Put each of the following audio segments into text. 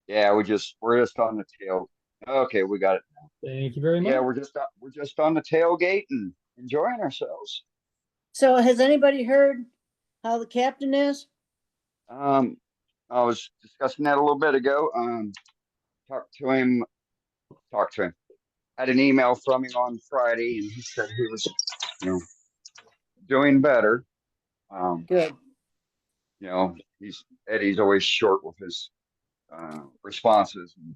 Yeah, we're just on the tail. Okay, we got it. Thank you very Yeah, much. we're just on the tailgate and enjoying ourselves. So has anybody heard how the captain is? Um, I was discussing that a little bit ago. Talked to him, talked to him. Had an email from him on Friday, and he said he was, you know, doing better. Um, Good. he's Eddie's always short with his responses, and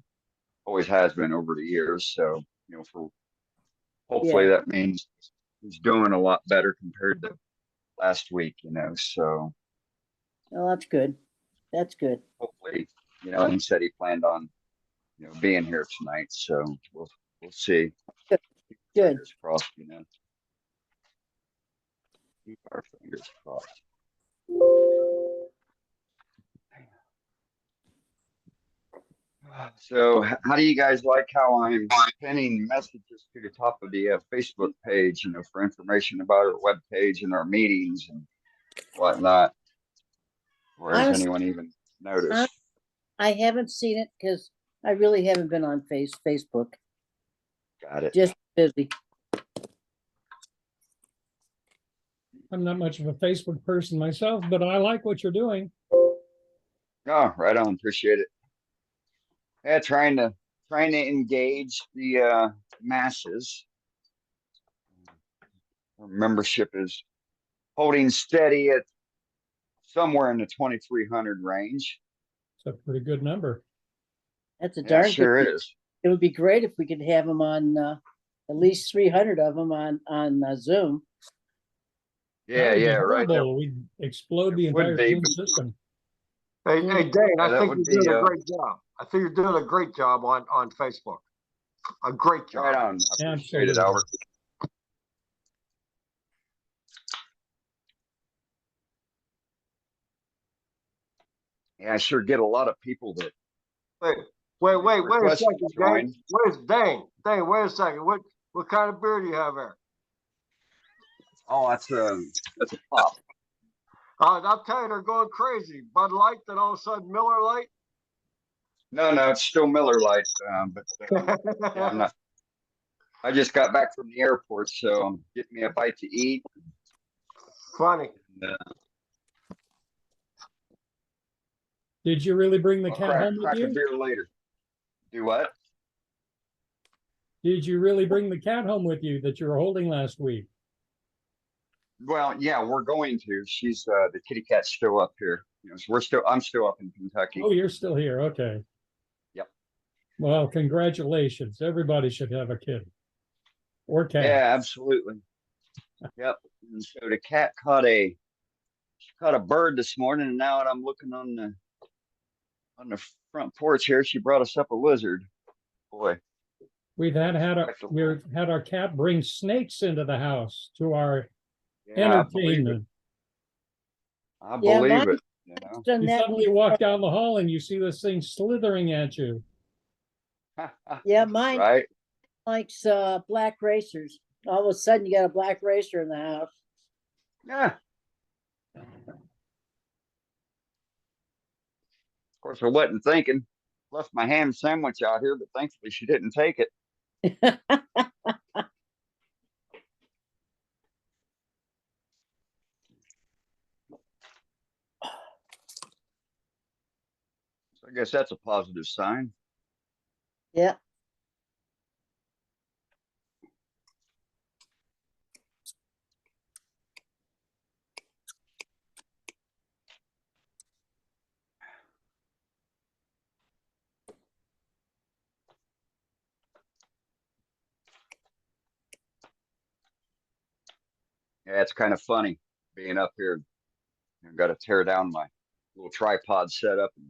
always has been over the years. So, for hopefully Yeah. that means he's doing a lot better compared to last week. So Well, that's good. That's good. hopefully, he said he planned on, being here tonight. So we'll see. Good. Good. Fingers crossed. Keep our fingers crossed. So, how do you guys like how I'm pinning messages to the top of the Facebook page, for information about our web page and our meetings and whatnot? Or has Honestly, anyone even hon- noticed? I haven't seen it because I really haven't been on Facebook. Got it. Just busy. I'm not much of a Facebook person myself, but I like what you're doing. Oh, right on. Appreciate it. Yeah, trying to engage the masses. Our membership is holding steady at somewhere in the 2,300 range. It's a pretty good number. That's a Yeah, darn good. sure is. It would be great if we could have them on at least 300 of them on Zoom. Yeah, yeah, right. We'd explode the It would entire be. Zoom system. Hey, Dane, Yeah, I that think would you're be doing a great job. I think you're doing a great job on Facebook. A great job. right on. I appreciate it, Absolutely. Albert. Yeah, I sure get a lot of people that Wait, wait a request second, to Dane. join. Where's Dane? Dane, wait a second. What kind of beer do you have there? Oh, that's a pop. I'll tell you, they're going crazy. Bud Light, then all of a sudden Miller Light. No, no, it's still Miller Lite, but yeah, I'm not. I just got back from the airport, so I'm getting me a bite to eat. Funny. And, Did you really bring the I'll cat home with crack a you? beer later. Do what? Did you really bring the cat home with you that you were holding last week? Well, yeah, we're going to. She's the kitty cat's still up here. So I'm still up in Kentucky. Oh, you're still here. Okay. Yep. Well, congratulations. Everybody should have a kitty or cat. Yeah, absolutely. Yep. And so the cat caught a bird this morning, and now that I'm looking on the front porch here, she brought us up a lizard. Boy, We've had our cat bring snakes into the house to our yeah, entertainment. I Yeah, believe mine it. done You that. suddenly walk down the hall and you see this thing slithering at you. Yeah, mine Right? likes black racers. All of a sudden, you got a black racer in the house. Yeah. Of course, I wasn't thinking. Left my ham sandwich out here, but thankfully she didn't take it. So I guess that's a positive sign. Yeah. Yeah, it's kind of funny being up here. I've got to tear down my little tripod setup and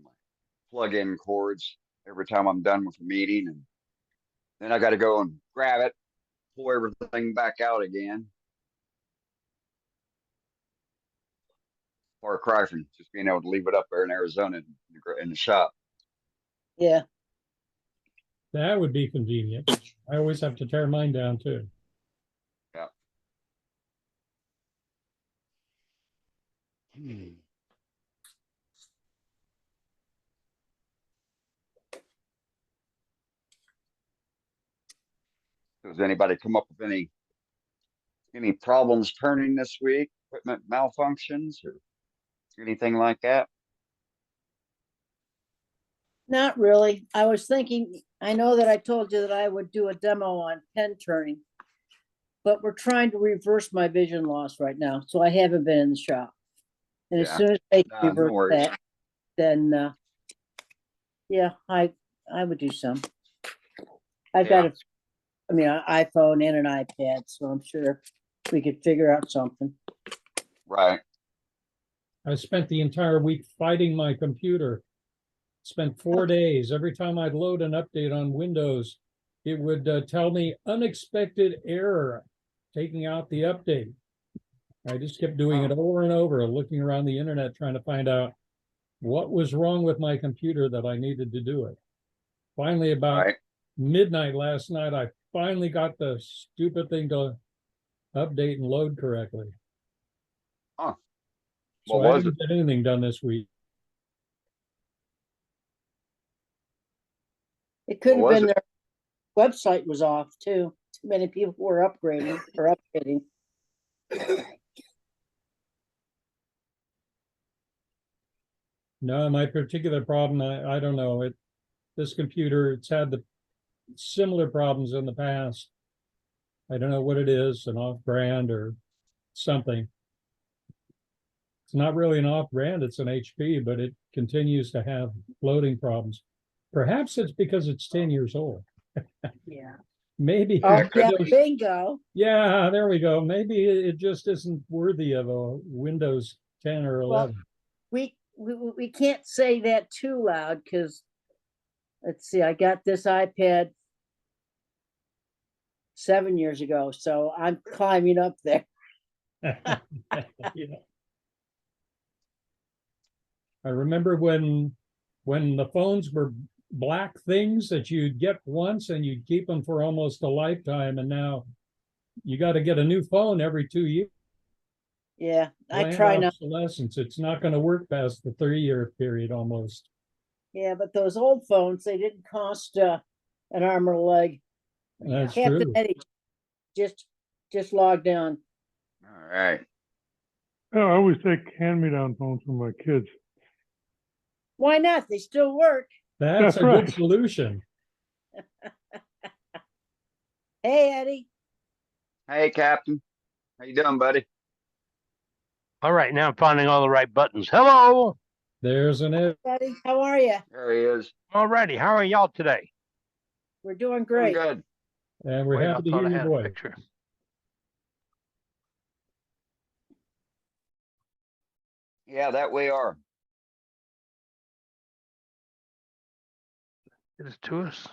my plug-in cords every time I'm done with a meeting, and then I got to go and grab it, pull everything back out again. Far cry from just being able to leave it up there in Arizona in the shop. Yeah. That would be convenient. I always have to tear mine down too. Yeah. Hmm. Does anybody come up with any problems turning this week? Equipment malfunctions or anything like that? Not really. I was thinking, I know that I told you that I would do a demo on pen turning. But we're trying to reverse my vision loss right now, so I haven't been in the shop. And as Yeah. soon as they Nah, no reverse worries. that, then, yeah, I would do some. I've got Yeah. an iPhone and an iPad, so I'm sure we could figure out something. Right. I spent the entire week fighting my computer. Spent 4 days. Every time I'd load an update on Windows, it would tell me unexpected error, taking out the update. I just kept doing it over and over, looking around the internet, trying to find out what was wrong with my computer that I needed to do it. Finally, about Right. midnight last night, I finally got the stupid thing to update and load correctly. Huh. So What I was didn't get anything done this week. It could have was been it? their website was off too. Too many people were upgrading or updating. No, my particular problem, I don't know. This computer, it's had the similar problems in the past. I don't know what it is, an off-brand or something. It's not really an off-brand, it's an HP, but it continues to have loading problems. Perhaps it's because it's 10 years old. Yeah. Maybe. Oh, could yeah, be. bingo. Yeah, there we go. Maybe it just isn't worthy of a Windows 10 or 11. We can't say that too loud because let's see, I got this iPad 7 years ago, so I'm climbing up there. Yeah. I remember when the phones were black things that you'd get once and you'd keep them for almost a lifetime, and now you got to get a new phone every 2 years. Yeah, I Planned try not. obsolescence. It's not going to work past the 3-year period almost. Yeah, but those old phones, they didn't cost an arm or a leg. That's Captain true. Eddie just logged on. All right. Oh, I always take hand-me-down phones for my kids. Why not? They still work. That's That's a right. good solution. Hey, Eddie. Hey, Captain. How you doing, buddy? All right, now I'm finding all the right buttons. Hello. There's an Ed. Eddie, how are you? There he is. All righty. How are y'all today? We're doing Doing great. good. And we're Wait, I happy to thought hear I your had a voice. picture. Yeah, that we are. It is to us.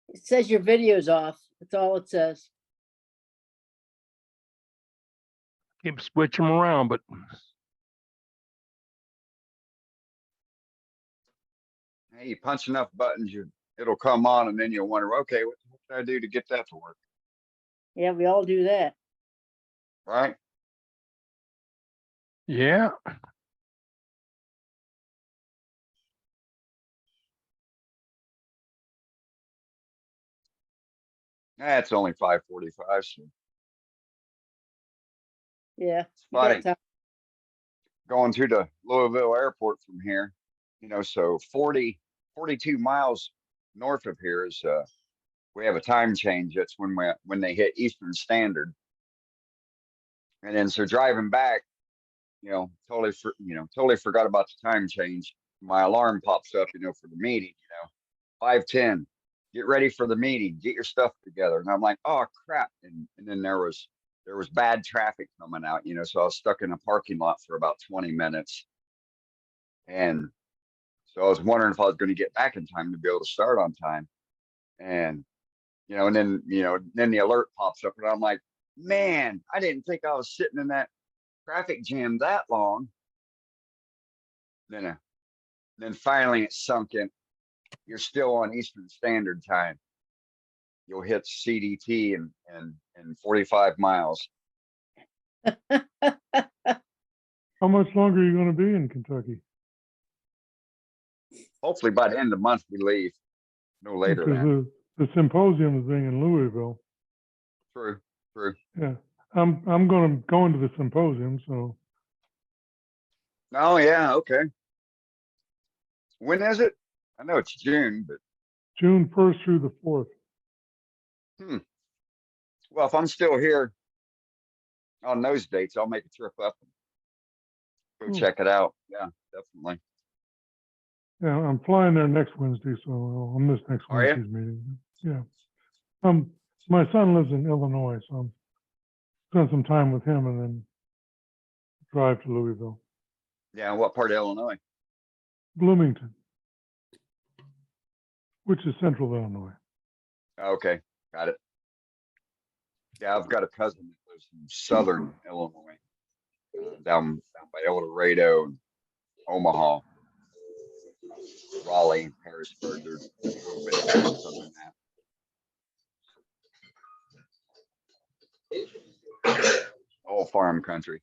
It says your video's off. That's all it says. Keep switching them around, but Hey, you punch enough buttons, it'll come on, and then you'll wonder, okay, what did I do to get that to work? Yeah, we all do that. Right? yeah. It's only 5:45, so Yeah. it's you got funny. time. Going to the Louisville airport from here, so 42 miles north of here is we have a time change. That's when they hit Eastern Standard. And then so driving back, totally forgot about the time change. My alarm pops up, for the meeting, 5:10. Get ready for the meeting, get your stuff together. And I'm like, oh crap. And then there was bad traffic coming out, so I was stuck in a parking lot for about 20 minutes. And so I was wondering if I was going to get back in time to be able to start on time. And, and then the alert pops up and I'm like, man, I didn't think I was sitting in that traffic jam that long. Then finally it sunk in. You're still on Eastern Standard Time. You'll hit CDT in 45 miles. How much longer are you going to be in Kentucky? Hopefully by the end of the month we leave. No later Because than. the symposium is being in Louisville. True, true. Yeah, I'm going to the symposium, so Oh, yeah, okay. When is it? I know it's June, but June 1st through the 4th. well, if I'm still here on those dates, I'll make a trip up and go Cool. check it out. Yeah, definitely. Yeah, I'm flying there next Wednesday, so I'll miss next Are ya? Wednesday's meeting. Yeah. My son lives in Illinois, so I'm spend some time with him and then drive to Louisville. Yeah, what part of Illinois? Bloomington, which is central Illinois. Okay, got it. Yeah, I've got a cousin that lives in southern Illinois, down by El Dorado and Omaha, Raleigh, Harrisburg. There's a little bit of southern that. All farm country.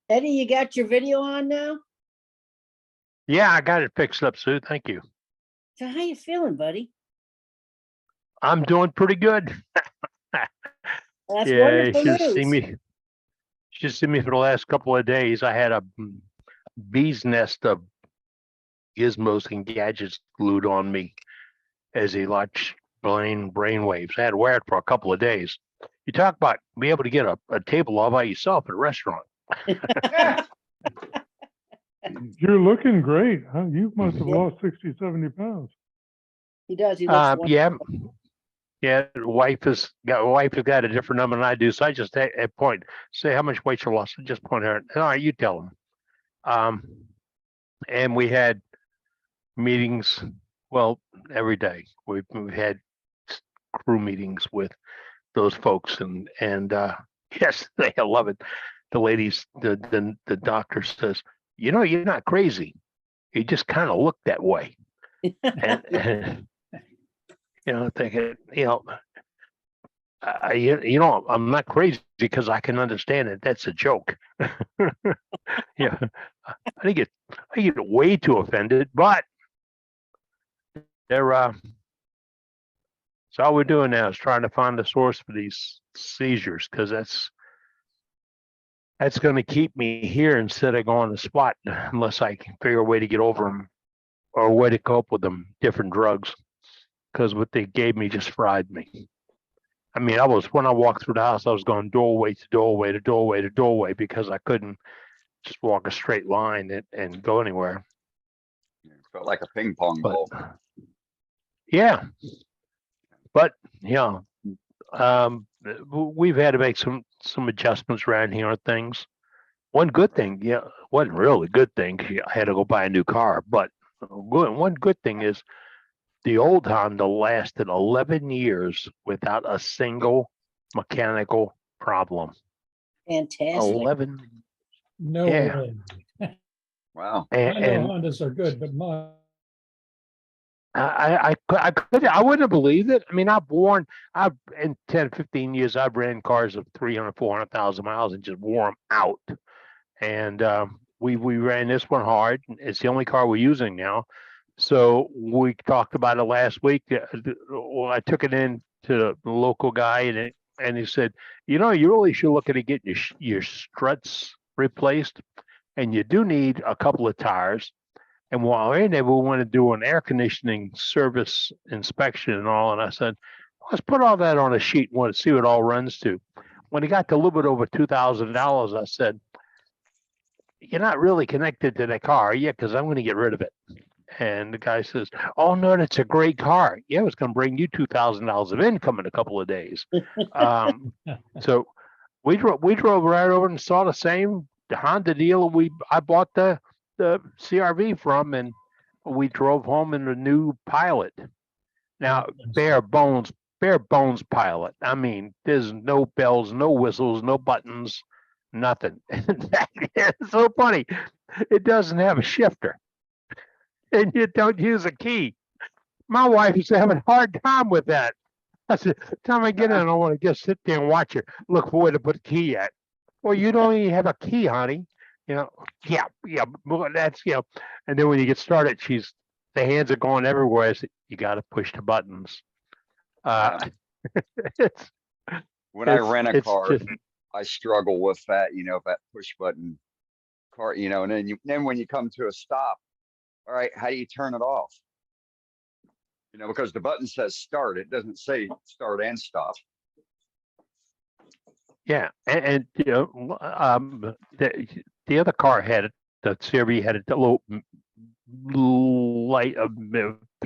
Eddie, you got your video on now? Yeah, I got it fixed up, Sue. Thank you. So how you feeling, buddy? I'm doing pretty good. That's Yeah, wonderful you should see news. me. Should see me for the last couple of days. I had a bee's nest of gizmos and gadgets glued on me as he watched brain waves. I had to wear it for a couple of days. You talk about being able to get a table all by yourself at a restaurant. You're looking great, huh? You must have Yeah. lost 60, 70 pounds. He does. He looks Yeah, wonderful. yeah. Wife has got a different number than I do, so I just at point say how much weight you lost. I just point out. All right, you tell them. And we had meetings. Well, every day we've had crew meetings with those folks, and yes, they love it. The ladies, the doctor says, you know, you're not crazy. You just kind of look that way. And you know, thinking, you know, I'm not crazy because I can understand it. That's a joke. Yeah, I get way too offended, but they're so all we're doing now is trying to find the source for these seizures, because that's going to keep me here instead of going to spot, unless I can figure a way to get over them or a way to cope with them, different drugs, because what they gave me just fried me. I mean, when I walked through the house, I was going doorway to doorway to doorway to doorway because I couldn't just walk a straight line and go anywhere. Felt like a ping pong But ball. yeah, but yeah, we've had to make some adjustments around here on things. One good thing, yeah, wasn't really a good thing. I had to go buy a new car, but one good thing is the old Honda lasted 11 years without a single mechanical problem. Fantastic. 11. No Yeah. way. Wow. I know And Hondas are good, but my I wouldn't have believed it. I mean, I've in 10, 15 years, I've ran cars of 300, 400,000 miles and just wore them out. And we ran this one hard. It's the only car we're using now. So we talked about it last week. Well, I took it in to the local guy, and he said, you know, you really should look at getting your struts replaced, and you do need a couple of tires. And while we're in there, we want to do an air conditioning service inspection and all. And I said, let's put all that on a sheet and want to see what it all runs to. When it got to a little bit over $2,000, I said, you're not really connected to the car, are you? Because I'm going to get rid of it. And the guy says, oh, no, that's a great car. Yeah, it's going to bring you $2,000 of income in a couple of days. So we drove right over and saw the Honda dealer I bought the CRV from, and we drove home in a new Pilot. Now, bare bones Pilot. I mean, there's no bells, no whistles, no buttons, nothing. It's so funny. It doesn't have a shifter, and you don't use a key. My wife is having a hard time with that. I said, time I get in, I want to just sit there and watch it, look for where to put the key at. Well, you don't even have a key, honey. Yeah, well, that's, and then when you get started, the hands are going everywhere. I said, you got to push the buttons. It's, When I rent a it's car, just, I struggle with that, that push button car, and then when you come to a stop, all right, how do you turn it off? Because the button says start, it doesn't say start and stop. yeah, and the other car had it. The CRV had a little light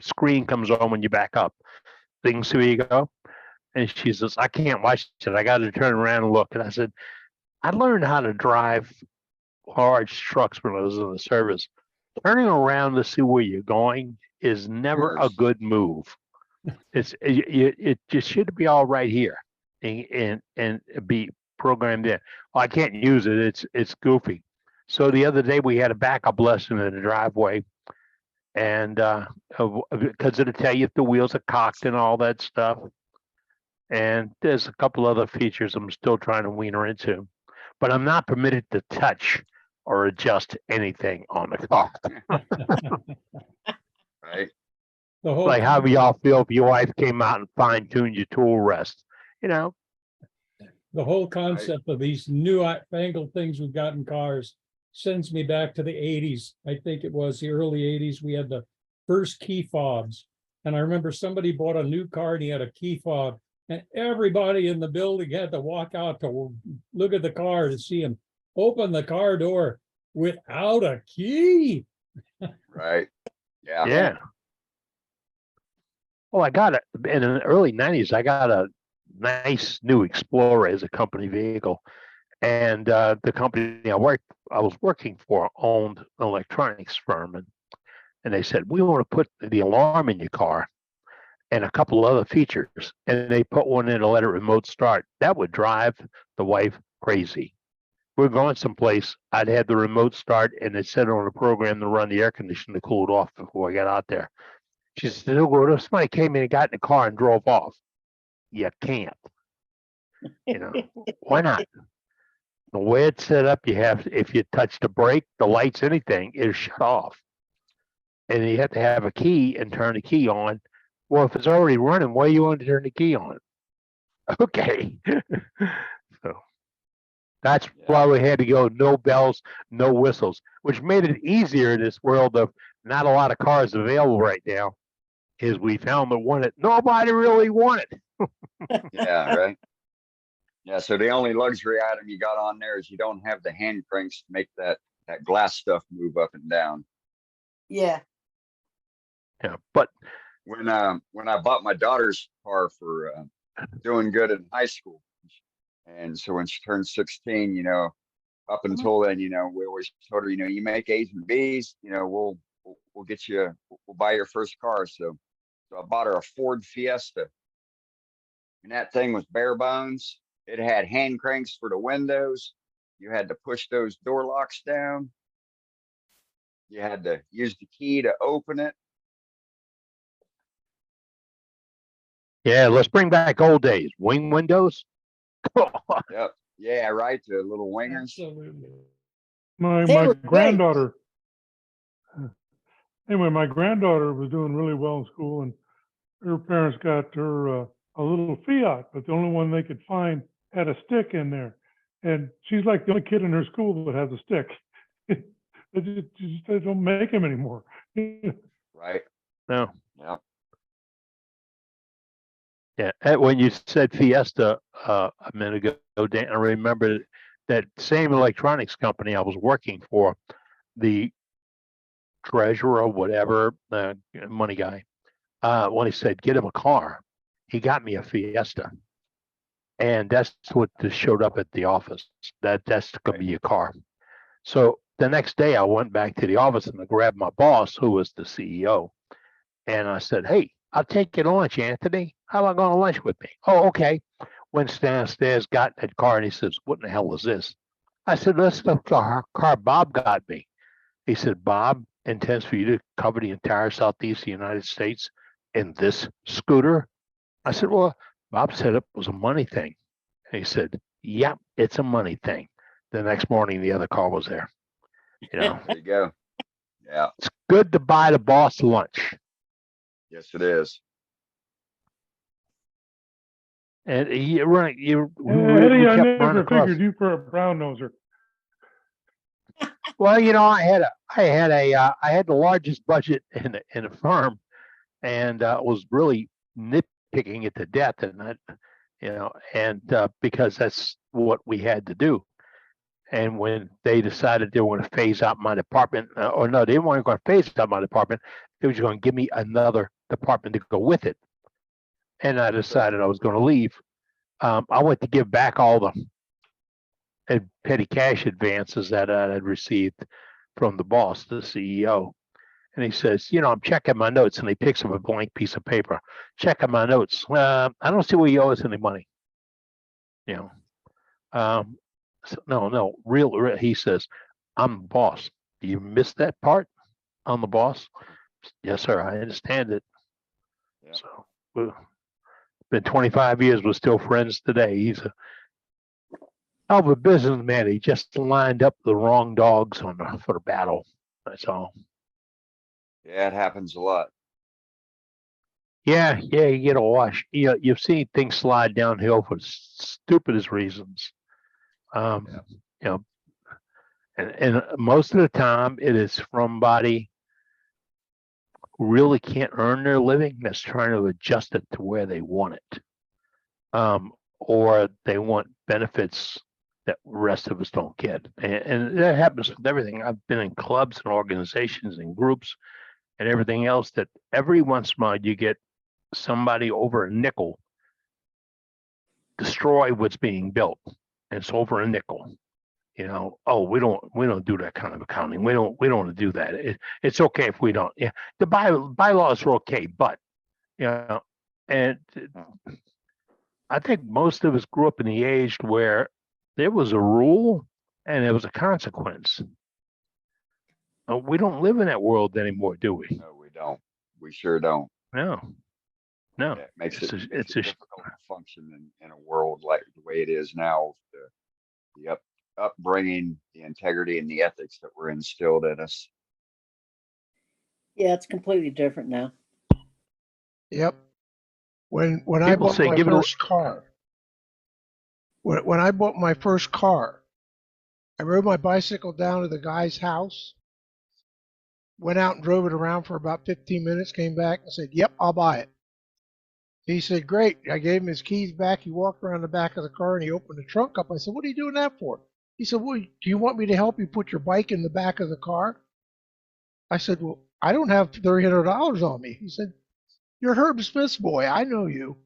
screen comes on when you back up. Things, here you go. And she says, I can't watch it. I got to turn around and look. And I said, I learned how to drive large trucks when I was in the service. Turning around to see where you're going is never a course. good move. It just should be all right here and be programmed in. Well, I can't use it. It's goofy. So the other day we had a backup lesson in the driveway, and because it'll tell you if the wheels are cocked and all that stuff. And there's a couple other features I'm still trying to wean her into, but I'm not permitted to touch or adjust anything on the car. Right. The whole Like how y'all feel if your wife came out and fine-tuned your tool rest, the whole concept of these new fangled things we've got in cars sends me back to the 80s. I think it was the early 80s. We had the first key fobs. And I remember somebody bought a new car and he had a key fob. And everybody in the building had to walk out to look at the car to see him open the car door without a key. Right. Yeah. Yeah. Well, I got it in the early 90s. I got a nice new Explorer as a company vehicle. And the company I was working for owned an electronics firm. And they said, we want to put the alarm in your car and a couple other features. And they put one in to let it remote start. That would drive the wife crazy. We're going someplace. I'd had the remote start and it set on a program to run the air conditioner to cool it off before I got out there. She said, oh, somebody came in and got in the car and drove off. You can't. Why not? The way it's set up, if you touch the brake, the lights, anything, it'll shut off. And you have to have a key and turn the key on. Well, if it's already running, why you want to turn the key on? Okay. So that's why we had to go no bells, no whistles, which made it easier in this world of not a lot of cars available right now, is we found the one that nobody really wanted. Yeah, right. Yeah, so the only luxury item you got on there is you don't have the hand cranks to make that glass stuff move up and down. Yeah. Yeah, but When I bought my daughter's car for doing good in high school, and so when she turned 16, up until then, we always told her, you make A's and B's, we'll get you, we'll buy your first car. So I bought her a Ford Fiesta, and that thing was bare bones. It had hand cranks for the windows. You had to push those door locks down. You had to use the key to open it. yeah, let's bring back old days. Wing windows. Yep. Yeah, right. The little wingers. Absolutely. My They were great. granddaughter, anyway, my granddaughter was doing really well in school, and her parents got her a little Fiat, but the only one they could find had a stick in there. And she's like the only kid in her school that has a stick. They don't make them anymore. Right. No. Yeah. Yeah, and when you said Fiesta a minute ago, Dan, I remember that same electronics company I was working for, the treasurer, whatever, the money guy, when he said, get him a car, he got me a Fiesta. And that's what just showed up at the office. That's going to be your car. So the next day I went back to the office and I grabbed my boss, who was the CEO. And I said, hey, I'll take you to lunch, Anthony. How about going to lunch with me? Oh, okay. Went downstairs, got in that car, and he says, what in the hell is this? I said, that's the car Bob got me. He said, Bob intends for you to cover the entire Southeast of the United States in this scooter? I said, well, Bob said it was a money thing. And he said, yep, it's a money thing. The next morning, the other car was there. You know, There you go. Yeah, it's good to buy the boss lunch. yes, it is. And you're right. You Eddie, we I kept running never across. figured you for a brown noser. Well, you know, I had the largest budget in the firm, and was really nitpicking it to death, and that, you know, and because that's what we had to do. And when they decided they were going to phase out my department, or no, they weren't going to phase out my department. They were just going to give me another department to go with it. And I decided I was going to leave. I went to give back all the petty cash advances that I had received from the boss, the CEO. And he says, you know, I'm checking my notes, and he picks up a blank piece of paper. Checking my notes. I don't see where you owe us any money. You know, so, no, real. He says, I'm the boss. Do you miss that part? I'm the boss. Yes, sir. I understand it. Yeah. So, been 25 years. We're still friends today. He's a hell of a businessman. He just lined up the wrong dogs for the battle. That's all. Yeah, it happens a lot. Yeah, you get a wash. You've seen things slide downhill for stupidest reasons. Yeah. You know, and most of the time it is somebody who really can't earn their living that's trying to adjust it to where they want it. Or they want benefits that the rest of us don't get. And that happens with everything. I've been in clubs and organizations and groups and everything else that every once in a while you get somebody over a nickel destroy what's being built. And it's over a nickel. You know, oh, we don't do that kind of accounting. We don't want to do that. It's okay if we don't. Yeah, the bylaws are okay, but you know, and I think most of us grew up in the age where there was a rule and there was a consequence. We don't live in that world anymore, do we? No, we don't. We sure don't. No. Yeah, it makes It's it a- makes it's it a sh- difficult to function in a world like the way it is now. The upbringing, the integrity, and the ethics that were instilled in us. Yeah, it's completely different now. Yep. When I People bought say my give it a- first car, when I bought my first car, I rode my bicycle down to the guy's house, went out and drove it around for about 15 minutes, came back and said, "Yep, I'll buy it." He said, "Great." I gave him his keys back. He walked around the back of the car and he opened the trunk up. I said, "What are you doing that for?" He said, "Well, do you want me to help you put your bike in the back of the car?" I said, "Well, I don't have $300 on me." He said, "You're Herb Smith's boy. I know you."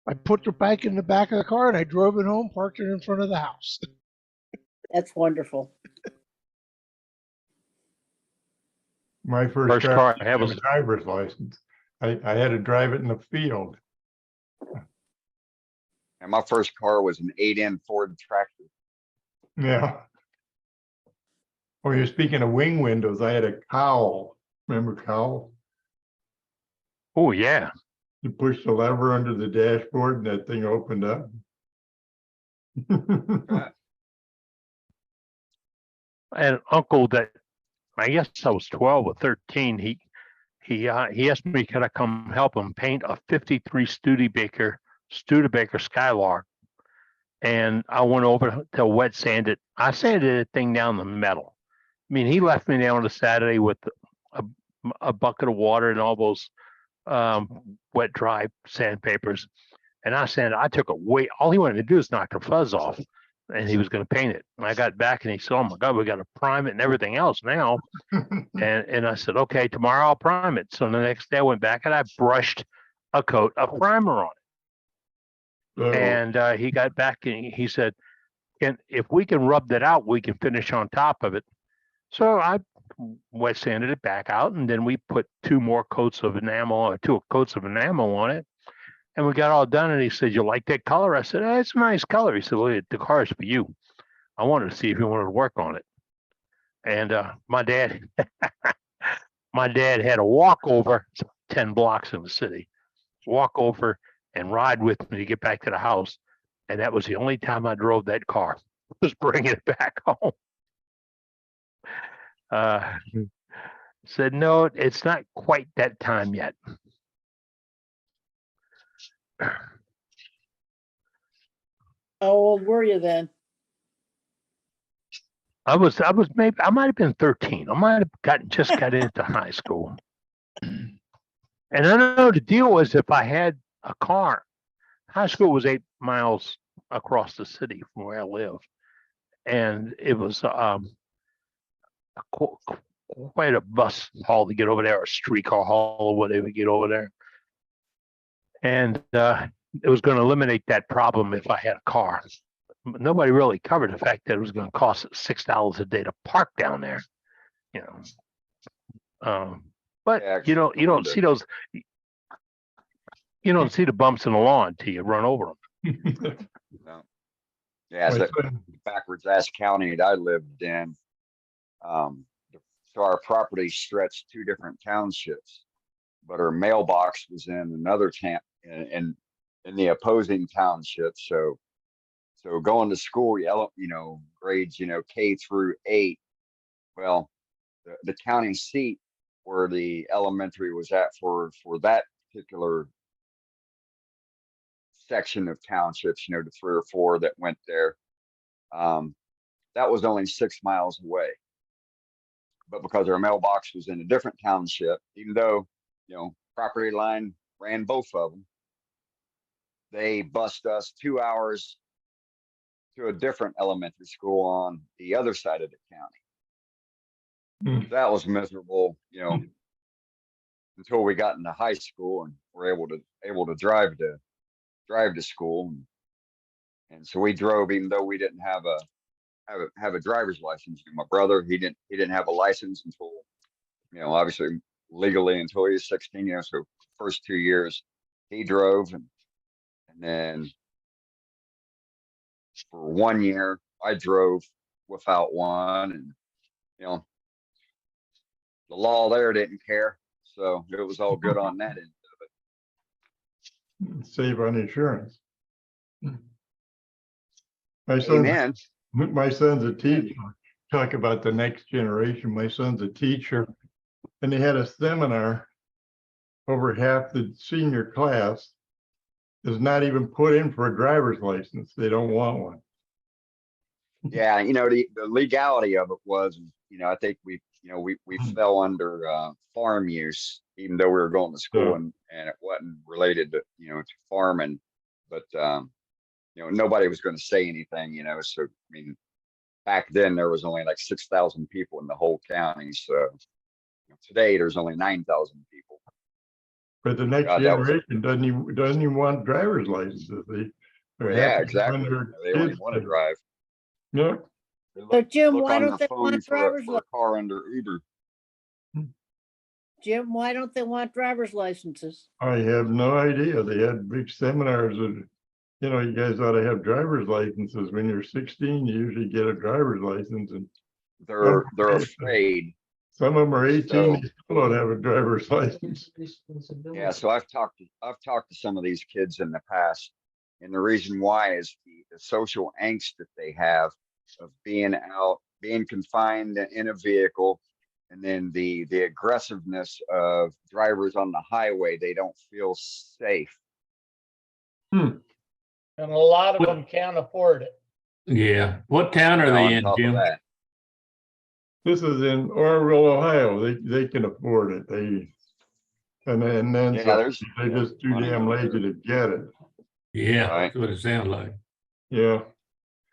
I put the bike in the back of the car and I drove it home, parked it in front of the house. That's wonderful. My First first car car I had was was a driver's license. I had to drive it in the field. And my first car was an 8-in Ford tractor. Yeah. Oh, you're speaking of wing windows. I had a cowl. Remember cowl? oh yeah. You push the lever under the dashboard and that thing opened up. I had an uncle that I guess I was 12 or 13. He asked me could I come help him paint a 53 Studebaker Skylark. And I went over to wet sand it. I sanded the thing down the metal. I mean, he left me there on a Saturday with a bucket of water and all those wet dry sandpapers. And I took it way, all he wanted to do is knock the fuzz off. And he was going to paint it. And I got back and he said, "Oh my God, we got to prime it and everything else now." And I said, "Okay, tomorrow I'll prime it." So the next day I went back and I brushed a coat of primer on it. So, And he got back and he said, if we can rub that out, we can finish on top of it. So I wet sanded it back out, and then we put two coats of enamel on it. And we got all done, and he said, "You like that color?" I said, "It's a nice color." He said, "Well, the car's for you. I wanted to see if you wanted to work on it." And my dad had a walkover, 10 blocks in the city, walk over and ride with me to get back to the house. And that was the only time I drove that car, was bringing it back home. Said, "No, it's not quite that time yet." How old were you then? I was maybe, I might have been 13. I might have just got into high school. And I know the deal was, if I had a car, high school was 8 miles across the city from where I live. And it was quite a bus haul to get over there, or a streetcar haul, or whatever, to get over there. And it was going to eliminate that problem if I had a car. Nobody really covered the fact that it was going to cost $6 a day to park down there, you know. But Yeah, you don't see those. You don't see the bumps in the lawn till you run over them. No. Yeah, My so son- backwards ass county that I lived in. So our property stretched two different townships, but our mailbox was in another town in the opposing township. So going to school, grades, K through 8. Well, the county seat where the elementary was at for that particular section of townships, the 3 or 4 that went there, that was only 6 miles away. But because our mailbox was in a different township, even though, property line ran both of them, they bused us 2 hours to a different elementary school on the other side of the county. That was miserable, until we got into high school and were able to drive to school. And so we drove, even though we didn't have a driver's license. My brother, he didn't have a license until, obviously legally until he was 16. So first 2 years he drove, and then for 1 year I drove without one, and the law there didn't care, so it was all good on that end of it. Save on insurance. Amen. My son's a teacher. Talk about the next generation. My son's a teacher, and they had a seminar. Over half the senior class is not even put in for a driver's license. They don't want one. Yeah, the legality of it was, I think we fell under farm use, even though we were going to school, and it wasn't related to to farming, but nobody was going to say anything, so back then there was only like 6,000 people in the whole county, so today there's only 9,000 people. But the next generation doesn't even want driver's licenses. Yeah, exactly. They don't even want to drive. No. So Jim, Look why on don't their they phone want for driver's a car under Uber. Jim, why don't they want driver's licenses? I have no idea. They had big seminars of, you guys ought to have driver's licenses. When you're 16, you usually get a driver's license, and They're afraid. some of them are 18, So- they still don't have a driver's license. Yeah, so I've talked to some of these kids in the past, and the reason why is the social angst that they have of being out, being confined in a vehicle, and then the aggressiveness of drivers on the highway. They don't feel safe. And a lot of them can't afford it. Yeah. What town are On they in, top of Jim? that. This is in Orville, Ohio. They can afford it. And then Yeah, some, there's they're just too money damn over lazy there. to get it. Yeah, Right. that's what it sounds like. Yeah.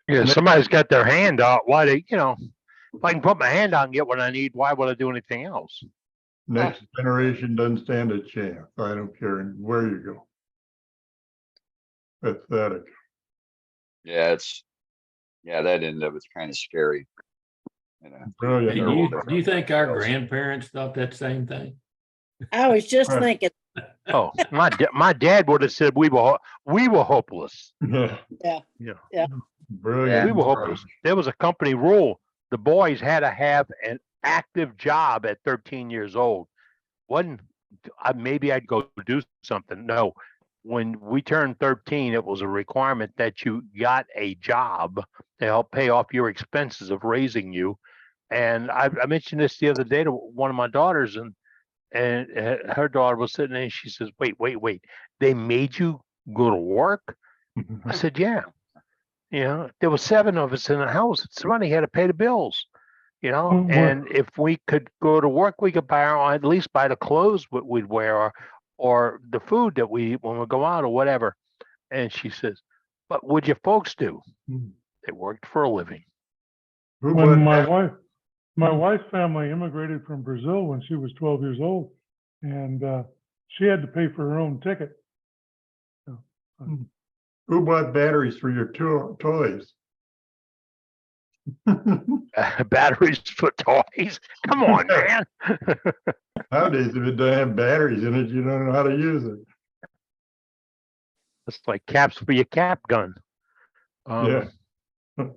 Yeah, somebody's got their hand out. Why they, if I can put my hand out and get what I need, why would I do anything else? Next generation doesn't stand a chance. I don't care where you go. Pathetic. Yeah, that end of it's kind of scary. You know, Brilliant. Hey, they're do a little you, different do you think our styles. grandparents thought that same thing? I was just Right. thinking, Oh, my dad would have said we were hopeless. Yeah, Yeah, brilliant. we were hopeless. There was a company rule. The boys had to have an active job at 13 years old. Maybe I'd go do something. No, when we turned 13, it was a requirement that you got a job to help pay off your expenses of raising you. And I mentioned this the other day to one of my daughters, and her daughter was sitting there and she says, wait, they made you go to work? I said, yeah. There were 7 of us in the house. Somebody had to pay the bills, and if we could go to work, we could buy at least buy the clothes we'd wear, or the food that when we go out or whatever. And she says, but what'd your folks do? They worked for a living. When my wife's family immigrated from Brazil when she was 12 years old, and she had to pay for her own ticket. Who bought batteries for your toys? Batteries for toys? Come on, man. Nowadays, if it doesn't have batteries in it, you don't know how to use it. It's like caps for your cap gun. Yeah. I'm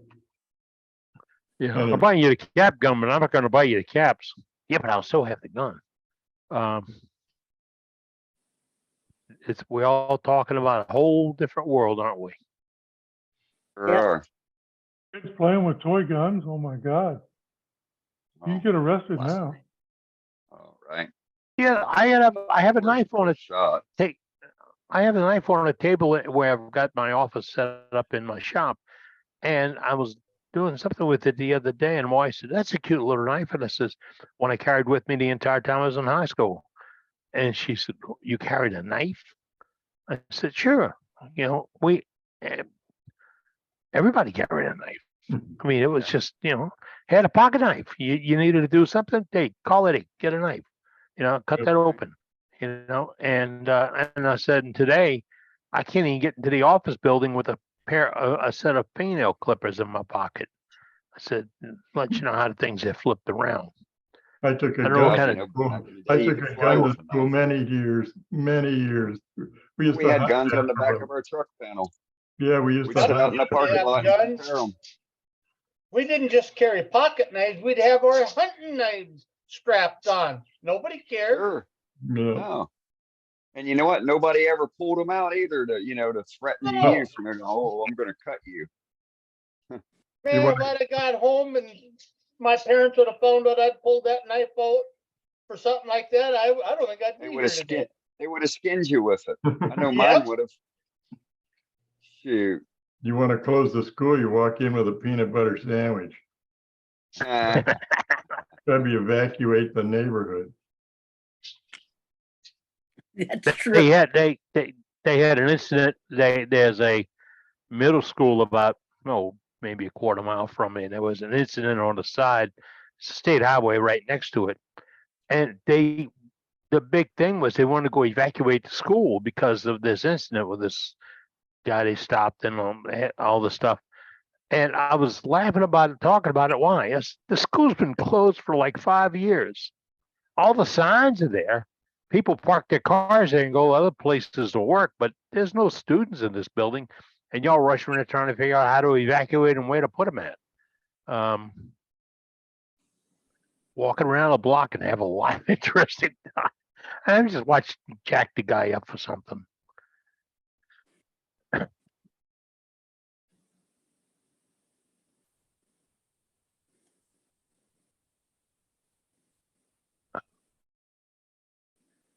buying you the cap gun, but I'm not going to buy you the caps. Yeah, but I'll still have the gun. We're all talking about a whole different world, aren't we? Sure Yeah. are. Kids playing with toy guns. Oh my God. You Oh, get arrested bless now. me. All right. Yeah, I have a knife on it. Shot. I have a knife on a table where I've got my office set up in my shop, and I was doing something with it the other day, and my wife said, "That's a cute little knife," and I says, "One I carried with me the entire time I was in high school." And she said, "You carried a knife?" I said, "Sure. Everybody carried a knife. I mean, it was just, had a pocket knife. You needed to do something, hey, call Eddie, get a knife, cut that open, and I said, and today I can't even get into the office building with a set of fingernail clippers in my pocket. I said, let you know how the things have flipped around. I took a I don't know what gun. kind of, Back in the I day, you took could a fly gun with to a school knife. many years. We used We to had hunt guns on the after back them. of our truck panel. Yeah, we used We'd to sit hunt. out in the parking have lot and guns. compare them. We didn't just carry pocket knives, we'd have our hunting knives strapped on. Nobody cared. Sure. Yeah. No. And you know what? Nobody ever pulled them out either to threaten No. you. So, oh, I'm going to cut you. Man, if I'd have got home and my parents would have found out I'd pulled that knife out for something like that, I don't think I'd They be would here have today. skinned you with it. I know Yep. mine would have. Shoot. You want to close the school, you walk in with a peanut butter sandwich. Ah, Probably evacuate the neighborhood. that's true. they had an incident. There's a middle school about maybe a quarter mile from me, and there was an incident on the side. It's a state highway right next to it, and the big thing was they wanted to go evacuate the school because of this incident with this guy they stopped and all the stuff. And I was laughing about it, talking about it. Why? Yes, the school's been closed for like 5 years. All the signs are there. People park their cars there and go other places to work, but there's no students in this building. And y'all rushing around trying to figure out how to evacuate and where to put them at. Walking around the block and have a lot of interesting time. I just watched jack the guy up for something.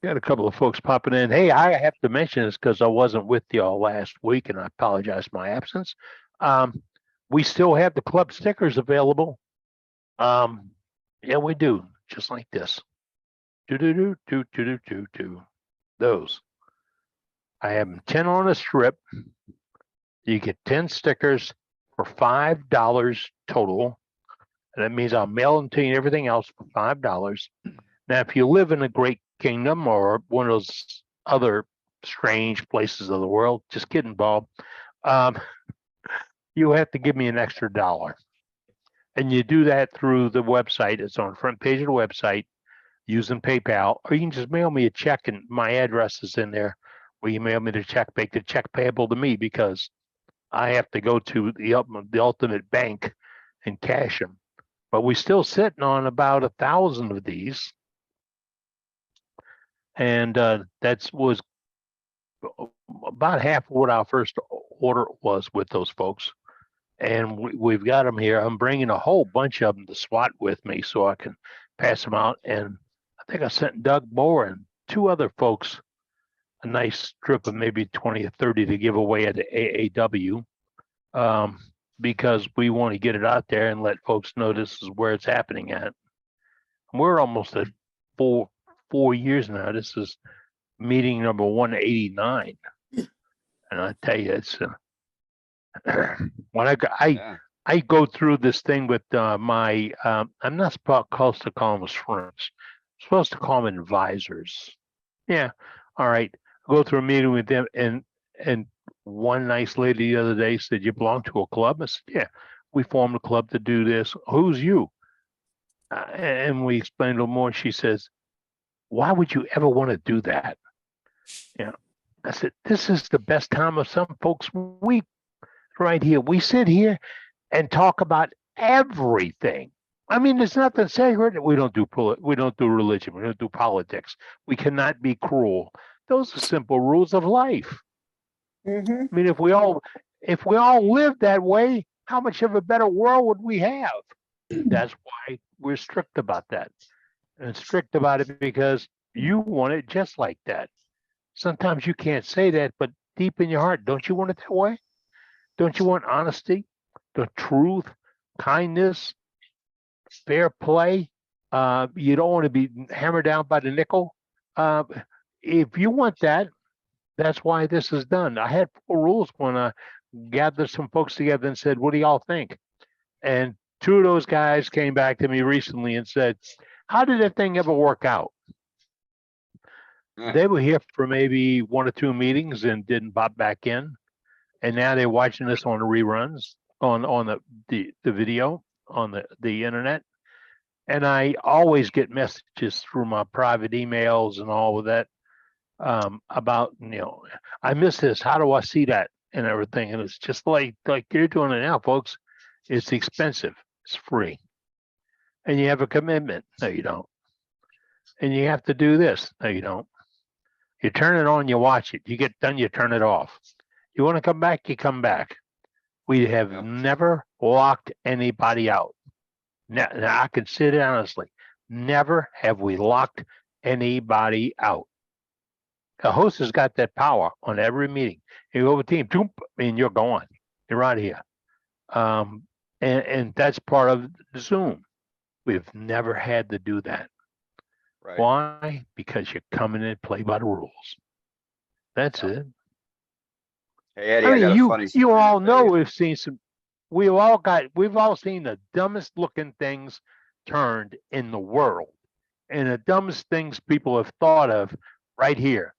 Got a couple of folks popping in. Hey, I have to mention this because I wasn't with y'all last week, and I apologize for my absence. We still have the club stickers available. Yeah, we do, just like this. Those. I have them 10 on a strip. You get 10 stickers for $5 total. And that means I'll mail them to you and everything else for $5. Now, if you live in the Great Kingdom or one of those other strange places of the world, just kidding, Bob, you have to give me an extra $1. And you do that through the website. It's on the front page of the website using PayPal, or you can just mail me a check and my address is in there. Where you mail me the check, make the check payable to me because I have to go to the ultimate bank and cash them. But we're still sitting on about 1,000 of these. And that was about half of what our first order was with those folks. And we've got them here. I'm bringing a whole bunch of them to SWAT with me so I can pass them out. And I think I sent Doug Rowe and 2 other folks a nice strip of maybe 20 or 30 to give away at the AAW, because we want to get it out there and let folks know this is where it's happening at. We're almost at 4 years now. This is meeting number 189. And I tell you, it's when I go through this thing with my I'm not supposed to call them friends. I'm supposed to call them advisors. Yeah, all right. I go through a meeting with them, and one nice lady the other day said, "You belong to a club?" I said, "Yeah, we formed a club to do this." "Who's you?" And we explained a little more. She says, "Why would you ever want to do that?" Yeah, I said, "This is the best time of some folks' week right here. We sit here and talk about everything. I mean, there's nothing sacred. We don't do religion. We don't do politics. We cannot be cruel. Those are simple rules of life. Mhm. I mean, if we all lived that way, how much of a better world would we have?" That's why we're strict about that. And strict about it because you want it just like that. Sometimes you can't say that, but deep in your heart, don't you want it that way? Don't you want honesty, the truth, kindness, fair play? You don't want to be hammered down by the nickel. If you want that, that's why this is done. I had 4 rules when I gathered some folks together and said, "What do y'all think?" And 2 of those guys came back to me recently and said, "How did that thing ever work out?" They were here for maybe 1 or 2 meetings and didn't pop back in. And now they're watching this on the reruns on the video on the internet. And I always get messages through my private emails and all of that about, I miss this. How do I see that and everything? And it's just like you're doing it now, folks. It's expensive. It's free. And you have a commitment. No, you don't. And you have to do this. No, you don't. You turn it on, you watch it. You get done, you turn it off. You want to come back, you come back. We have never locked anybody out. Now, I can say it honestly. Never have we locked anybody out. The host has got that power on every meeting. You go with team, and you're gone. You're out of here. And that's part of Zoom. We've never had to do that. Right. Why? Because you're coming in and play by the rules. That's it. Hey, Eddie, I I got mean, a funny you story all to tell know you. we've all seen the dumbest looking things turned in the world, and the dumbest things people have thought of right here,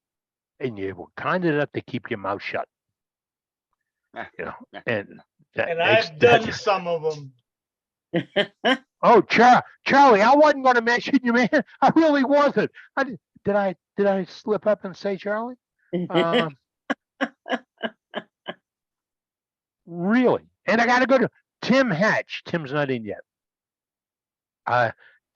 and you were kind enough to keep your mouth shut. And that And makes I've done some of them. Oh, Charlie, I wasn't going to mention you, man. I really wasn't. Did I slip up and say Charlie? Really? And I got to go to Tim Hatch. Tim's not in yet.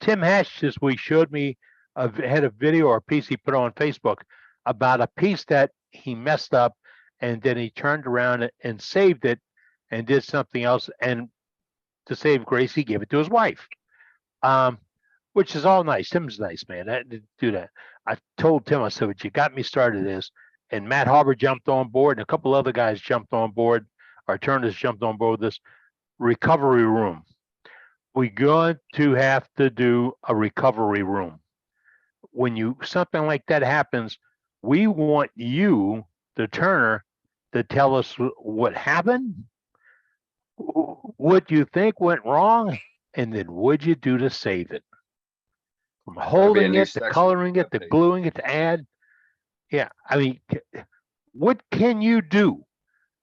Tim Hatch this week showed me had a video or a piece he put on Facebook about a piece that he messed up, and then he turned around and saved it and did something else. And to save grace, he gave it to his wife, which is all nice. Tim's nice, man. I didn't do that. I told Tim, I said, "What you got me started is," and Matt Harber jumped on board, and a couple other guys jumped on board. Our turners jumped on board this recovery room. We're going to have to do a recovery room. When something like that happens, we want you, the turner, to tell us what happened, what you think went wrong, and then what'd you do to save it? From holding it, to coloring it, to gluing it, to add. Yeah, I mean, what can you do?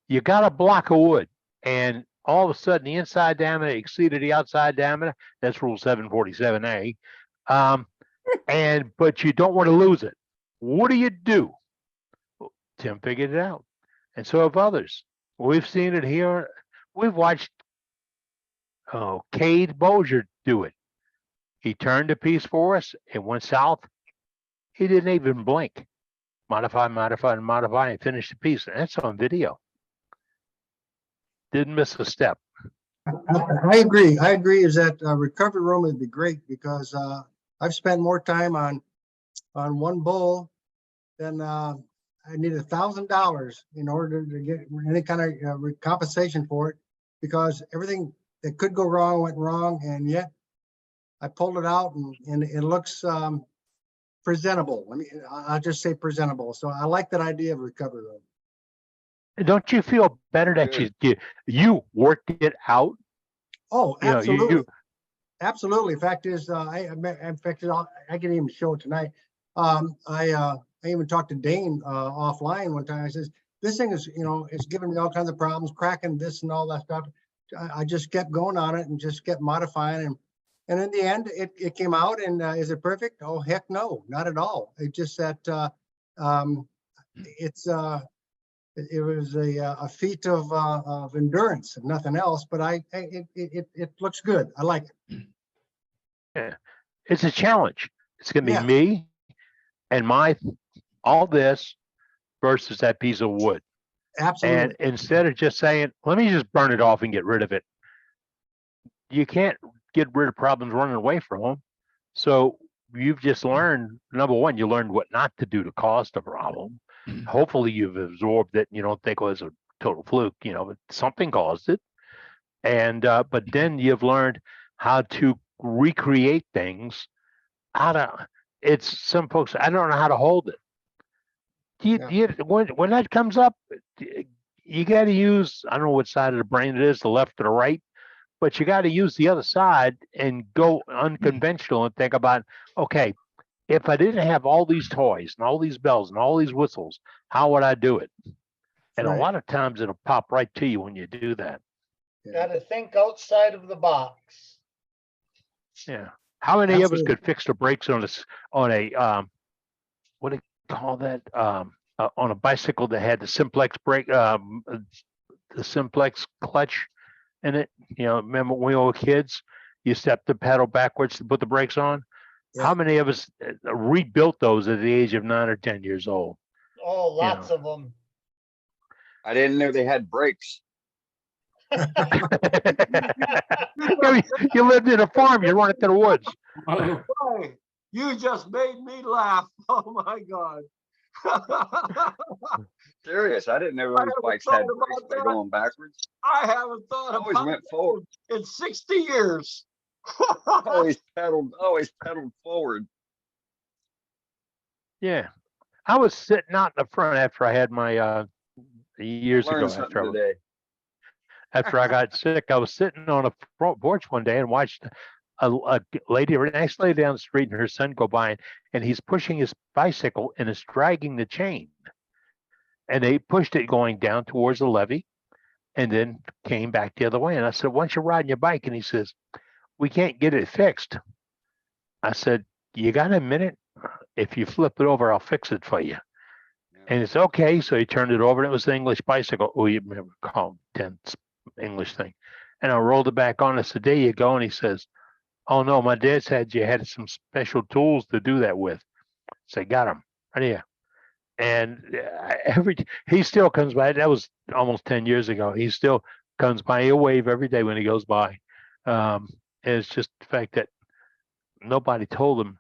You got a block of wood, and all of a sudden the inside diameter exceeded the outside diameter. That's rule 747A. But you don't want to lose it. What do? Tim figured it out. And so have others. We've seen it here. We've watched Cade Bozier do it. He turned a piece for us. It went south. He didn't even blink. Modify, and finish the piece. And that's on video. Didn't miss a step. I agree. I agree is that recovery room would be great because I've spent more time on one bull than I need $1,000 in order to get any kind of compensation for it, because everything that could go wrong went wrong, and yet I pulled it out and it looks presentable. I'll just say presentable. So I like that idea of recovery room. Don't you feel better that you worked it out? Oh, You know, absolutely. Absolutely. Fact is, I can even show it tonight. I even talked to Dane offline one time. I says, this thing is, it's giving me all kinds of problems, cracking this and all that stuff. I just kept going on it and just kept modifying. And in the end, it came out. And is it perfect? Oh, heck no, not at all. It just that it was a feat of endurance, if nothing else. But it looks good. I like it. Yeah, it's a challenge. It's going to be me and all this versus that piece of wood. Absolutely. And instead of just saying, let me just burn it off and get rid of it, you can't get rid of problems running away from them. So you've just learned, number one, you learned what not to do to cause the problem. Hopefully you've absorbed it and you don't think it was a total fluke, but something caused it. And but then you've learned how to recreate things. It's some folks, I don't know how to hold it. When that comes up, you got to use, I don't know what side of the brain it is, the left or the right, but you got to use the other side and go unconventional and think about, okay, if I didn't have all these toys and all these bells and all these whistles, how would I do it? And a lot of times it'll pop right to you when you do that. Got to think outside of the box. Yeah. How many of us could fix the brakes on a what do you call that? On a bicycle that had the simplex brake, the simplex clutch in it. Remember when we were kids, you stepped the pedal backwards to put the brakes on. Yeah. How many of us rebuilt those at the age of 9 or 10 years old? Oh, lots of them. I didn't know they had brakes. You lived in a farm. You run it to the woods. Boy, you just made me laugh. Oh my God. Serious. I didn't know those bikes had brakes by going backwards. I haven't thought always about went forward. In 60 years. always pedaled forward. Yeah. I was sitting out in the front after I had my years ago after I got sick. I was sitting on a front porch one day and watched a next lady down the street and her son go by, and he's pushing his bicycle and it's dragging the chain. And they pushed it going down towards the levee and then came back the other way. And I said, why don't you ride your bike? And he says, we can't get it fixed. I said, you got a minute? If you flip it over, I'll fix it for you. And it's okay. So he turned it over and it was the English bicycle. Oh, you remember, call them English thing. And I rolled it back on. I said, there you go. And he says, oh no, my dad said you had some special tools to do that with. So I got them right here. And he still comes by. That was almost 10 years ago. He still comes by a wave every day when he goes by. And it's just the fact that nobody told him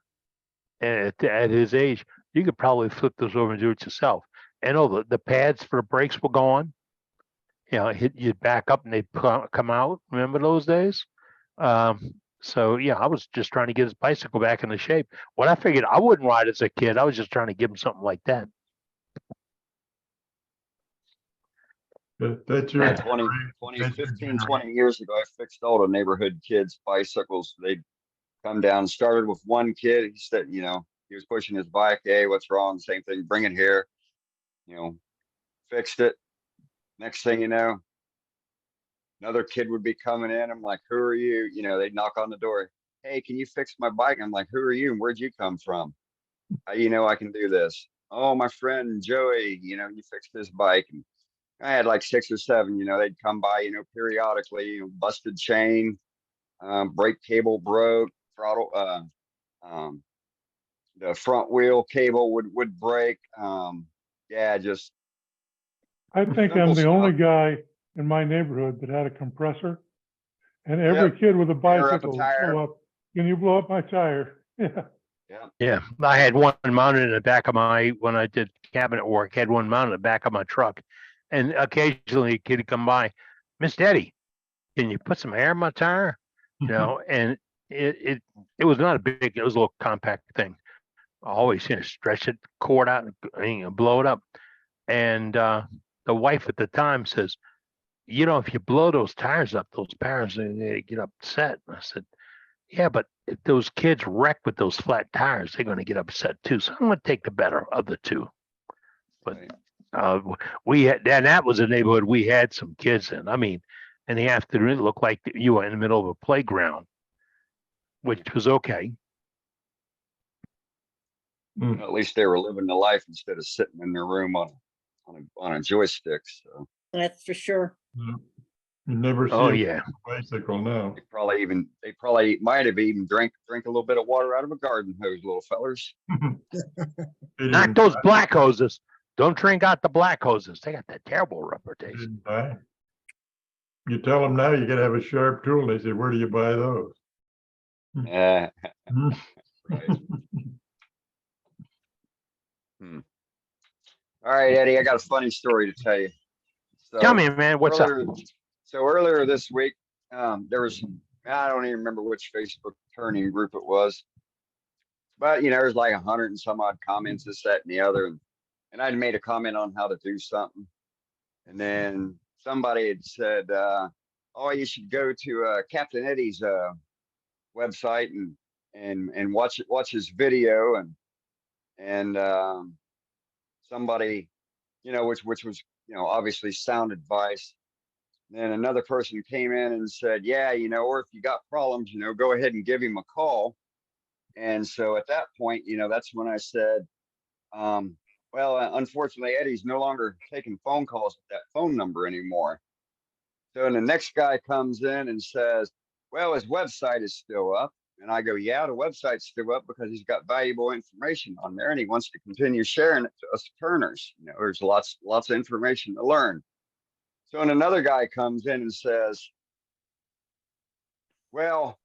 at his age, you could probably flip this over and do it yourself. And the pads for the brakes were gone. You'd back up and they'd come out. Remember those days? So yeah, I was just trying to get his bicycle back into shape. What I figured I wouldn't ride as a kid, I was just trying to give him something like that. That's your 15, 20 years ago, I fixed all the neighborhood kids' bicycles. They'd come down, started with one kid. He said, he was pushing his bike. Hey, what's wrong? Same thing, bring it here. Fixed it. Next thing you know, another kid would be coming in. I'm like, who are you? You know, they'd knock on the door. Hey, can you fix my bike? I'm like, who are you and where'd you come from? How you know I can do this? Oh, my friend Joey, you know, you fixed his bike. And I had like 6 or 7, you know, they'd come by, you know, periodically, you know, busted chain, brake cable broke, throttle, um, the front wheel cable would break. Yeah, just I think simple I'm the only stuff. guy in my neighborhood that had a compressor, and every Yep. kid with a Air up a bicycle would tire. show up. Can you blow up my tire? Yeah. Yeah. Yeah, I had one mounted in the back of my, when I did cabinet work, had one mounted in the back of my truck. And occasionally a kid would come by, Miss Eddie, can you put some air in my tire? You know, and it was not a big, it was a little compact thing. I always, you know, stretch it, cord out, and you know, blow it up. And the wife at the time says, you know, if you blow those tires up, those parents, they get upset. And I said, yeah, but if those kids wreck with those flat tires, they're going to get upset too. So I'm going to take the better of the two. But Right. we had, and that was a neighborhood we had some kids in. I mean, and the afternoon it looked like you were in the middle of a playground, which was okay. At least they were living the life instead of sitting in their room on a joystick. So That's for sure. You never see Oh a yeah. bicycle now. they probably might have even drink a little bit of water out of a garden hose, little fellers. They Not didn't those buy- black hoses. Don't drink out the black hoses. They got that terrible they reputation. didn't buy. You tell them now you gotta have a sharp tool. They say, where do you buy those? Yeah. Hmm. Right. All right, Eddie, I got a funny story to tell you. So Tell me, man, what's up? earlier this week, there was I don't even remember which Facebook turning group it was, but you know, there's like 100 and some odd comments, this, that, and the other, and I'd made a comment on how to do something, and then somebody had said, "Oh, you should go to Captain Eddie's website and watch his video," and somebody, you know, which was, you know, obviously sound advice. Then another person came in and said, yeah, you know, or if you got problems, you know, go ahead and give him a call. And so at that point, you know, that's when I said, well, unfortunately, Eddie's no longer taking phone calls with that phone number anymore. So then the next guy comes in and says, well, his website is still up. And I go, yeah, the website's still up because he's got valuable information on there and he wants to continue sharing it to us turners. You know, there's lots of information to learn. So then another guy comes in and says, well,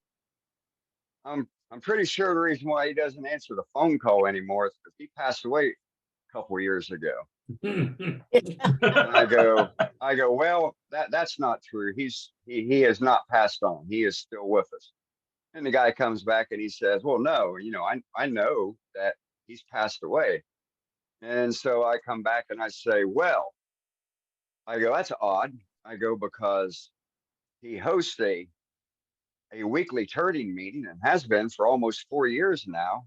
I'm pretty sure the reason why he doesn't answer the phone call anymore is because he passed away a couple of years ago. And I go, well, that's not true. He has not passed on. He is still with us. And the guy comes back and he says, well, no, you know, I know that he's passed away. And so I come back and I say, well, I go, that's odd. I go, because he hosts a weekly turning meeting and has been for almost 4 years now.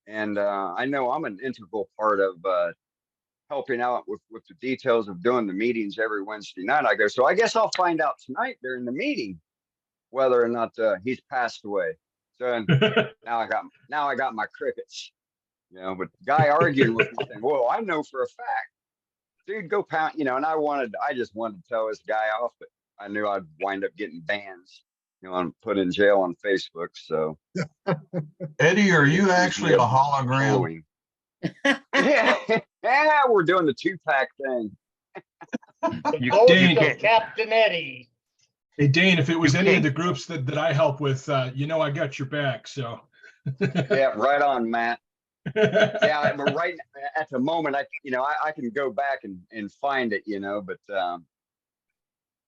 And I know I'm an integral part of helping out with the details of doing the meetings every Wednesday night. I go, so I guess I'll find out tonight during the meeting whether or not he's passed away. So now I got my crickets, you know, but guy arguing with me saying, well, I know for a fact, dude, go pound, you know, and I just wanted to tell this guy off, but I knew I'd wind up getting bans, you know, and put in jail on Facebook. So Eddie, are you actually a hologram? following. Yeah, we're doing the 2-pack thing. You Ghost can't- of Captain Eddie. Hey, Dane, if it was You any of can't- the groups that I help with, you know, I got your back, so. Yeah, right on, Matt. Yeah, but right at the moment, I can go back and find it, you know, but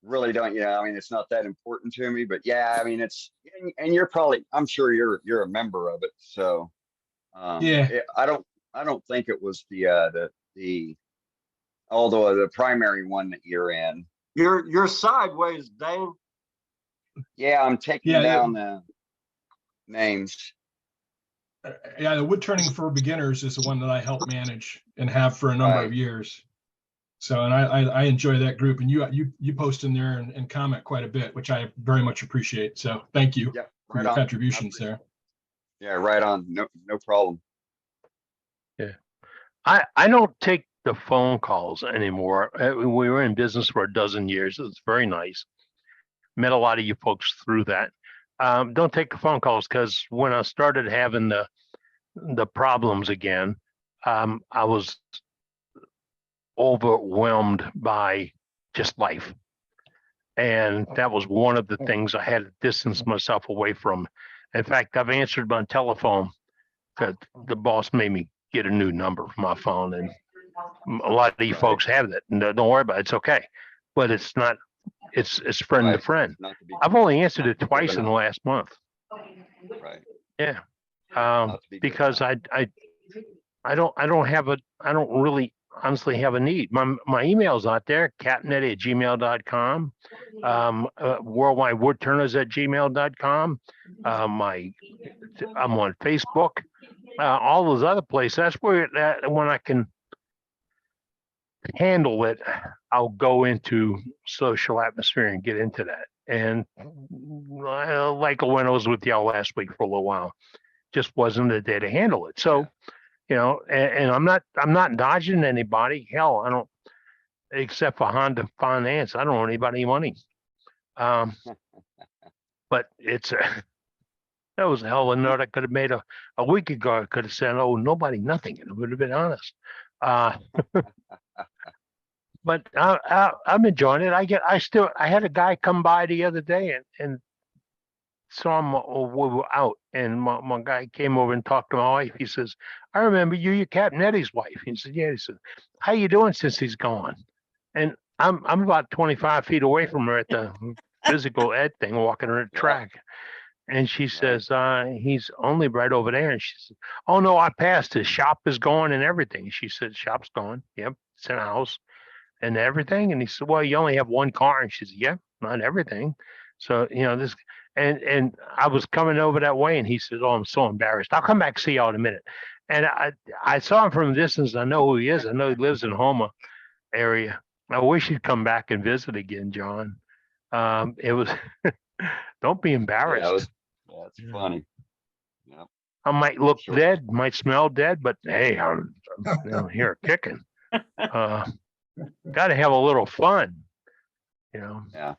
really don't, you know, I mean, it's not that important to me, but yeah, I mean, and you're probably, I'm sure you're a member of it, so Yeah. I don't think it was although the primary one that you're in. You're sideways, Dane. Yeah, I'm taking Yeah, down the names. Yeah, the wood turning for beginners is the one that I help manage and have for a number of years. So, and I enjoy that group, and you post in there and comment quite a bit, which I very much appreciate. So thank you Yeah, for right your on. contributions there. Yeah, right on. No problem. Yeah. I don't take the phone calls anymore. We were in business for a dozen years. It's very nice. Met a lot of you folks through that. Don't take the phone calls because when I started having the problems again, I was overwhelmed by just life. And that was one of the things I had to distance myself away from. In fact, I've answered my telephone because the boss made me get a new number for my phone. And a lot of you folks have that. And don't worry about it. It's okay. But it's not, it's friend to friend. I've only answered it twice in the last month. Right. Yeah. Because I don't really honestly have a need. My email's out there, capnetti@gmail.com, worldwide woodturners@gmail.com. I'm on Facebook, all those other places. That's where when I can handle it, I'll go into social atmosphere and get into that. And like when I was with y'all last week for a little while, just wasn't the day to handle it. So, you know, and I'm not dodging anybody. Hell, I don't, except for Honda Finance. I don't owe anybody money. But that was a hell of a note I could have made a week ago. I could have said, "Oh, nobody, nothing," and it would have been honest. But I'm enjoying it. I had a guy come by the other day and saw him, we were out, and my guy came over and talked to my wife. He says, "I remember you, you're Captain Eddie's wife." He said, "Yeah." He said, "How you doing since he's gone?" And I'm about 25 feet away from her at the physical ed thing, walking her at the track. And she says, "He's only right over there." And she said, "Oh no, I passed. His shop is gone and everything." She said, "Shop's gone. Yep, it's in a house and everything." And he said, "Well, you only have one car." And she said, "Yeah, not everything." So, you know, this, and I was coming over that way, and he said, "Oh, I'm so embarrassed. I'll come back and see y'all in a minute." And I saw him from a distance. I know who he is. I know he lives in Houma area. I wish he'd come back and visit again, John. It was, don't be embarrassed. Yeah, it's funny. Yeah. I might look dead, might smell dead, but hey, I'm here kicking. Got to have a little fun, you know. Yeah.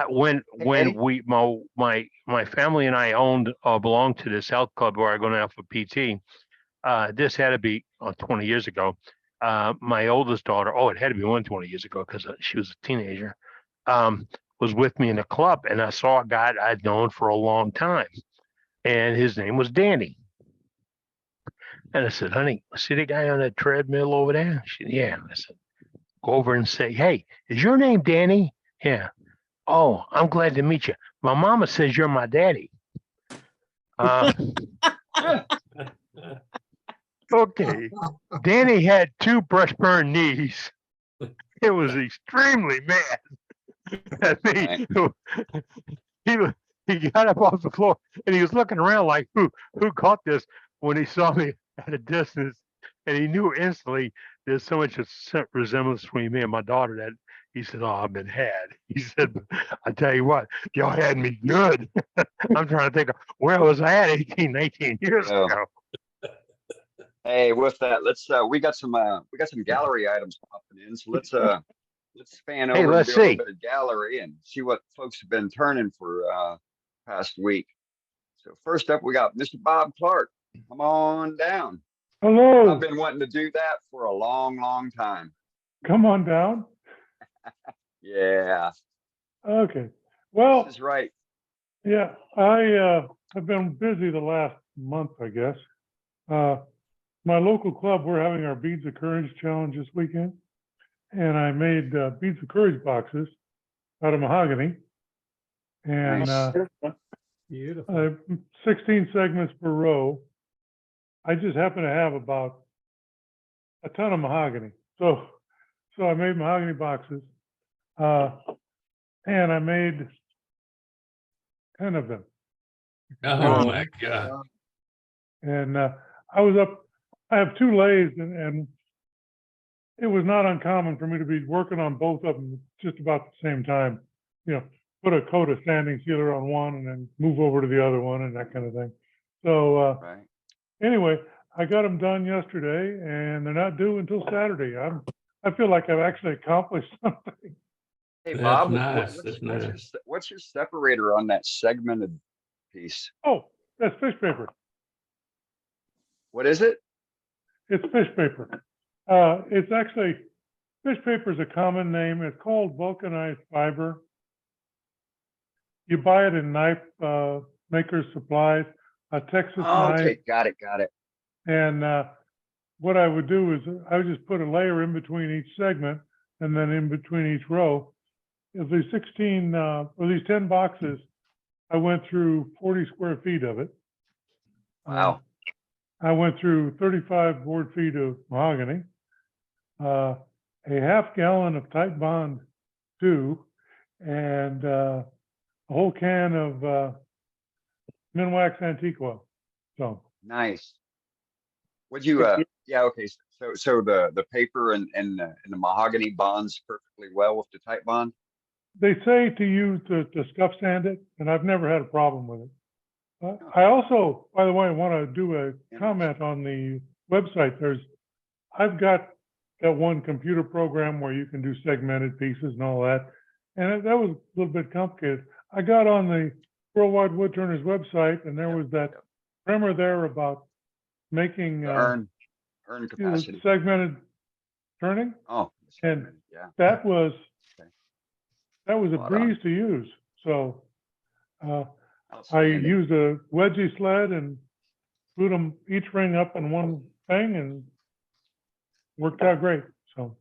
When we my family and I belonged to this health club where I'm going out for PT. This had to be 20 years ago. My oldest daughter, it had to be 20 years ago because she was a teenager, was with me in the club, and I saw a guy I'd known for a long time, and his name was Danny. And I said, "Honey, see the guy on that treadmill over there?" She said, "Yeah." I said, "Go over and say, hey, is your name Danny?" "Yeah." "Oh, I'm glad to meet you. My mama says you're my daddy." Okay. Danny had 2 brush burn knees. It was extremely mad at me. He got up off the floor and he was looking around like, who caught this, when he saw me at a distance, and he knew instantly there's so much resemblance between me and my daughter that he said, "Oh, I've been had." He said, "I tell you what, y'all had me good." I'm trying to think of where was I at 18, 19 years ago. Hey, with that, let's we got some gallery items popping in, so let's span over and do a little bit of gallery and see what folks have been turning for past week. So first up, we got Mr. Bob Clark. Come on down. Hello. I've been wanting to do that for a long time. Come on down. Yeah. Okay. Well, this is right. Yeah, I have been busy the last month, I guess. My local club, we're having our Beads of Courage challenge this weekend, and I made Beads of Courage boxes out of mahogany, and beautiful. 16 segments per row. I just happen to have about a ton of mahogany, so I made mahogany boxes, and I made 10 of them. Oh my God! And I was up. I have 2 lathes, and it was not uncommon for me to be working on both of them just about the same time. You know, put a coat of sanding sealer on one and then move over to the other one and that kind of thing. So Right. anyway, I got them done yesterday and they're not due until Saturday. I feel like I've actually accomplished something. Hey, That's Bob, nice. That's nice. what's your separator on that segmented piece? Oh, that's fish paper. What is it? It's fish paper. It's actually, fish paper is a common name. It's called vulcanized fiber. You buy it in knife maker's supplies, Texas Oh, knife. okay, got it. And what I would do is I would just put a layer in between each segment and then in between each row. Of these 16 or these 10 boxes, I went through 40 square feet of it. Wow. I went through 35 board feet of mahogany, a half gallon of Type Bond 2, and a whole can of Minwax antique oil. So Nice. Would you? Yeah. Okay. So the paper and the mahogany bonds perfectly well with the Type Bond. they say to use to scuff sand it, and I've never had a problem with it. I also, by the way, want to do a comment on the website. I've got that one computer program where you can do segmented pieces and all that, and that was a little bit complicated. I got on the Worldwide Woodturners website, and there was that primer there about making Earn capacity. segmented turning, Oh, and yeah. that was a Spot on. breeze to use. So I Outstanding. used a wedgie sled and glued them each ring up in one thing and worked out great. So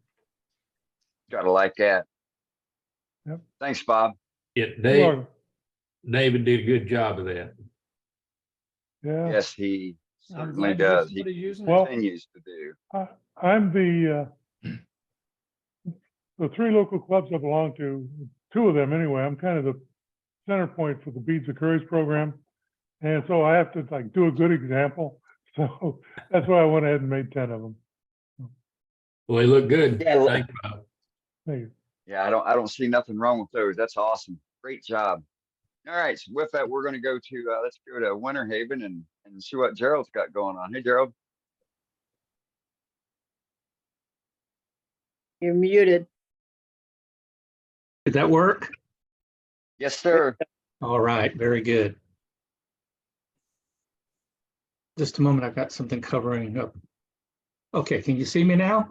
Gotta like that. Yep. Thanks, Bob. Yeah, you David did a good job of that. yeah. Yes, he I'm certainly glad to hear does. He somebody using it. Well, continues to do. I'm the three local clubs I belong to, two of them anyway. I'm kind of the center point for the Beads of Courage program. And so I have to like do a good example. So that's why I went ahead and made 10 of them. Well, they look good. Yeah, Thank you, Bob. Thank you. Yeah, I don't see nothing wrong with those. That's awesome. Great job. All right, so with that, we're going to go to let's go to Winter Haven and see what Gerald's got going on. Hey, Gerald. You're muted. Did that work? Yes, sir. All right, very good. Just a moment, I've got something covering up. Okay, can you see me now?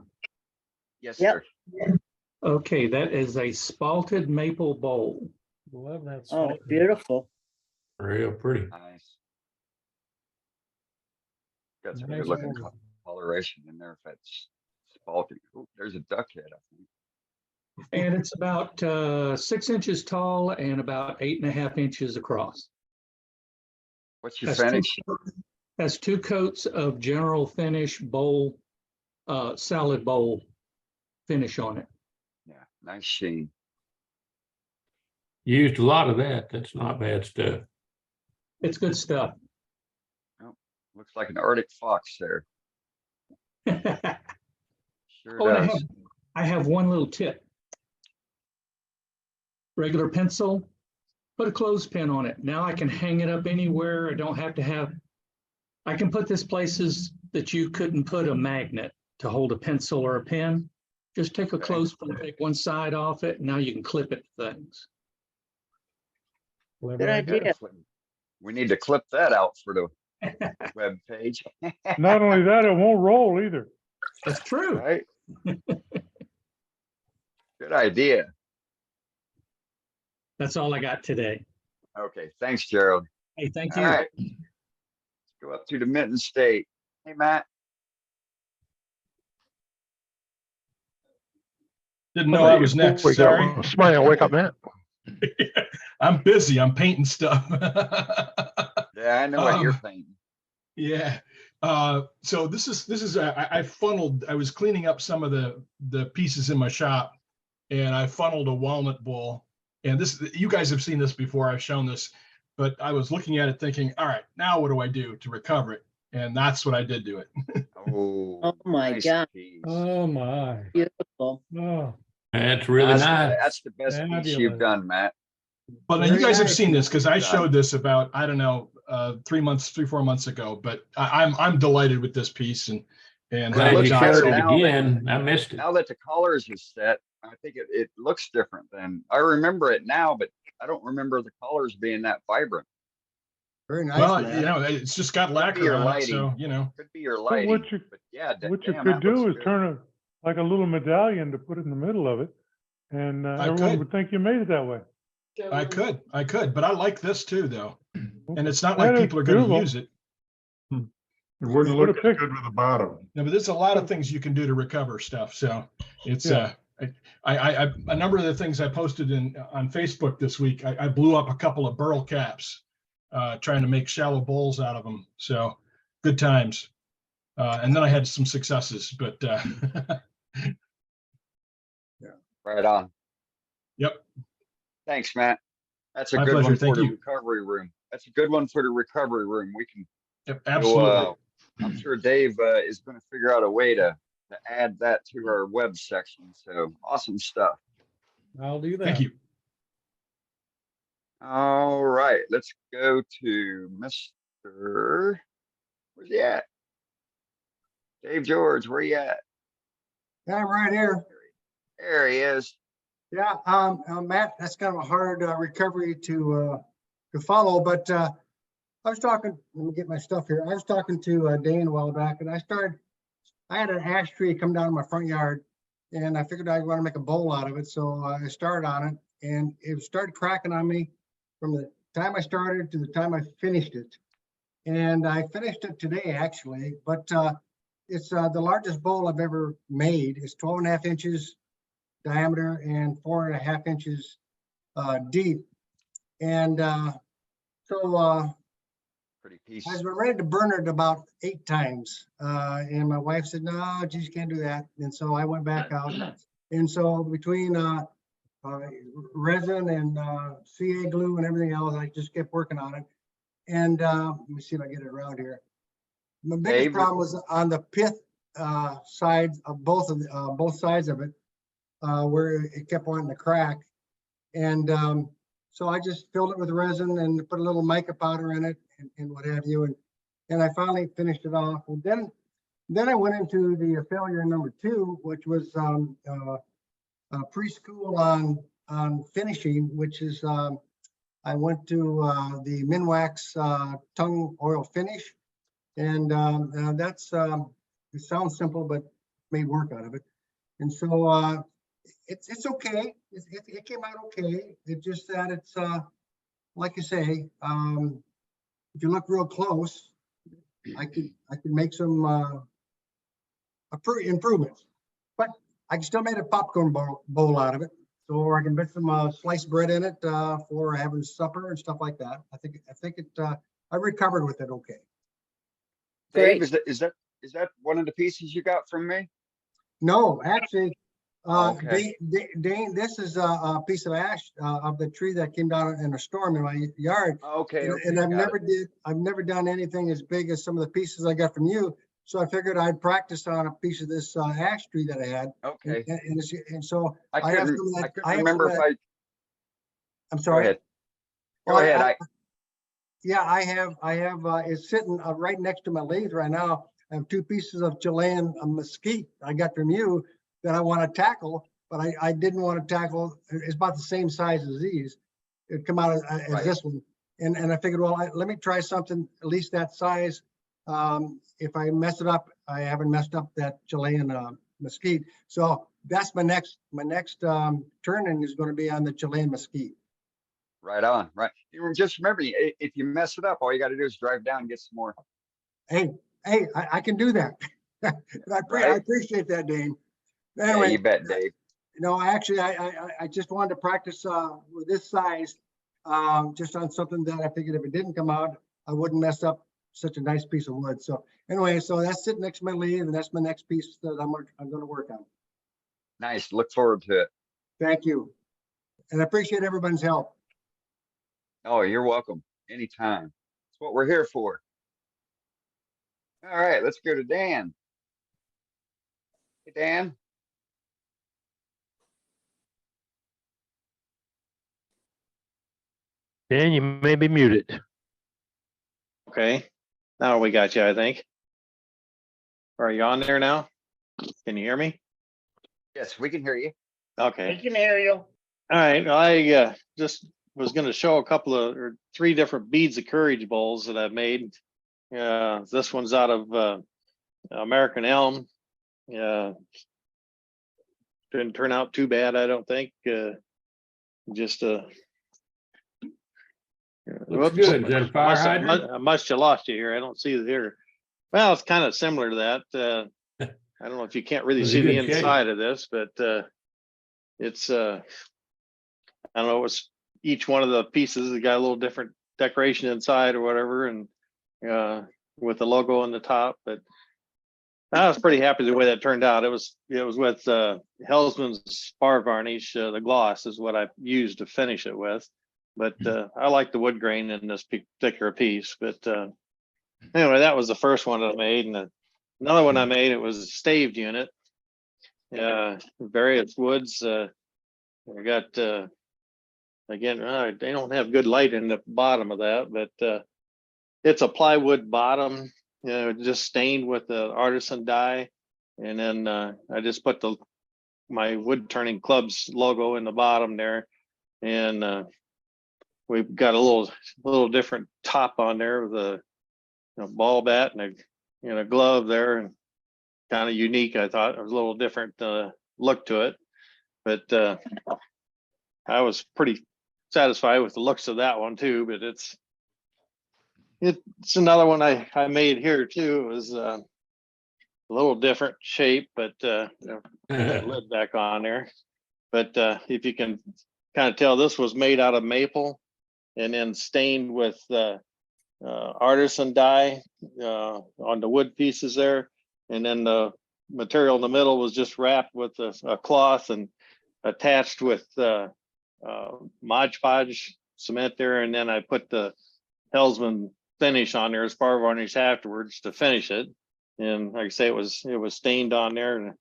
Yes, Yep. sir. Okay, that is a spalted maple bowl. Love that. Oh, salt. beautiful. Real pretty. Nice. Got some Nice good looking bowl. coloration in there. If that's spalting. Oh, there's a duck head, I think. And it's about 6 inches tall and about 8.5 inches across. What's your That's two- finish? That's 2 coats of general finish bowl, salad bowl finish on it. Yeah, nice sheen. You used a lot of that. That's not bad stuff. It's good stuff. Looks like an Arctic fox there. Sure Oh, and does. I have one little tip. Regular pencil, put a clothespin on it. Now I can hang it up anywhere. I don't have to have, I can put this places that you couldn't put a magnet to hold a pencil or a pen. Just take a clothespin, take one side off it, and now you can clip it to things. Clever Good idea. We need to clip that out for the web page. Not only that, it won't roll either. That's true. Right. Good idea. That's all I got today. Okay, thanks, Gerald. Hey, thank All you. right. Let's go up to the Mitten State. Hey, Matt. Didn't know I was next. Sorry. Somebody wake up, man. I'm busy. I'm painting stuff. Yeah, I know what you're painting. Yeah. So this is I funneled. I was cleaning up some of the pieces in my shop, and I funneled a walnut bowl. And this, you guys have seen this before. I've shown this, but I was looking at it thinking, all right, now what do I do to recover it? And that's what I did do it. Oh, Oh my nice God. piece. Oh, my. Beautiful. Oh, That's really nice. That's the best piece you've Fabulous. done, Matt. But you Very guys have nice. seen this because I Done. showed this about, I don't know, 4 months ago, but I'm delighted with this piece and how Glad you looks John showed better it sold it. now that- again. I missed it. Now that the colors is set, I think it looks different than I remember it now, but I don't remember the colors being that vibrant. Very nice, Well, Matt. it's just got Could be lacquer your on it, lighting. so, Could be your But lighting, what you, but yeah, what you damn, could that do looks is good. turn it like a little medallion to put it in the middle of it. And I everyone could. would think you made it that way. I could, but I like this too, though. And it's not That like is people are going to beautiful. use it. It wouldn't Put a look as pic- good with the bottom. No, but there's a lot of things you can do to recover stuff. So it's Yeah. I a number of the things I posted on Facebook this week. I blew up a couple of burl caps, trying to make shallow bowls out of them. So good times. And then I had some successes, but Right on. yep. Thanks, Matt. That's a My good pleasure. one for Thank the you. recovery room. That's a good one for the recovery room. We can Yep, go, absolutely. I'm sure Dave is going to figure out a way to add that to our web section. So awesome stuff. I'll do that. Thank you. All right, let's go to Mr. Where's he at? Dave George, where you at? Yeah, I'm right here. There he is. Yeah, Matt, that's kind of a hard recovery to follow, but I was talking, let me get my stuff here. I was talking to Dane a while back and I had an ash tree come down in my front yard and I figured I'd want to make a bowl out of it. So I started on it and it started cracking on me from the time I started to the time I finished it. And I finished it today actually, but it's the largest bowl I've ever made. It's 12.5 inches diameter and 4.5 inches deep. And Pretty piece. I was ready to burn it about 8 times. And my wife said, no, geez, you can't do that. And so I went back out. And so between resin and CA glue and everything else, I just kept working on it. And let me see if I get it around here. My biggest Dave? problem was on the pith side of both sides of it, where it kept wanting to crack. And so I just filled it with resin and put a little mica powder in it and what have you. And I finally finished it off. And then I went into the failure number 2, which was preschool on finishing, which is I went to the Minwax tongue oil finish. And that's, it sounds simple, but made work out of it. And so it's okay. It came out okay. It's just that it's, like you say, if you look real close, I could make some improvements. But I can still make a popcorn bowl out of it. So I can put some sliced bread in it for having supper and stuff like that. I think I recovered with it okay. Dave, Great. is that one of the pieces you got from me? No, actually, Okay. Dane, this is a piece of ash of the tree that came down in a storm in my yard. Okay. And I've got it. never done anything as big as some of the pieces I got from you. So I figured I'd practice on a piece of this ash tree that I had. Okay. And so I have couldn't, some of that. I couldn't remember if I, I'm go sorry. ahead. Go Well, ahead. Yeah, I have, it's sitting right next to my lathe right now. I have 2 pieces of Chilean mesquite I got from you that I want to tackle, but I didn't want to tackle. It's about the same size as these. It come out as Right. this one. And I figured, well, let me try something at least that size. If I mess it up, I haven't messed up that Chilean mesquite. So that's my next turning is going to be on the Chilean mesquite. Right on. Right. You just remember, if you mess it up, all you got to do is drive down and get some more. Hey, I can do that. I Right. appreciate that, Dane. Yeah, Anyway, you bet, Dave. actually, I just wanted to practice with this size, just on something that I figured if it didn't come out, I wouldn't mess up such a nice piece of wood. So anyway, so that's sitting next to my lathe, and that's my next piece that I'm going to work on. Nice. Look forward to it. Thank you, and I appreciate everybody's help. Oh, you're welcome. Anytime. That's what we're here for. All right, let's go to Dan. Hey, Dan. Dan, you may be muted. Okay, now we got you, I think. Are you on there now? Can you hear me? Yes, we can hear you. I Okay, can hear you. all right. Well, I just was going to show a couple of or three different beads of courage bowls that I've made. This one's out of American elm. Didn't turn out too bad, I don't think. Just Looks good. Is that a fire hydrant? I must have lost you here. I don't see it here. Well, it's kind of similar to that. I don't know if you can't really It's see a the good shape. inside of this, but it's I don't know, it's each one of the pieces has got a little different decoration inside or whatever, and with the logo on the top. But I was pretty happy the way that turned out. It was with Hellsman's spar varnish. The gloss is what I used to finish it with. But I like the wood grain in this particular piece. But anyway, that was the first one that I made, and another one I made, it was a staved unit. Various woods. I got again, they don't have good light in the bottom of that, but it's a plywood bottom, just stained with the artisan dye, and then I just put my wood turning clubs logo in the bottom there, and we've got a little different top on there with a ball bat and a glove there, and kind of unique. I thought it was a little different look to it, but I was pretty satisfied with the looks of that one too. But it's another one I made here too. It was a little different shape, but lid back on there. But if you can kind of tell, this was made out of maple and then stained with artisan dye on the wood pieces there, and then the material in the middle was just wrapped with a cloth and attached with Mod Podge cement there, and then I put the Hellsman finish on there as spar varnish afterwards to finish it. And like I say, it was stained on there, and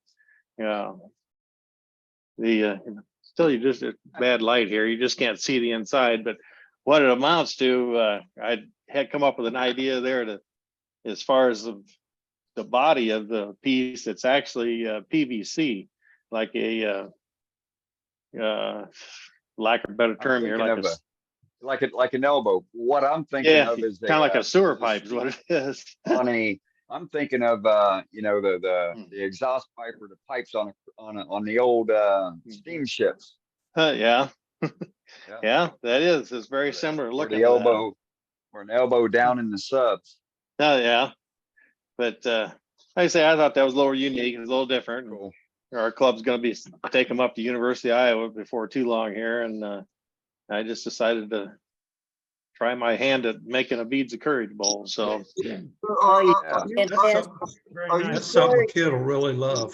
still, you just bad light here, you just can't see the inside. But what it amounts to, I had come up with an idea there to, as far as the body of the piece, it's actually PVC, like a lack of a better term here, like an elbow. What I'm thinking of is kind of like a sewer pipe is what it is. I'm thinking of the exhaust pipe or the pipes on the old steamships. Yeah. Yeah, that is. It's very similar looking. The elbow or an elbow down in the subs. Oh yeah, but like I say, I thought that was a little unique. It's a little different. Cool. Our club's going to be take them up to University of Iowa before too long here, and I just decided to try my hand at making a beads of courage bowl. So That's something a kid will really love.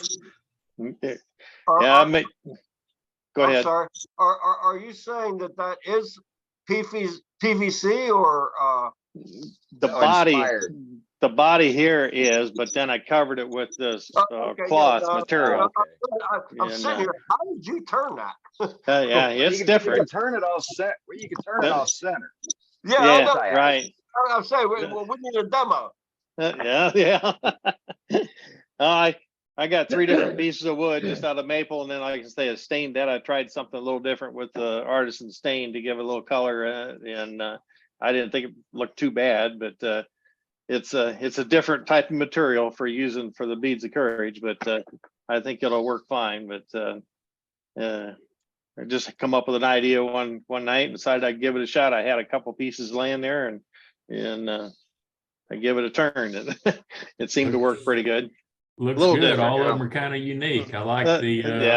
yeah, I make. Go ahead. I'm sorry. Are you saying that is PVC or the body here is, but then I covered it with this cloth material. I'm sitting here. How did you turn that? Yeah, it's different. You can turn it off set. You can turn it off center. Yeah, right. I'm saying we need a demo. Yeah. I got 3 different pieces of wood just out of maple, and then like I say, a stained that I tried something a little different with the artisan stain to give it a little color, and I didn't think it looked too bad, but it's a different type of material for using for the beads of courage, but I think it'll work fine. But I just come up with an idea one night and decided I'd give it a shot. I had a couple pieces laying there, and I give it a turn, and it seemed to work pretty good. Looks a little good. different. All of them are kind of unique. I like I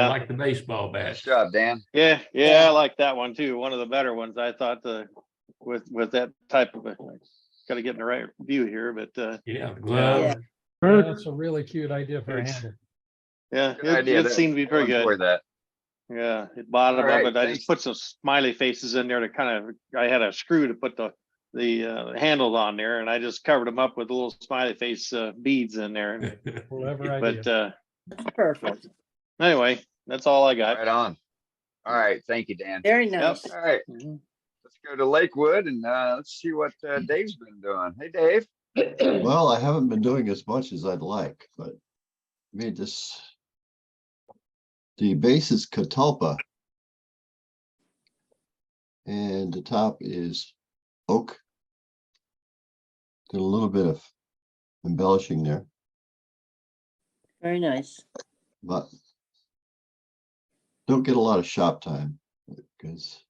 like the baseball bat. Nice job, Dan. Yeah, I like that one too. One of the better ones. I thought with that type of got to get in the right view here, but yeah, the glove. Yeah, that's a really cute idea for a handle. Yeah, idea. it seemed to be pretty good. That. Yeah, at bottom All right, of it, I just put some smiley faces in there to kind of. I had a screw to put the handles on there, and I just covered them up with little smiley face beads in there. Clever But idea. That's perfect. Anyway, that's all I got. Right on. All right. Thank you, Dan. Very nice. All right. Let's go to Lakewood and let's see what Dave's been doing. Hey, Dave. Well, I haven't been doing as much as I'd like, but I made this. The base is catalpa, and the top is oak. Did a little bit of embellishing there, Very nice. but don't get a lot of shop time because.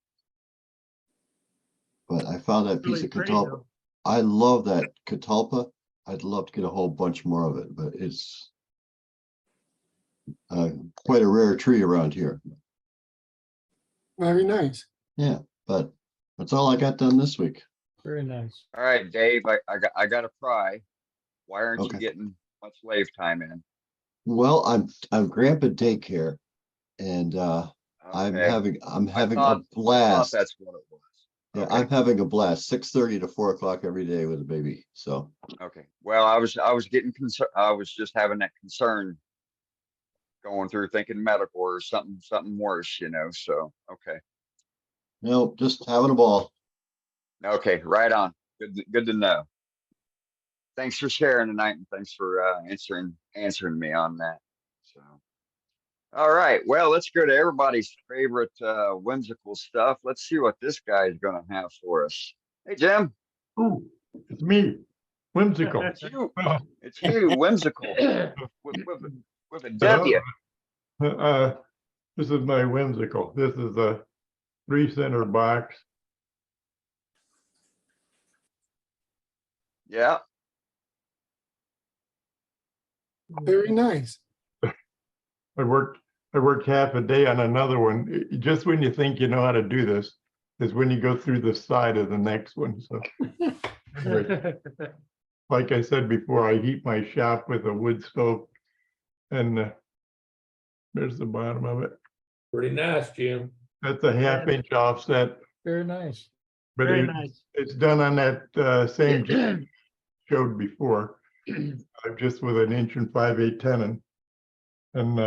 But I found that piece Really of pretty, catalpa. though. I love that catalpa. I'd love to get a whole bunch more of it, but it's quite a rare tree around here. Very nice. Yeah, but that's all I got done this week. Very nice. All right, Dave, I got to pry. Why aren't you Okay. getting much slave time in? Well, I'm grandpa daycare, and I'm Okay. having I a thought blast. that's what it was. Yeah, Okay. I'm having a blast. 6:30 to 4 o'clock every day with a baby. So Okay. Well, I was getting concerned. I was just having that concern going through thinking medical or something worse, so okay. no, just having a ball. Okay, right on. Good to know. Thanks for sharing tonight, and thanks for answering me on that. So, all right. Well, let's go to everybody's favorite whimsical stuff. Let's see what this guy's gonna have for us. Hey, Jim. Ooh, it's me, whimsical. It's you. It's you, whimsical. With a W. This is my whimsical. This is a 3-center box. Yeah. Very nice. I worked half a day on another one. Just when you think you know how to do this is when you go through the side of the next one. So anyway, like I said before, I heat my shop with a wood stove, and there's the bottom of it. Pretty nice, Jim. That's a half-inch offset, Very nice. but Very nice. it's done on that same jig showed before, just with an 1 5/8 tenon. And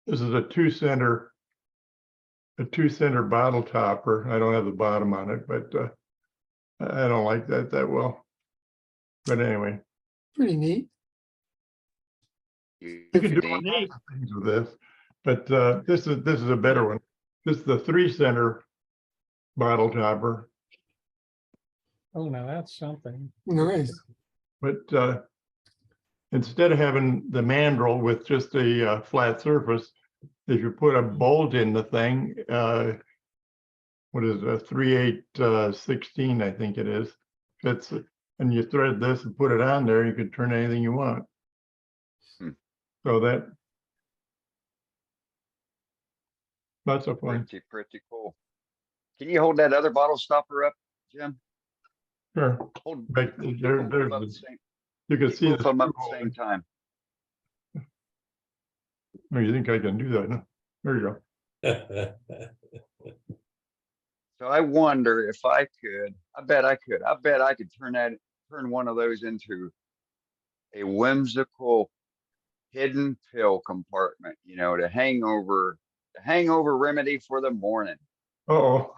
this is a 2-center bottle topper. I don't have the bottom on it, but I don't like that well. But anyway, Pretty neat. you can do all kinds of things with this, but this is a better one. This is the 3-center bottle topper, Oh, now that's something. Nice. but instead of having the mandrel with just a flat surface, if you put a bolt in the thing, what is it, a 3/8 16, I think it is. That's, and you thread this and put it on there, you can turn anything you want. So that's a fun. Pretty cool. Can you hold that other bottle stopper up, Jim? Sure. Hold, Like, hold there- both there's up the- at the same- You can keep see both of them up at screw the hole. same time. Oh, you think I can do that? No? There you go. So I wonder if I could. I bet I could. I bet I could turn one of those into a whimsical hidden pill compartment. The hangover remedy for the morning. Uh-oh.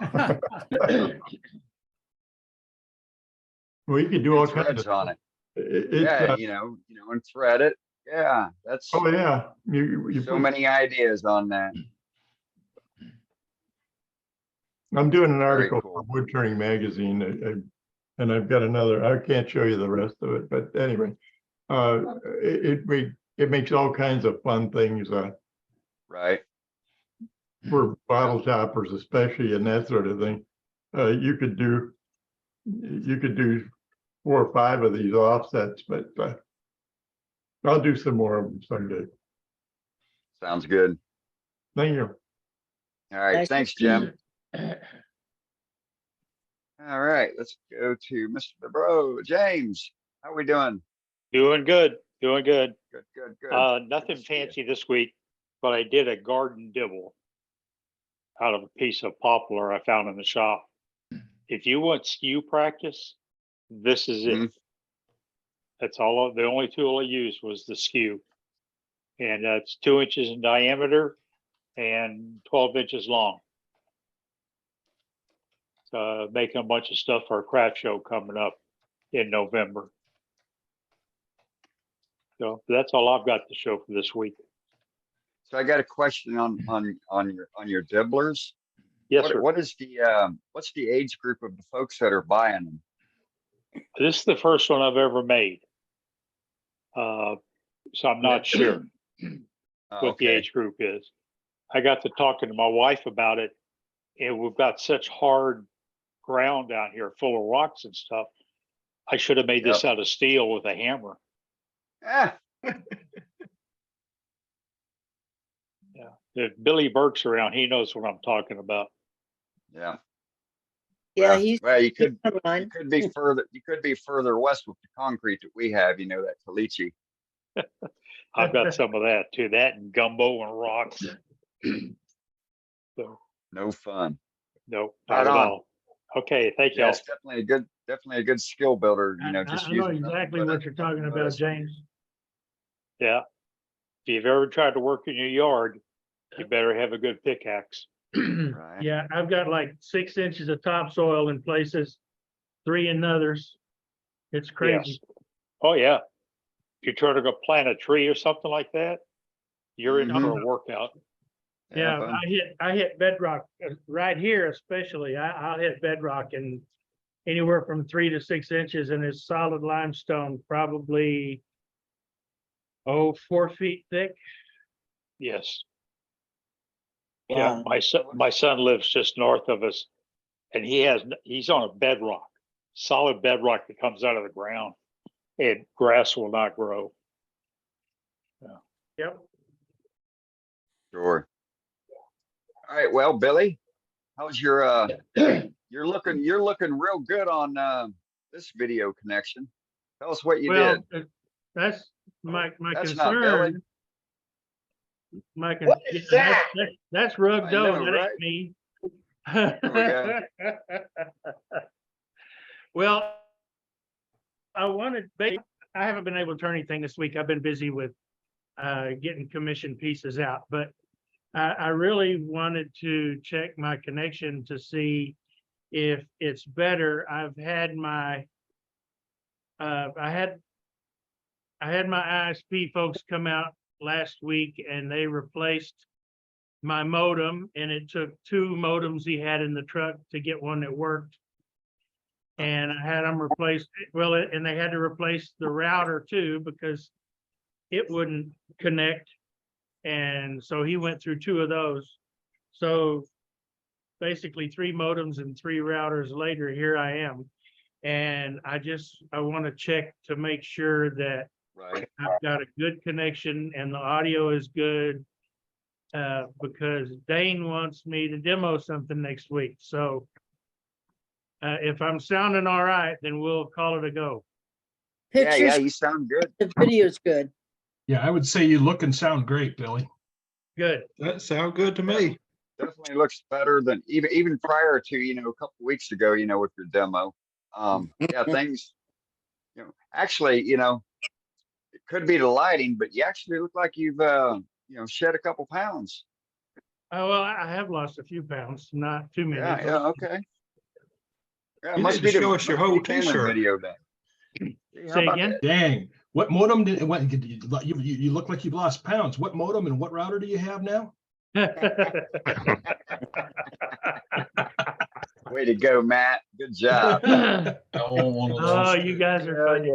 Well, you could do all kinds Threads of on it. It's, Yeah, and thread it. Yeah, that's oh yeah, you so put, many ideas on that. I'm doing an Very article cool. for Wood Turning Magazine, and I've got another. I can't show you the rest of it, but anyway, it makes all kinds of fun things Right. for bottle toppers, especially, and that sort of thing. You could do 4 or 5 of these offsets, but I'll do some more of them someday. Sounds good. Thank you. All right. Nice. Thanks, Jim. All right. Let's go to Mr. Bro. James, how are we doing? Doing good, doing good. Good. Nothing fancy this week, but I did a garden dibble out of a piece of poplar I found in the shop. If you want skew practice, this is it. That's all. The only tool I used was the skew. And it's 2 inches in diameter and 12 inches long. Making a bunch of stuff for our craft show coming up in November. So that's all I've got to show for this week. So I got a question on your dibblers. Yes, sir. What's the age group of the folks that are buying them? This is the first one I've ever made. So I'm not sure what the age group is. I got to talking to my wife about it, and we've got such hard ground down here full of rocks and stuff. I should have made this out of steel with a hammer. Ah. Yeah. If Billy Burke's around, he knows what I'm talking about. Yeah. Yeah, he's you could be further west with the concrete that we have, that caliche. I've got some of that too. That and gumbo and rocks. So no fun. No, not at all. Okay, thank you. Yeah, it's definitely a good skill builder. Just I know exactly what you're talking about, James. Yeah. If you've ever tried to work in your yard, you better have a good pickaxe. Right. Yeah, I've got like 6 inches of topsoil in places, 3 in others. It's crazy. Yes. Oh yeah. If you're trying to go plant a tree or something like that, you're in for a workout. Yeah, I hit bedrock right here, especially. I'll hit bedrock and anywhere from 3 to 6 inches, and it's solid limestone, probably 4 feet thick. Yes. Yeah, my son lives just north of us, and he's on a bedrock, solid bedrock that comes out of the ground, and grass will not grow. Yeah. Yep. Sure. All right. Well, Billy, how's your you're looking real good on this video connection. Tell us what you did. That's my That's not Billy. What is that? That's rug dough. That right? ain't me. Well, I haven't been able to turn anything this week. I've been busy with getting commission pieces out, but I really wanted to check my connection to see if it's better. I've had my I had my ISP folks come out last week, and they replaced my modem, and it took 2 modems he had in the truck to get one that worked. And I had them replaced. Well, and they had to replace the router too, because it wouldn't connect. And so he went through 2 of those. So basically 3 modems and 3 routers later, here I am. And I want to check to make sure that I've got a good connection and the audio is good, because Dane wants me to demo something next week. So if I'm sounding all right, then we'll call it a go. Pictures, you sound good. the video's good. Yeah, I would say you look and sound great, Billy. Good. That sounds good to me. Definitely looks better than even prior to, a couple of weeks ago, with your demo. Yeah, things, actually, it could be the lighting, but you actually look like you've, shed a couple pounds. Oh, well, I have lost a few pounds, not too many. Yeah, okay. Yeah, it You must need be to show us your whole t-shirt. video then. Say again? Dang. What modem you look like you've lost pounds. What modem and what router do you have now? Way to go, Matt. Good job. Oh, you guys are funny.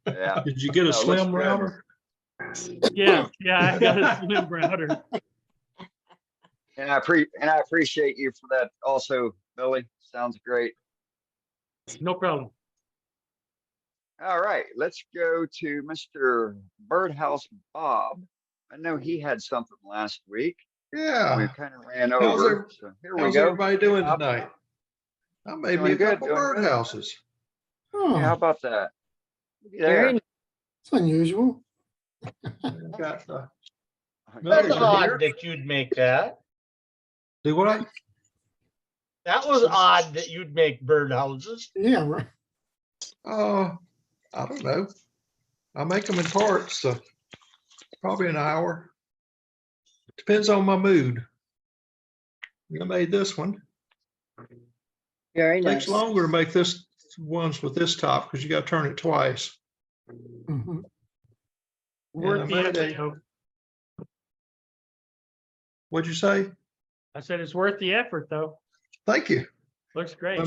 Yeah. Did you get a slim router? Yeah, I got a slim router. And I appreciate you for that also, Billy. Sounds great. No problem. All right, let's go to Mr. Birdhouse Bob. I know he had something last week. Yeah. We kind of ran over. So here we go. How's everybody doing tonight? I made me a couple birdhouses. Yeah, how about that? There. It's unusual. Got the That's odd here. that you'd make that. Do what? That was odd that you'd make birdhouses. Yeah, right. I don't know. I make them in parts. So probably an hour. Depends on my mood. I made this one. Very Takes nice. longer to make this ones with this top because you got to turn it twice. Mhm. Worth I the made effort, a- though. What'd you say? I said it's worth the effort, though. Thank you. Looks great.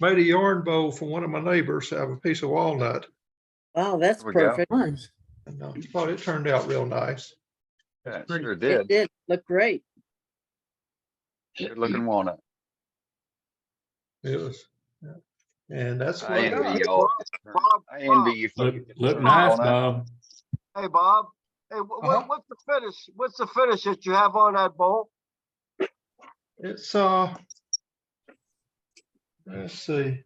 Made a yarn bowl for one of my neighbors to have a piece of walnut. Wow, that's There we go. perfect. Nice. And I thought it turned out real nice. Yeah, it pretty. sure It did. did look great. Good looking walnut. It was, yeah. And that's I what I envy got. y'all. Bob, I envy you. Look, Folks that look turn nice, walnut. Bob. Hey, Bob. Hey, Uh-huh. what's the finish? What's the finish that you have on that bowl? It's let's see.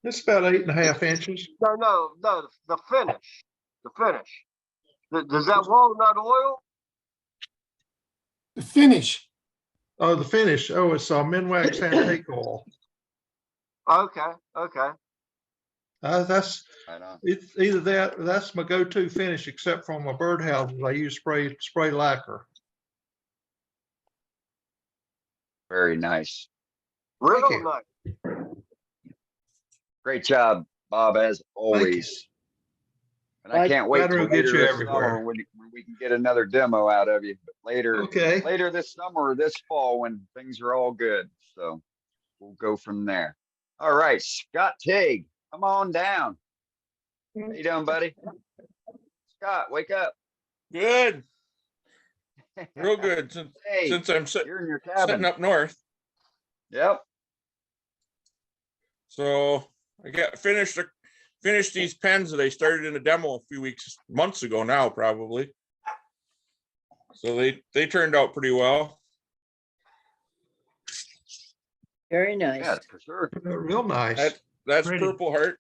It's about 8.5 inches. No, the finish. The finish. Does that walnut oil? The finish. Oh, the finish. Oh, it's Minwax antique oil. Okay. That's Right on. it's either that or that's my go-to finish, except for my birdhouses. I use spray lacquer. Very nice. Real you. nice. Great job, Bob, as always. And I can't wait Better till get later you this everywhere. summer when we can get another demo out of you. But Okay. later this summer or this fall when things are all good. So we'll go from there. All right, Scott Tig, come on down. How you doing, buddy? Scott, wake up. Good. Real good. Hey, Since I'm you're in your sitting cabin. up north. Yep. So I got finished these pens that I started in a demo a few months ago now, probably. So they turned out pretty well. Very nice. Yeah, for sure. Real nice. That's Pretty. Purple Heart.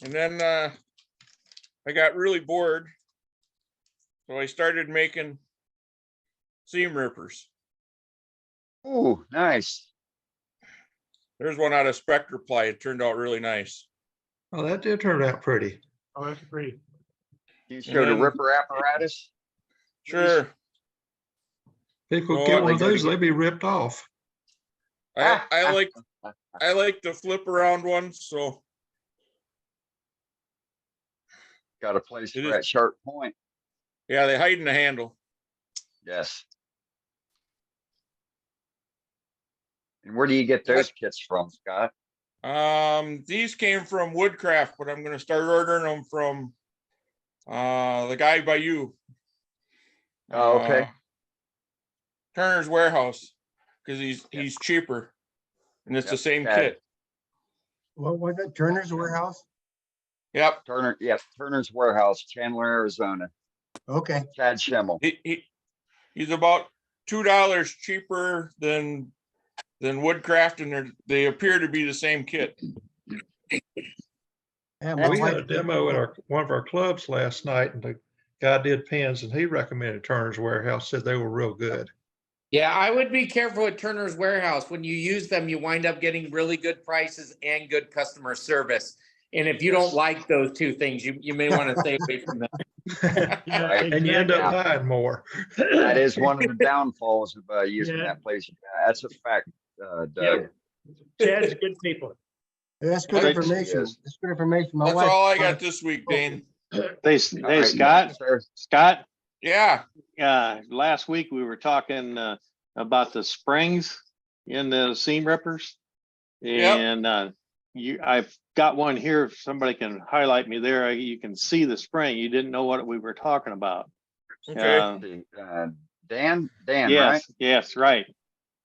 And then I got really bored. So I started making seam rippers. Ooh, nice. There's one out of Spectre Ply. It turned out really nice. Oh, that did turn out pretty. Oh, that's pretty. You showed a then- ripper apparatus? Sure. People Oh, get one of gotta those, they'd be ripped off. I like the flip around ones, so Got a place It for is- that sharp point. yeah, they hide in the handle. Yes. And where do you get those kits from, Scott? These came from Woodcraft, but I'm gonna start ordering them from the guy by you. Oh, okay. Turner's Warehouse, because he's cheaper, and it's the Yep, same Chad. kit. What was it? Turner's Warehouse? Yep. Turner's Warehouse, Chandler, Arizona. Okay. Chad Schimmel. He's about $2 cheaper than Woodcraft, and they appear to be the same kit. Yeah, my We had wife- a demo at one of our clubs last night, and the guy did pens, and he recommended Turner's Warehouse, said they were real good. Yeah, I would be careful with Turner's Warehouse. When you use them, you wind up getting really good prices and good customer service. And if you don't like those two things, you may want to stay away from them. Yeah, And you end up exactly. buying more. That is one of the downfalls of using Yeah. that place. That's a fact, Doug. Chad's good people. That's good Great. information. Yes. That's good information. My That's wife- all I got this week, Dane. Hey, right, Scott, sir. Scott, Yeah. last week we were talking about the springs in the seam rippers. Yep. And I've got one here. If somebody can highlight me there, you can see the spring. You didn't know what we were talking about. Okay. Dan, Yes, right? yes, right.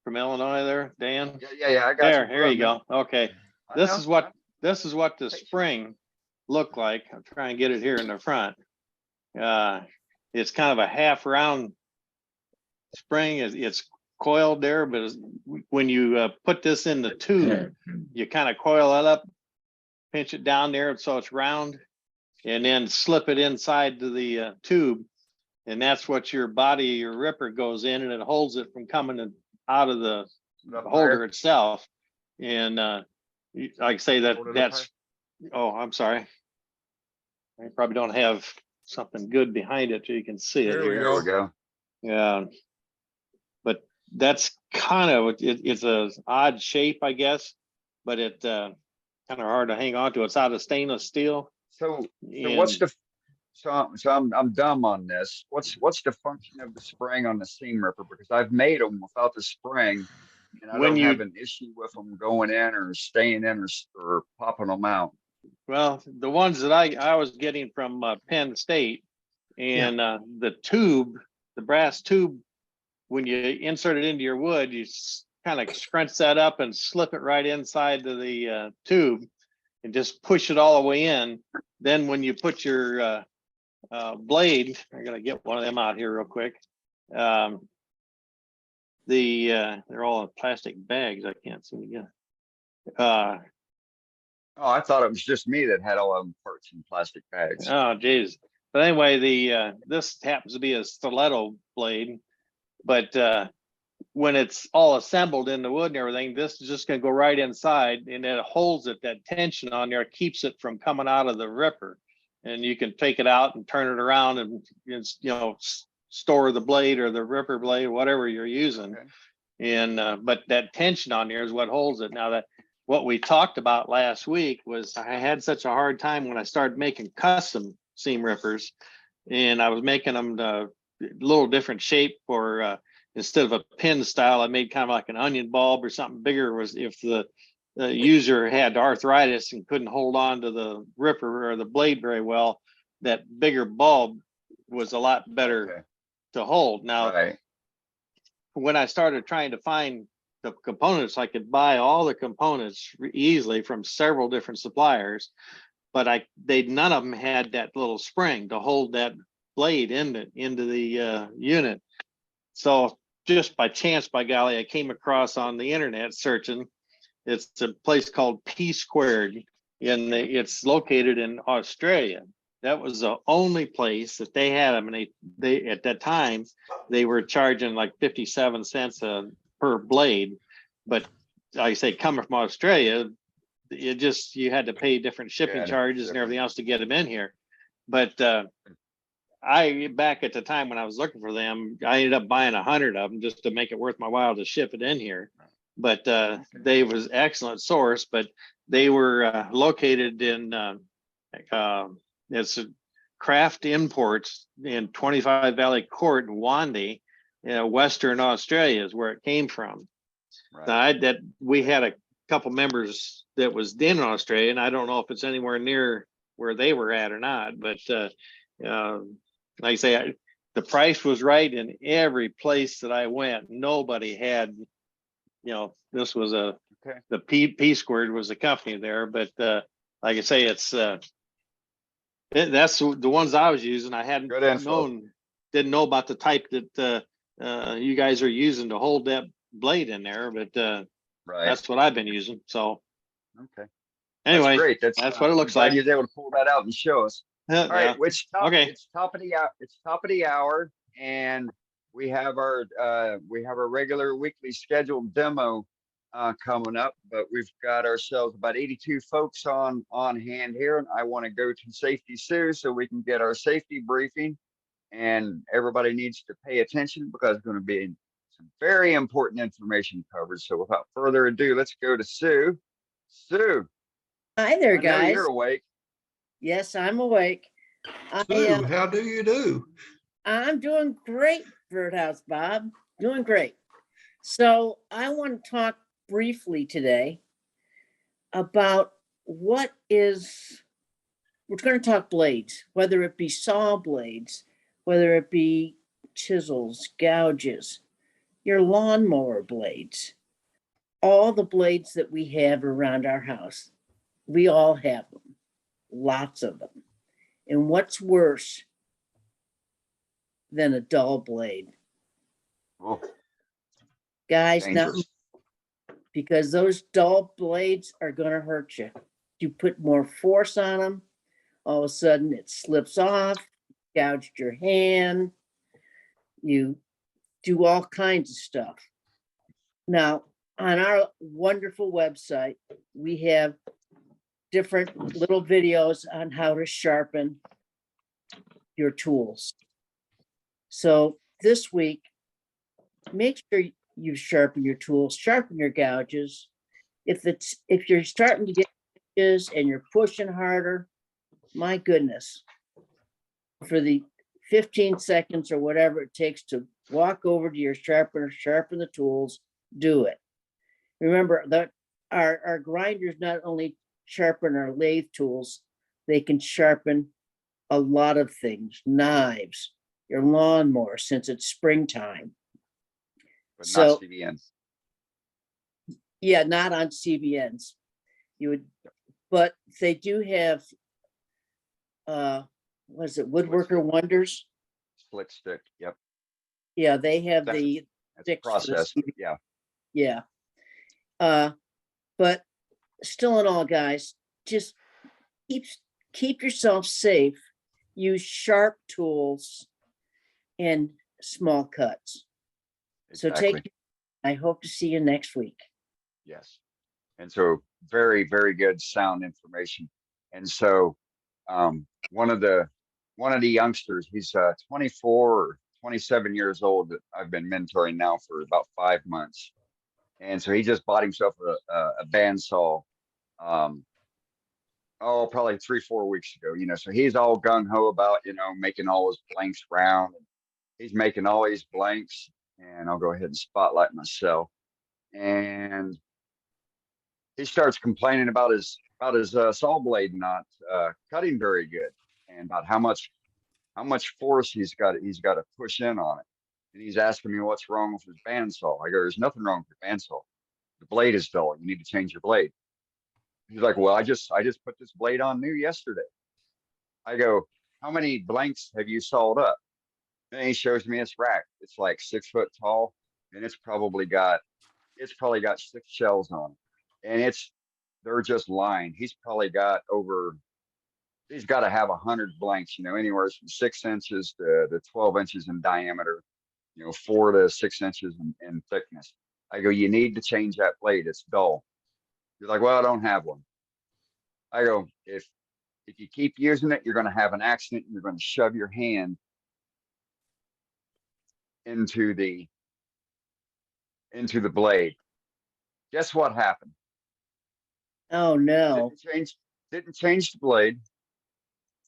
From Illinois there, Dan. Yeah. I got There, you. here you go. Okay. I This know. is what the spring looked like. I'm trying to get it here in the front. It's kind of a half round spring. It's coiled there, but when you put this in the tube, you kind of coil it up, pinch it down there so it's round, and then slip it inside to the tube. And that's what your ripper goes in, and it holds it from coming out of the holder itself. And like I say that Hold it up that's, oh, I'm sorry. I probably don't have something good behind it so you can see it There we here. There we go. Yeah. But that's kind of, it's a odd shape, I guess, but it kind of hard to hang on to. It's out of stainless steel. So And what's the I'm dumb on this. What's the function of the spring on the seam ripper? Because I've made them without the spring, and I when don't you, have an issue with them going in or staying in or popping them out. well, the ones that I was getting from Penn State, and the tube, the brass tube, when you insert it into your wood, you kind of scrunch that up and slip it right inside to the tube and just push it all the way in. Then when you put your blade, I'm gonna get one of them out here real quick. They're all in plastic bags. I can't seem to get. Oh, I thought it was just me that had all of them parts in plastic bags. Oh, geez. But anyway, this happens to be a stiletto blade, but when it's all assembled in the wood and everything, this is just going to go right inside, and it holds it. That tension on there keeps it from coming out of the ripper, and you can take it out and turn it around and store the blade or the ripper blade, whatever you're using. Okay. And but that tension on there is what holds it. Now, that what we talked about last week was I had such a hard time when I started making custom seam rippers, and I was making them a little different shape for instead of a pin style, I made kind of like an onion bulb or something bigger. Was if the user had arthritis and couldn't hold on to the ripper or the blade very well, that bigger bulb was a lot better to hold. Now, when I started trying to find the components, I could buy all the components easily from several different suppliers, but none of them had that little spring to hold that blade into the unit. So just by chance, by golly, I came across on the internet searching. It's a place called P Squared, and it's located in Australia. That was the only place that they had them, and they at that time they were charging like 57 cents per blade. But like I say, coming from Australia, you had to pay different shipping charges and everything else to get them in here. But back at the time when I was looking for them, I ended up buying 100 of them just to make it worth my while to ship it in here. But they was excellent source, but they were located in it's Craft Imports in 25 Valley Court in Wandie, Western Australia is where it came from. Right. Now, we had a couple members that was in Australia, and I don't know if it's anywhere near where they were at or not, but like I say, the price was right in every place that I went. Nobody had, this was the P Squared was the company there, but like I say, it's that's the ones I was using. I hadn't didn't know about the type that you guys are using to hold that blade in there, but that's what I've been using. So anyway, that's great. That's what it looks like. You're able to pull that out and show us. All right, it's top of the hour. It's top of the hour, and we have our regular weekly scheduled demo coming up. But we've got ourselves about 82 folks on hand here, and I want to go to Safety Sue so we can get our safety briefing. And everybody needs to pay attention because it's going to be some very important information covered. So without further ado, let's go to Sue. Sue. Hi there, guys. You're awake. Yes, I'm awake. Sue, how do you do? I'm doing great, Birdhouse Bob. Doing great. So I want to talk briefly today about we're going to talk blades, whether it be saw blades, whether it be chisels, gouges, your lawnmower blades, all the blades that we have around our house. We all have them. Lots of them. And what's worse than a dull blade? Oh, guys, not because those dull blades are going to hurt you. You put more force on them, all of a sudden it slips off, gouged your hand, you do all kinds of stuff. Now, on our wonderful website, we have different little videos on how to sharpen your tools. So this week, make sure you sharpen your tools, sharpen your gouges. If you're starting to get itches and you're pushing harder, my goodness, for the 15 seconds or whatever it takes to walk over to your sharpener, sharpen the tools, do it. Remember that our grinders not only sharpen our lathe tools, they can sharpen a lot of things, knives, your lawnmower, since it's springtime. But So, not CVNs. yeah, not on CVNs. You would, but they do have, what is it, Woodworker Wonders? Split stick. Yep. Yeah, they have That's- the That's sticks for the processed. CVN. Yeah. Yeah. But still in all, guys, just keep yourself safe. Use sharp tools and small cuts. So Exactly. I hope to see you next week. Yes. And so very, very good sound information. And so one of the youngsters, he's 24 or 27 years old that I've been mentoring now for about 5 months. And so he just bought himself a bandsaw probably 3-4 weeks ago, so he's all gung-ho about, making all his blanks round. He's making all these blanks, and I'll go ahead and spotlight myself. And he starts complaining about his saw blade not cutting very good, and about how much force he's got to push in on it. And he's asking me what's wrong with his bandsaw. I go, there's nothing wrong with your bandsaw. The blade is dull. You need to change your blade. He's like, well, I just put this blade on new yesterday. I go, how many blanks have you sawed up? And he shows me his rack. It's like 6 foot tall, and it's probably got 6 shells on it. And they're just lined. He's got to have 100 blanks, anywhere from 6 inches to 12 inches in diameter, 4 to 6 inches in thickness. I go, you need to change that blade. It's dull. You're like, well, I don't have one. I go, if you keep using it, you're going to have an accident. And you're going to shove your hand into the blade. Guess what happened? Oh no! Didn't change the blade.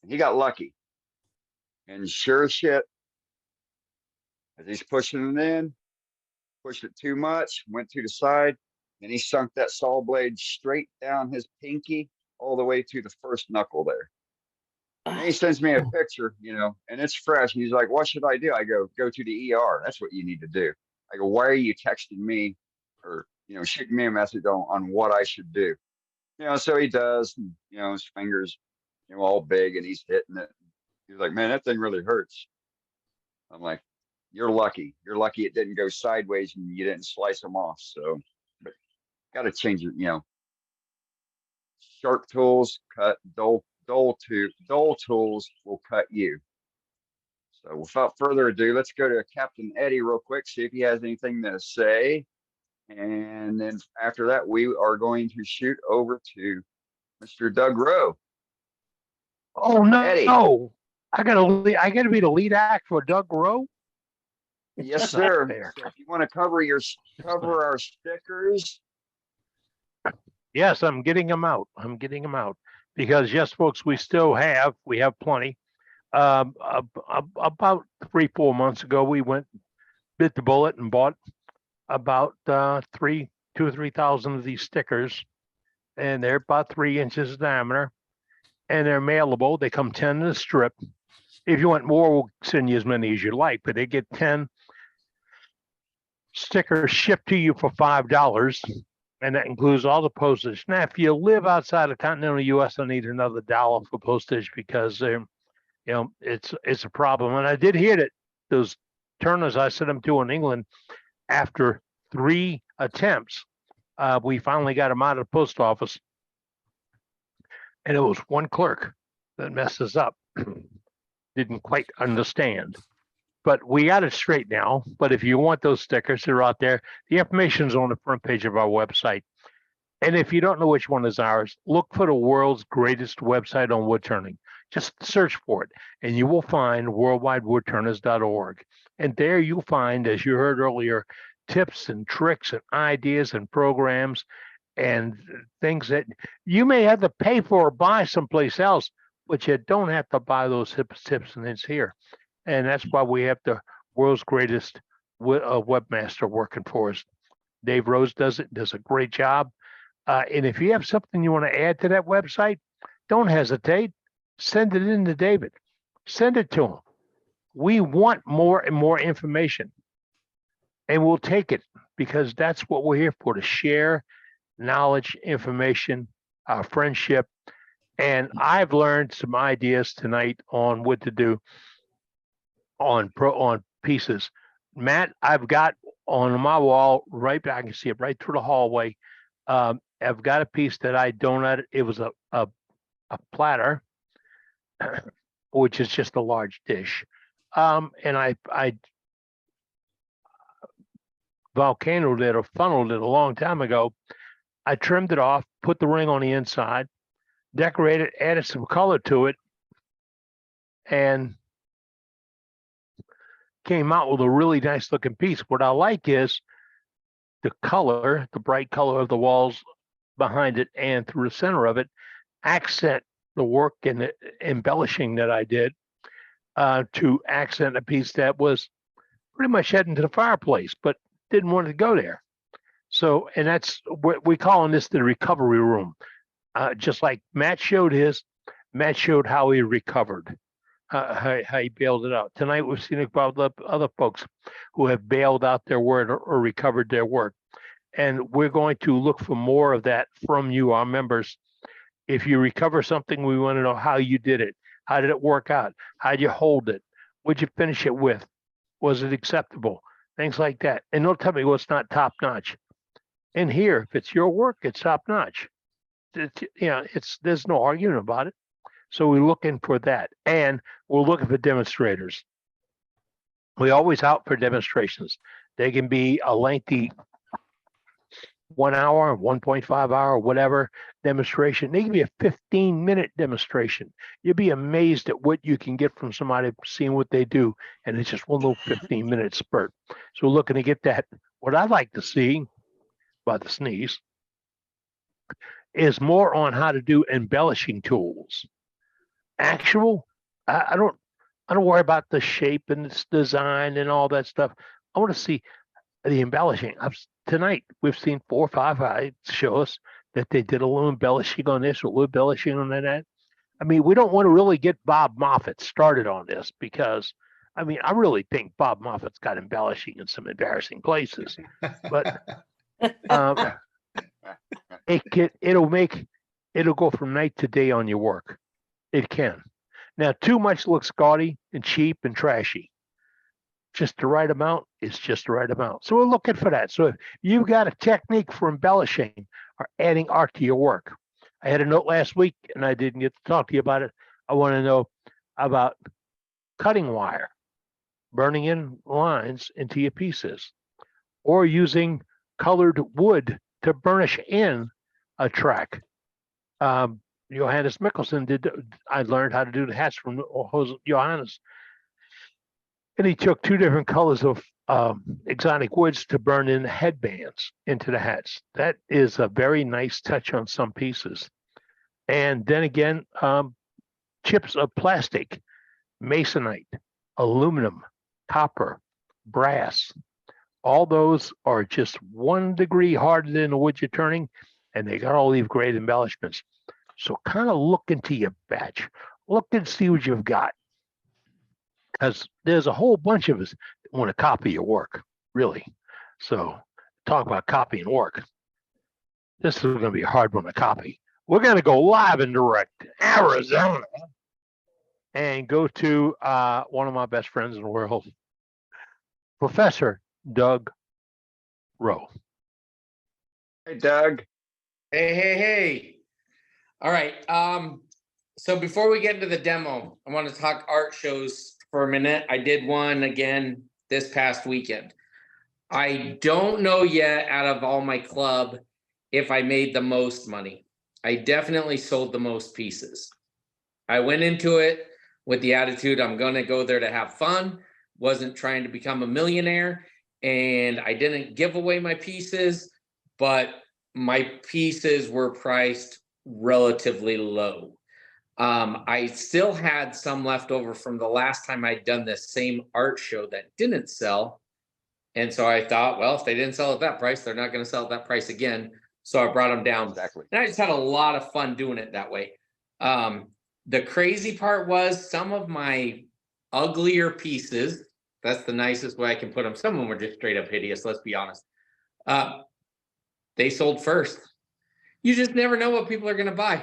He got lucky. And sure as shit, as he's pushing it in, pushed it too much, went to the side, and he sunk that saw blade straight down his pinky all the way to the first knuckle there. And he sends me a picture, and it's fresh. He's like, what should I do? I go to the ER. That's what you need to do. I go, why are you texting me or, shooting me a message on what I should do? So he does, and, his fingers, all big, and he's hitting it. He's like, man, that thing really hurts. I'm like, you're lucky. You're lucky it didn't go sideways and you didn't slice them off. So, but got to change it, Sharp tools cut, dull tools will cut you. So without further ado, let's go to Captain Eddie real quick, see if he has anything to say. And then after that, we are going to shoot over to Mr. Doug Rowe. Oh no! Eddie. No, I gotta be the lead act for Doug Rowe. Yes, sir. So if you want to cover our stickers. Yes, I'm getting them out. Because yes, folks, we have plenty. About 3-4 months ago, we bit the bullet and bought about 2,000 or 3,000 of these stickers, and they're about 3 inches in diameter, and they're mailable. They come 10 in a strip. If you want more, we'll send you as many as you like, but they get 10 stickers shipped to you for $5. And that includes all the postage. Now, if you live outside of continental U.S., I need another $1 for postage because, it's a problem. And I did hear that those turners I sent them to in England, after 3 attempts, we finally got them out of the post office. And it was one clerk that messed us up. Didn't quite understand. but we got it straight now. But if you want those stickers, they're out there. The information's on the front page of our website. And if you don't know which one is ours, look for the world's greatest website on wood turning. Just search for it, and you will find worldwidewoodturners.org. And there you'll find, as you heard earlier, tips and tricks and ideas and programs and things that you may have to pay for or buy someplace else, but you don't have to buy those tips and hints here. And that's why we have the world's greatest webmaster working for us. Dave Rose does a great job. And if you have something you want to add to that website, don't hesitate. Send it in to David. Send it to him. We want more and more information. And we'll take it because that's what we're here for, to share knowledge, information, friendship. And I've learned some ideas tonight on what to do on pieces. Matt, I've got on my wall right back, I can see it right through the hallway. I've got a piece that I donated. It was a platter, which is just a large dish. And I volcanoed it or funneled it a long time ago. I trimmed it off, put the ring on the inside, decorated, added some color to it, and came out with a really nice looking piece. What I like is the color, the bright color of the walls behind it and through the center of it, accent the work and the embellishing that I did to accent a piece that was pretty much heading to the fireplace, but didn't want to go there. So, and that's what we calling this the recovery room. Just like Matt showed Matt showed how he recovered, how he bailed it out. Tonight we've seen about other folks who have bailed out their work or recovered their work. And we're going to look for more of that from you, our members. If you recover something, we want to know how you did it. How did it work out? How did you hold it? What'd you finish it with? Was it acceptable? Things like that. And don't tell me what's not top notch. And here, if it's your work, it's top notch. There's no arguing about it. So we're looking for that. And we're looking for demonstrators. We always out for demonstrations. They can be a lengthy 1 hour, 1.5 hour, whatever demonstration. They can be a 15-minute demonstration. You'll be amazed at what you can get from somebody seeing what they do. And it's just one little 15-minute spurt. So we're looking to get that. What I'd like to see, about to sneeze, is more on how to do embellishing tools. Actual, I don't worry about the shape and its design and all that stuff. I want to see the embellishing. Tonight we've seen 4 or 5 guys show us that they did a little embellishing on this, or a little embellishing on that. I mean, we don't want to really get Bob Moffat started on this because, I mean, I really think Bob Moffat's got embellishing in some embarrassing places, but it'll go from night to day on your work. It can. Now, too much looks gaudy and cheap and trashy. Just the right amount is just the right amount. So we're looking for that. So if you've got a technique for embellishing or adding art to your work, I had a note last week and I didn't get to talk to you about it. I want to know about cutting wire, burning in lines into your pieces, or using colored wood to burnish in a track. Johannes Mikkelsen I learned how to do the hats from Johannes. And he took 2 different colors of exotic woods to burn in headbands into the hats. That is a very nice touch on some pieces. And then again, chips of plastic, masonite, aluminum, copper, brass. All those are just 1 degree harder than the wood you're turning, and they got all these great embellishments. So kind of look into your batch. Look and see what you've got. Because there's a whole bunch of us that want to copy your work, really. So talk about copying work. This is going to be a hard one to copy. We're going to go live and direct Arizona and go to one of my best friends in the world, Professor Doug Rowe. Hey, Doug. Hey. All right. So before we get into the demo, I want to talk art shows for a minute. I did one again this past weekend. I don't know yet out of all my club if I made the most money. I definitely sold the most pieces. I went into it with the attitude I'm going to go there to have fun, wasn't trying to become a millionaire, and I didn't give away my pieces, but my pieces were priced relatively low. I still had some left over from the last time I'd done this same art show that didn't sell. And so I thought, well, if they didn't sell at that price, they're not going to sell at that price again. So I brought them down. Exactly. And I just had a lot of fun doing it that way. The crazy part was some of my uglier pieces, that's the nicest way I can put them. Some of them were just straight up hideous, let's be honest. They sold first. You just never know what people are going to buy.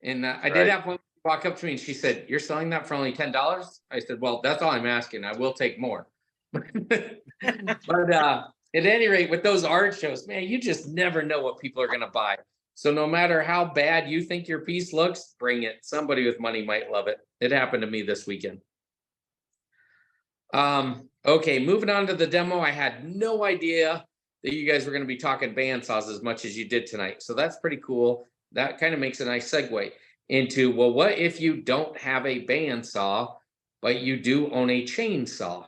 And I did have one walk up to me and she said, "You're selling that for only $10?" I said, "Well, that's all I'm asking. I will take more." But at any rate, with those art shows, man, you just never know what people are going to buy. So no matter how bad you think your piece looks, bring it. Somebody with money might love it. It happened to me this weekend. Okay, moving on to the demo. I had no idea that you guys were going to be talking bandsaws as much as you did tonight. So that's pretty cool. That kind of makes a nice segue into, well, what if you don't have a bandsaw, but you do own a chainsaw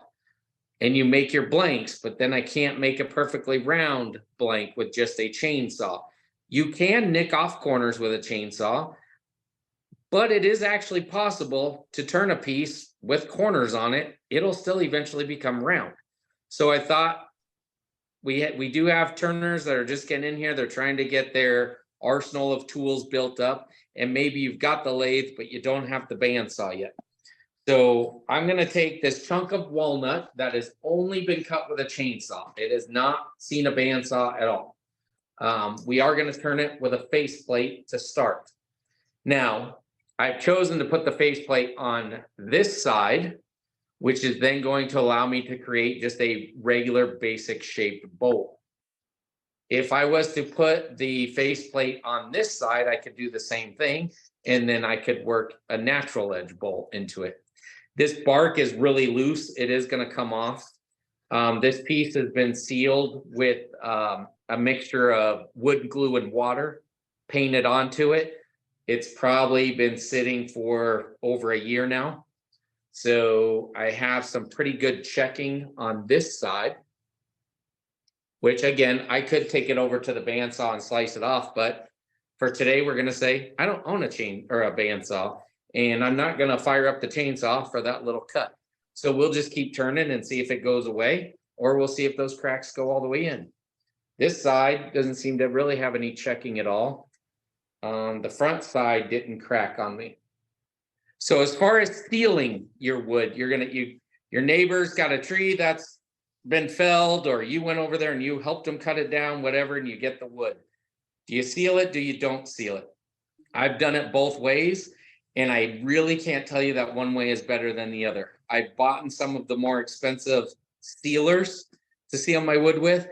and you make your blanks, but then I can't make a perfectly round blank with just a chainsaw. You can nick off corners with a chainsaw, but it is actually possible to turn a piece with corners on it. It'll still eventually become round. So I thought we do have turners that are just getting in here. They're trying to get their arsenal of tools built up, and maybe you've got the lathe, but you don't have the bandsaw yet. So I'm going to take this chunk of walnut that has only been cut with a chainsaw. It has not seen a bandsaw at all. We are going to turn it with a faceplate to start. Now, I've chosen to put the faceplate on this side, which is then going to allow me to create just a regular basic shaped bowl. If I was to put the faceplate on this side, I could do the same thing, and then I could work a natural edge bolt into it. This bark is really loose. It is going to come off. This piece has been sealed with a mixture of wood glue and water painted onto it. It's probably been sitting for over a year now. So I have some pretty good checking on this side, which again, I could take it over to the bandsaw and slice it off. But for today, we're going to say, I don't own a chain or a bandsaw, and I'm not going to fire up the chainsaw for that little cut. So we'll just keep turning and see if it goes away, or we'll see if those cracks go all the way in. This side doesn't seem to really have any checking at all. The front side didn't crack on me. So as far as sealing your wood, your neighbor's got a tree that's been felled, or you went over there and you helped them cut it down, whatever, and you get the wood. Do you seal it? Do you don't seal it? I've done it both ways, and I really can't tell you that one way is better than the other. I've bought some of the more expensive sealers to seal my wood with.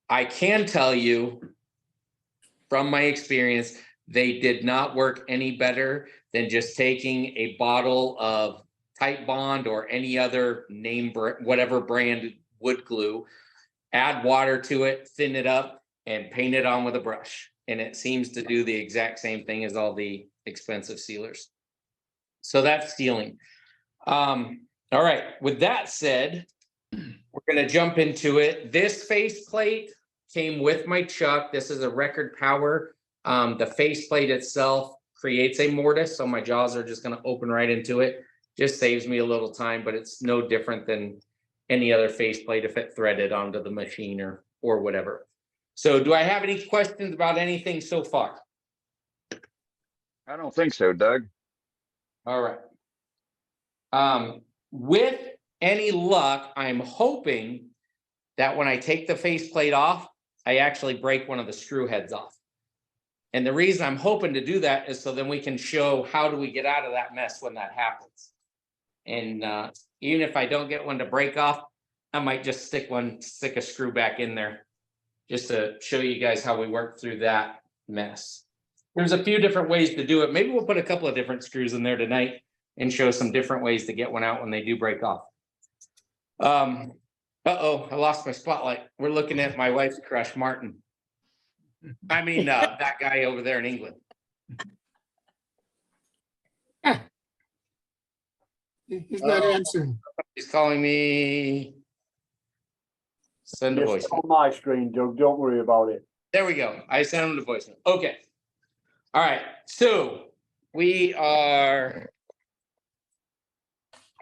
I can tell you from my experience, they did not work any better than just taking a bottle of Tight Bond or any other name, whatever brand wood glue, add water to it, thin it up, and paint it on with a brush. And it seems to do the exact same thing as all the expensive sealers. So that's sealing. All right, with that said, we're going to jump into it. This faceplate came with my chuck. This is a Record Power. The faceplate itself creates a mortise, so my jaws are just going to open right into it. Just saves me a little time, but it's no different than any other faceplate if it threaded onto the machine or whatever. So do I have any questions about anything so far? I don't think so, Doug. All right. With any luck, I'm hoping that when I take the faceplate off, I actually break one of the screw heads off. And the reason I'm hoping to do that is so then we can show how do we get out of that mess when that happens. And even if I don't get one to break off, I might just stick a screw back in there just to show you guys how we work through that mess. There's a few different ways to do it. Maybe we'll put a couple of different screws in there tonight and show some different ways to get one out when they do break off. Uh-oh, I lost my spotlight. We're looking at my wife's crush, Martin. I mean, that guy over there in England. He's not answering. He's calling me. Send a voice. It's on my screen, Doug. Don't worry about it. There we go. I sent him the voicemail. Okay. All right. So we are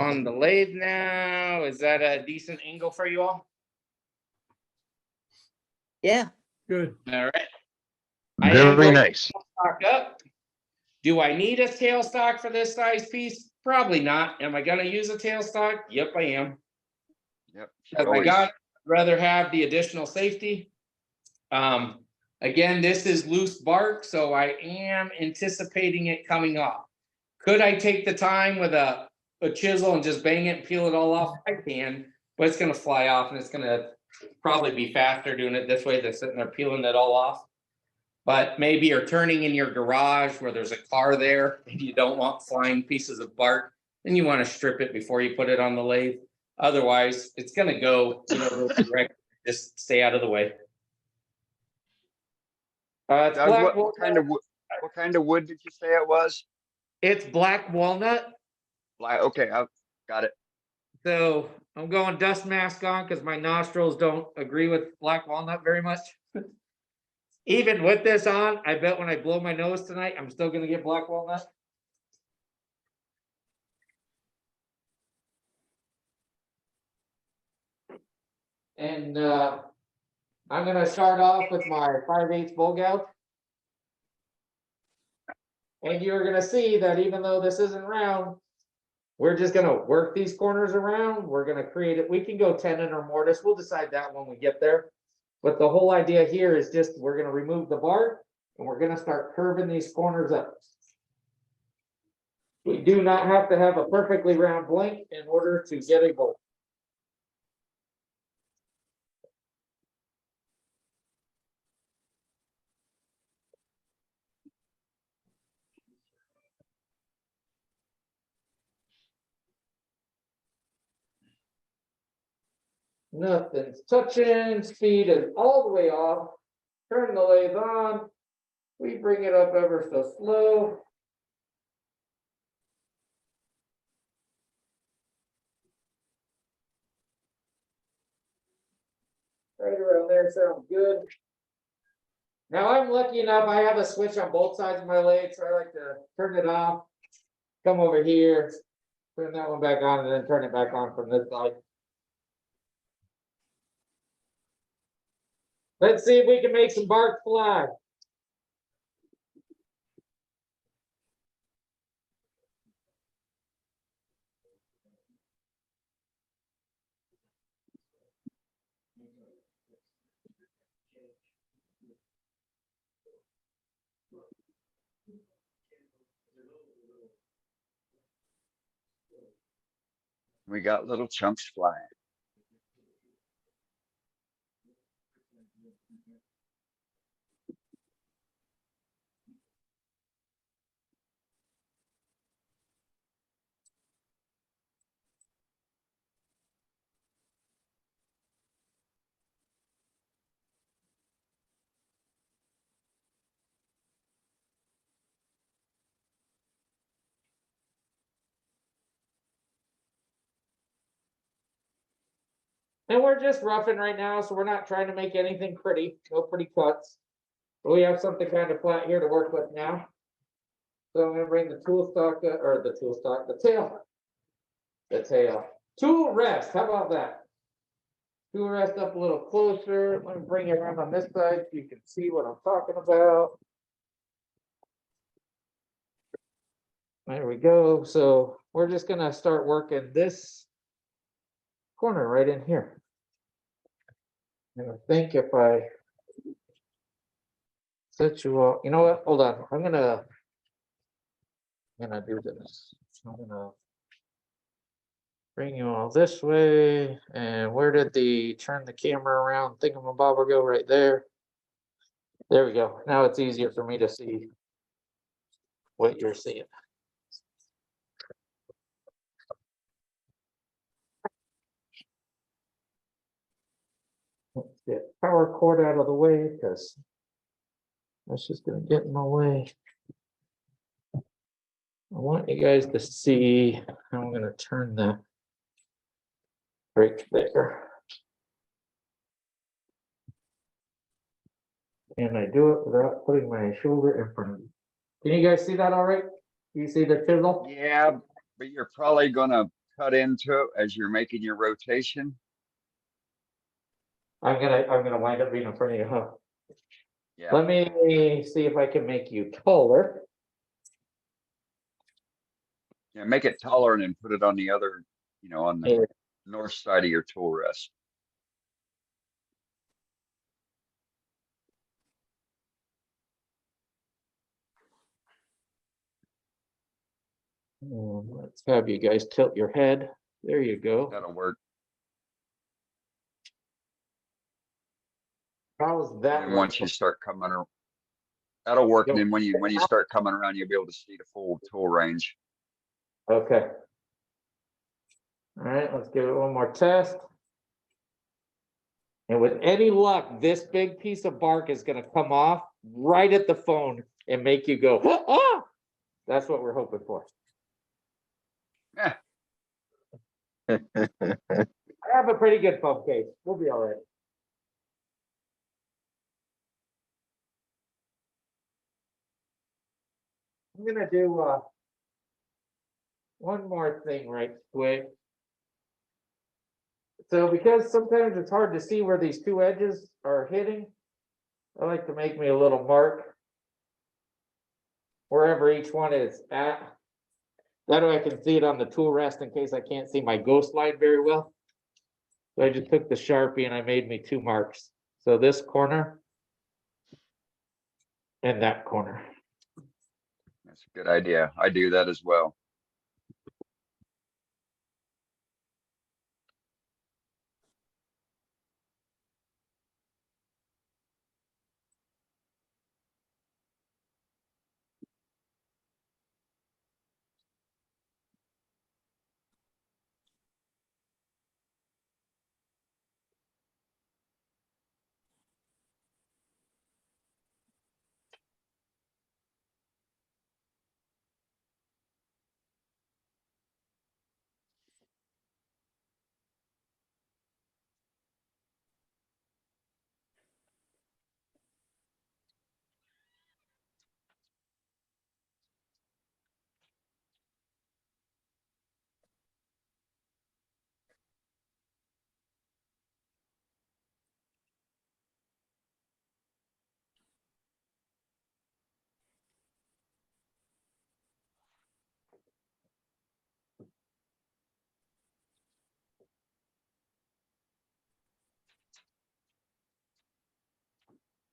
on the lathe now. Is that a decent angle for you all? Yeah. Good. All right. I am Very going to nice. stock up. Do I need a tailstock for this size piece? Probably not. Am I going to use a tailstock? Yep, I am. Yep. Because I got rather have the additional safety. Again, this is loose bark, so I am anticipating it coming off. Could I take the time with a chisel and just bang it and peel it all off? I can, but it's going to fly off, and it's going to probably be faster doing it this way than sitting there peeling it all off. But maybe you're turning in your garage where there's a car there and you don't want flying pieces of bark, and you want to strip it before you put it on the lathe. Otherwise, it's going to go, direct. Just stay out of the way. It's Doug, black what kind of wood? What kind of wood did you say it was? It's black walnut. Black. Okay, I got it. So I'm going dust mask on because my nostrils don't agree with black walnut very much. Even with this on, I bet when I blow my nose tonight, I'm still going to get black walnut. And I'm going to start off with my 5/8 bull gouge. And you're going to see that even though this isn't round, we're just going to work these corners around. We're going to create it. We can go tenon or mortise. We'll decide that when we get there. But the whole idea here is just we're going to remove the bark and we're going to start curving these corners up. We do not have to have a perfectly round blank in order to get a bolt. Nothing's touching, speed is all the way off. Turn the lathe on. We bring it up ever so slow. Right around there sounds good. Now I'm lucky enough, I have a switch on both sides of my lathe, so I like to turn it off, come over here, turn that one back on, and then turn it back on from this side. Let's see if we can make some bark fly. We got little chunks flying. And we're just roughing right now, so we're not trying to make anything pretty, no pretty cuts. But we have something kind of flat here to work with now. So I'm gonna bring the tool stock, the tail. The tail. Tool rest, how about that? Tool rest up a little closer. Let me bring it around on this side so you can see what I'm talking about. There we go. So we're just gonna start working this corner right in here. And I think if I set you all, you know what? Hold on. I'm gonna do this. I'm gonna bring you all this way. And where did the turn the camera around thingamabobber go? Right there. There we go. Now it's easier for me to see what you're seeing. power cord out of the way because that's just gonna get in my way. I want you guys to see how I'm gonna turn the brake there. And I do it without putting my shoulder in front of me. Can you guys see that all right? You see the chisel? Yeah, but you're probably gonna cut into it as you're making your rotation. I'm gonna wind up being in front of you, huh? Yeah. Let me see if I can make you taller. Yeah, make it taller and then put it on the other, on the Yeah. north side of your tool rest. Let's have you guys tilt your head. There you go. That'll work. How's that? And once you start coming around, that'll work. And then when you start coming around, you'll be able to see the full tool range. Okay. All right, let's give it one more test. And with any luck, this big piece of bark is gonna come off right at the phone and make you go, ah! That's what we're hoping for. Yeah. I have a pretty good phone case. We'll be all right. I'm gonna do one more thing right quick. So because sometimes it's hard to see where these two edges are hitting, I like to make me a little mark wherever each one is at. That way I can see it on the tool rest in case I can't see my ghost line very well. So I just took the Sharpie and I made me two marks. So this corner and that corner. That's a good idea. I do that as well.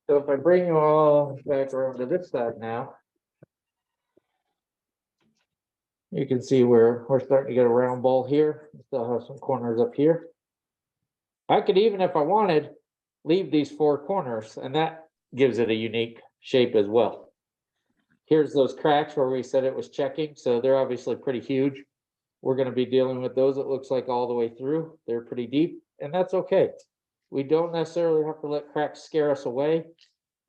So if I bring you all back around to this side now, you can see where we're starting to get a round ball here. We still have some corners up here. I could even, if I wanted, leave these four corners, and that gives it a unique shape as well. Here's those cracks where we said it was checking, so they're obviously pretty huge. We're going to be dealing with those, it looks like, all the way through. They're pretty deep, and that's okay. We don't necessarily have to let cracks scare us away.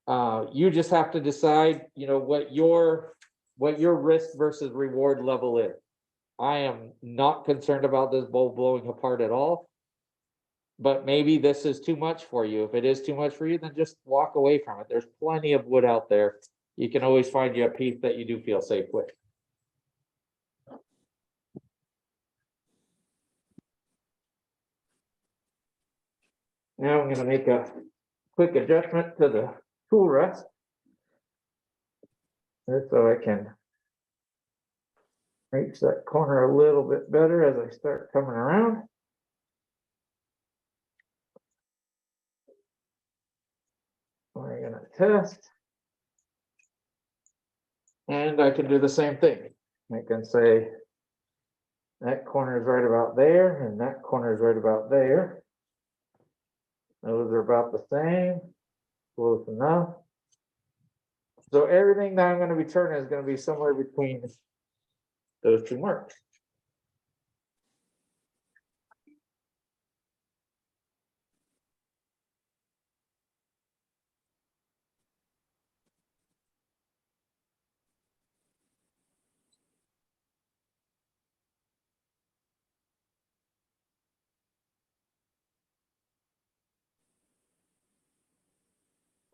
You just have to decide, what your risk versus reward level is. I am not concerned about this bowl blowing apart at all. But maybe this is too much for you. If it is too much for you, then just walk away from it. There's plenty of wood out there. You can always find you a piece that you do feel safe with. Now I'm going to make a quick adjustment to the tool rest, just so I can reach that corner a little bit better as I start coming around. We're going to test. And I can do the same thing. I can say that corner is right about there, and that corner is right about there. Those are about the same, close enough. So everything that I'm going to be turning is going to be somewhere between those two marks.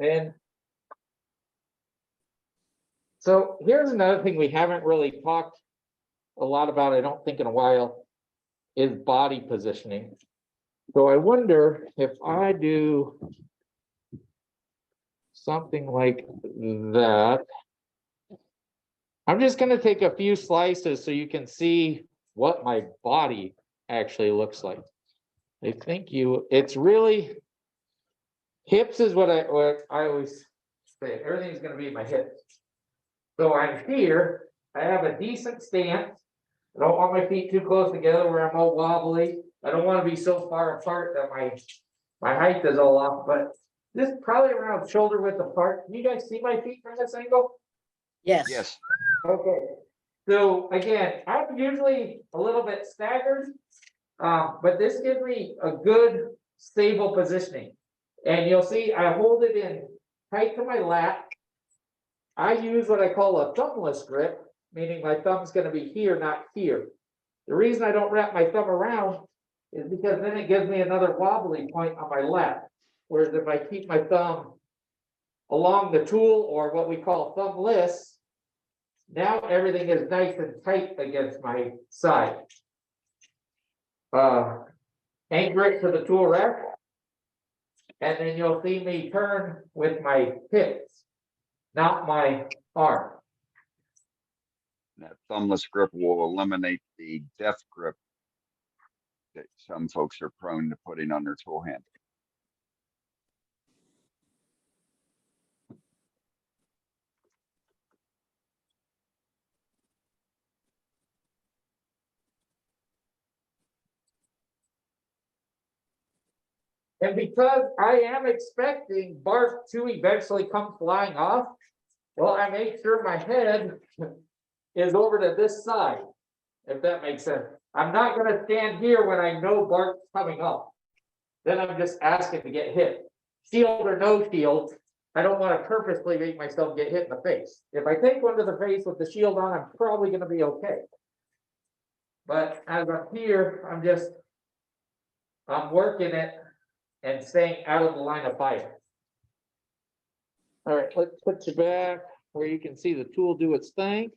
And so here's another thing we haven't really talked a lot about, I don't think in a while, is body positioning. So I wonder if I do something like that. I'm just gonna take a few slices so you can see what my body actually looks like. I think it's really, hips is what I always say, everything's gonna be in my hips. So I'm here, I have a decent stance. I don't want my feet too close together where I'm all wobbly. I don't want to be so far apart that my height is all off, but this is probably around shoulder width apart. Can you guys see my feet from this angle? Yes. Yes. Okay. So again, I'm usually a little bit staggered, but this gives me a good stable positioning. And you'll see I hold it in tight to my lap. I use what I call a thumbless grip, meaning my thumb's going to be here, not here. The reason I don't wrap my thumb around is because then it gives me another wobbly point on my lap. Whereas if I keep my thumb along the tool, or what we call thumbless, now everything is nice and tight against my side. Anchor it to the tool rack, and then you'll see me turn with my hips, not my arm. That thumbless grip will eliminate the death grip that some folks are prone to putting on their tool handle. And because I am expecting bark to eventually come flying off, well, I make sure my head is over to this side, if that makes sense. I'm not gonna stand here when I know bark's coming off. Then I'm just asking to get hit. Shield or no shield, I don't want to purposely make myself get hit in the face. If I take one to the face with the shield on, I'm probably gonna be okay. But as I'm here, I'm working it and staying out of the line of fire. All right, let's put you back where you can see the tool do its thing.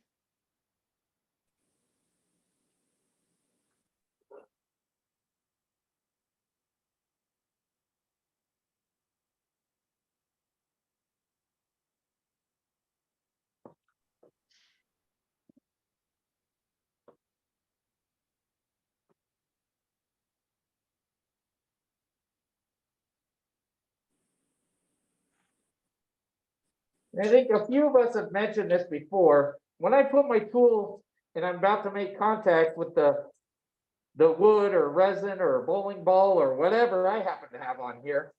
I think a few of us have mentioned this before. When I put my tool and I'm about to make contact with the wood or resin or bowling ball or whatever I happen to have on here,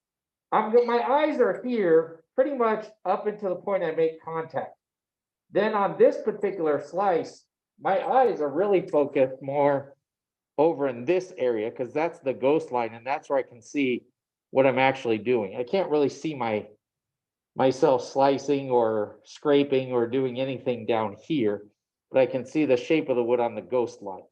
my eyes are here pretty much up until the point I make contact. Then on this particular slice, my eyes are really focused more over in this area because that's the ghost line and that's where I can see what I'm actually doing. I can't really see myself slicing or scraping or doing anything down here, but I can see the shape of the wood on the ghost line.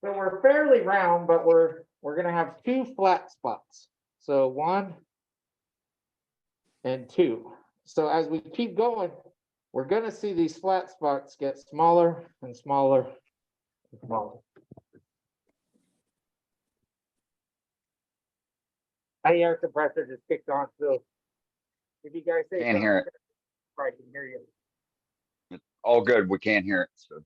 So we're fairly round, but we're gonna have two flat spots. So 1 and 2. So as we keep going, we're gonna see these flat spots get smaller and smaller and smaller. My air compressor just kicked on, so if you guys say Can't hear it. I can hear you. All good. We can't hear it. So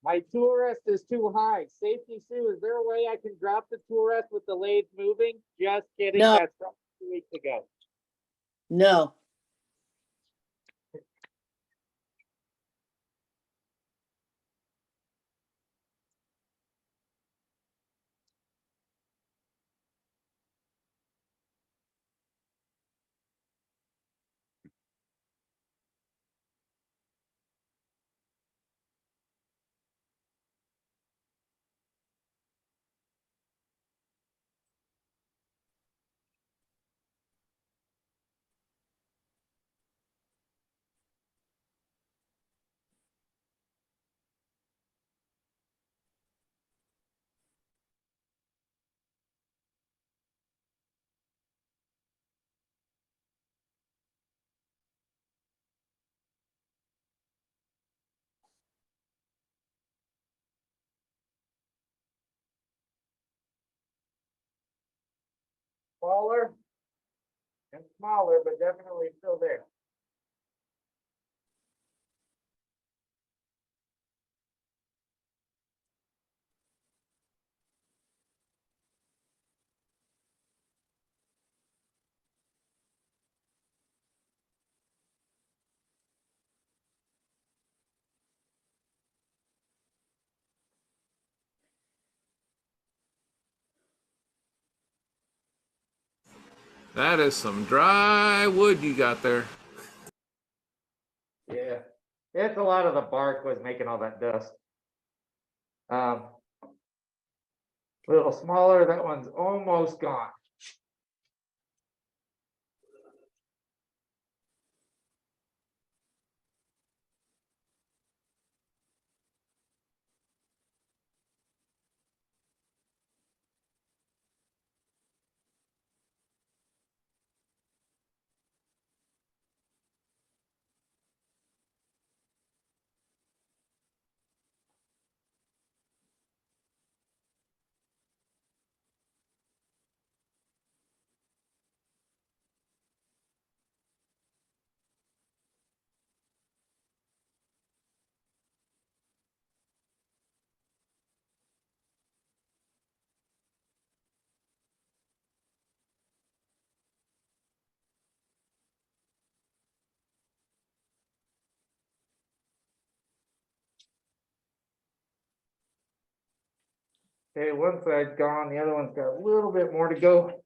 My tool rest is too high. Safety Sue, is there a way I can drop the tool rest with the lathe moving? Just kidding. No. That's from 2 weeks ago. No. Smaller and smaller, but definitely still there. That is some dry wood you got there. Yeah, it's a lot of the bark was making all that dust. A little smaller, that one's almost gone. Okay, one side's gone, the other one's got a little bit more to go.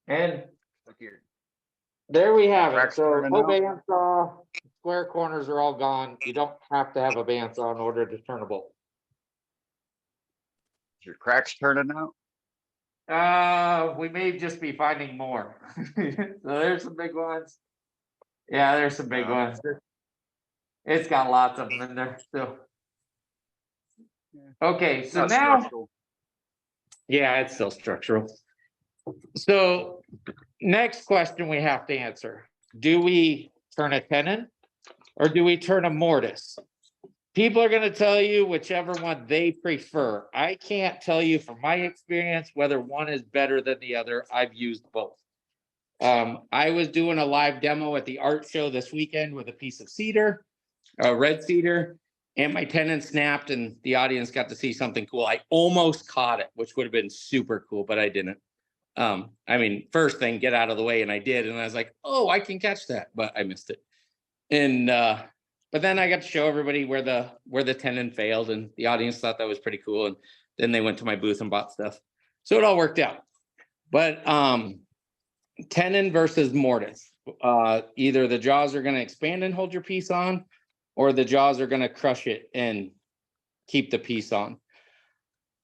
And Look here. there we have it. Cracks So turning no out. bandsaw, square corners are all gone. You don't have to have a bandsaw in order to turn a bolt. Is your cracks turning out? We may just be finding more. So there's some big ones. Yeah, there's some big ones. It's got lots of them in there, so. Okay, so Not now, structural. yeah, it's still structural. So next question we have to answer. Do we turn a tenon or do we turn a mortise? People are gonna tell you whichever one they prefer. I can't tell you from my experience whether one is better than the other. I've used both. I was doing a live demo at the art show this weekend with a piece of cedar, a red cedar, and my tenon snapped and the audience got to see something cool. I almost caught it, which would have been super cool, but I didn't. I mean, first thing, get out of the way, and I did, and I was like, oh, I can catch that, but I missed it. And but then I got to show everybody where the tenon failed, and the audience thought that was pretty cool. And then they went to my booth and bought stuff. So it all worked out. But tenon versus mortise. Either the jaws are going to expand and hold your piece on, or the jaws are going to crush it and keep the piece on.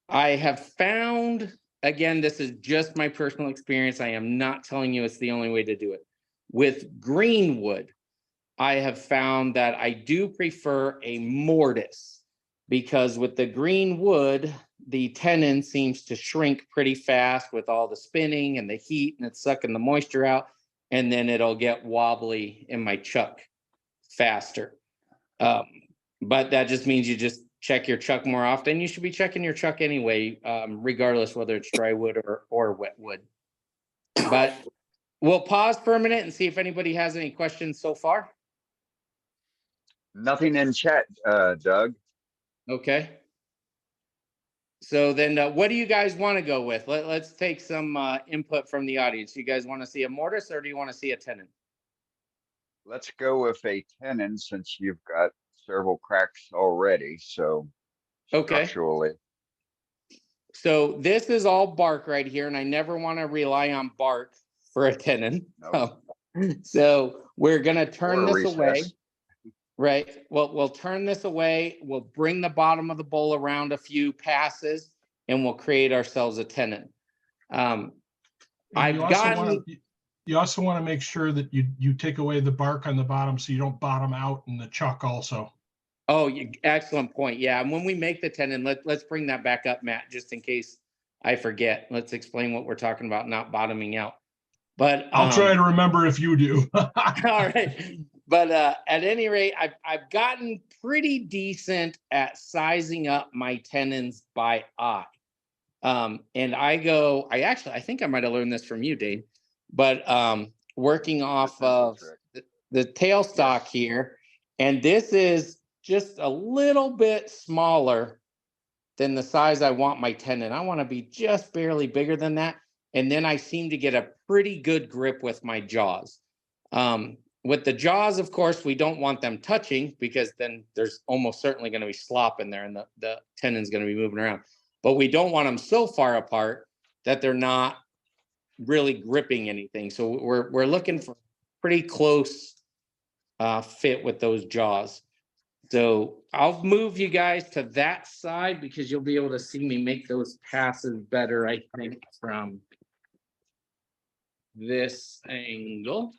I have found, again, this is just my personal experience. I am not telling you it's the only way to do it. With green wood, I have found that I do prefer a mortise because with the green wood, the tenon seems to shrink pretty fast with all the spinning and the heat, and it's sucking the moisture out, and then it'll get wobbly in my chuck faster. But that just means you just check your chuck more often. You should be checking your chuck anyway, regardless whether it's dry wood or wet wood. But we'll pause for a minute and see if anybody has any questions so far. Nothing in chat, Doug. Okay. So then what do you guys want to go with? Let's take some input from the audience. You guys want to see a mortise or do you want to see a tenon? Let's go with a tenon since you've got several cracks already. So Okay. structurally. So this is all bark right here, and I never want to rely on bark for a tenon. Nope. So we're gonna turn Or this recess. away. Right. Well, we'll turn this away. We'll bring the bottom of the bowl around a few passes, and we'll create ourselves a tenon. You also want to make sure that you take away the bark on the bottom so you don't bottom out in the chuck also. Oh, excellent point. Yeah, and when we make the tenon, let's bring that back up, Matt, just in case I forget. Let's explain what we're talking about, not bottoming out. But I'll try to remember if you do. All right. But at any rate, I've gotten pretty decent at sizing up my tenons by eye. And I think I might have learned this from you, Dave, but working off of the tailstock here, and this is just a little bit smaller than the size I want my tenon. I want to be just barely bigger than that. And then I seem to get a pretty good grip with my jaws. With the jaws, of course, we don't want them touching because then there's almost certainly going to be slop in there and the tenon's going to be moving around. But we don't want them so far apart that they're not really gripping anything. So we're looking for pretty close fit with those jaws. So I'll move you guys to that side because you'll be able to see me make those passes better, I think, from this angle.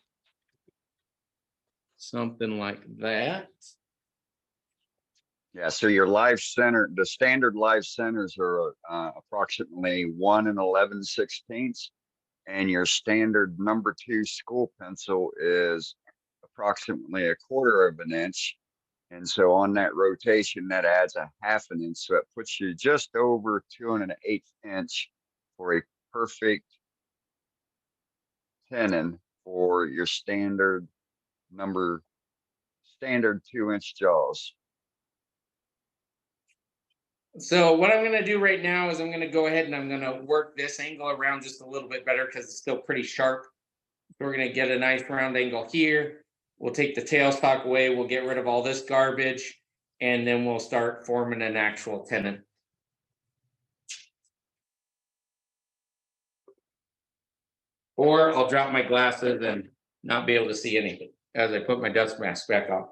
Something like that. Yeah, so your live center, the standard live centers are approximately 1 11/16, and your standard number 2 school pencil is approximately 1/4 of an inch. And so on that rotation, that adds a 1/2 inch. So it puts you just over 2 1/8 inch for a perfect tenon for your standard 2-inch jaws. So what I'm going to do right now is I'm going to go ahead and I'm going to work this angle around just a little bit better because it's still pretty sharp. We're going to get a nice round angle here. We'll take the tailstock away. We'll get rid of all this garbage, and then we'll start forming an actual tenon. Or I'll drop my glasses and not be able to see anything as I put my dust mask back on.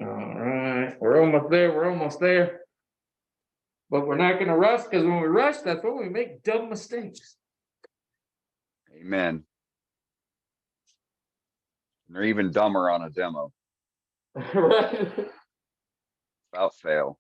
All right, we're almost there, we're almost there. But we're not gonna rush, because when we rush, that's when we make dumb mistakes. Amen. And they're even dumber on a demo. Right? Without fail.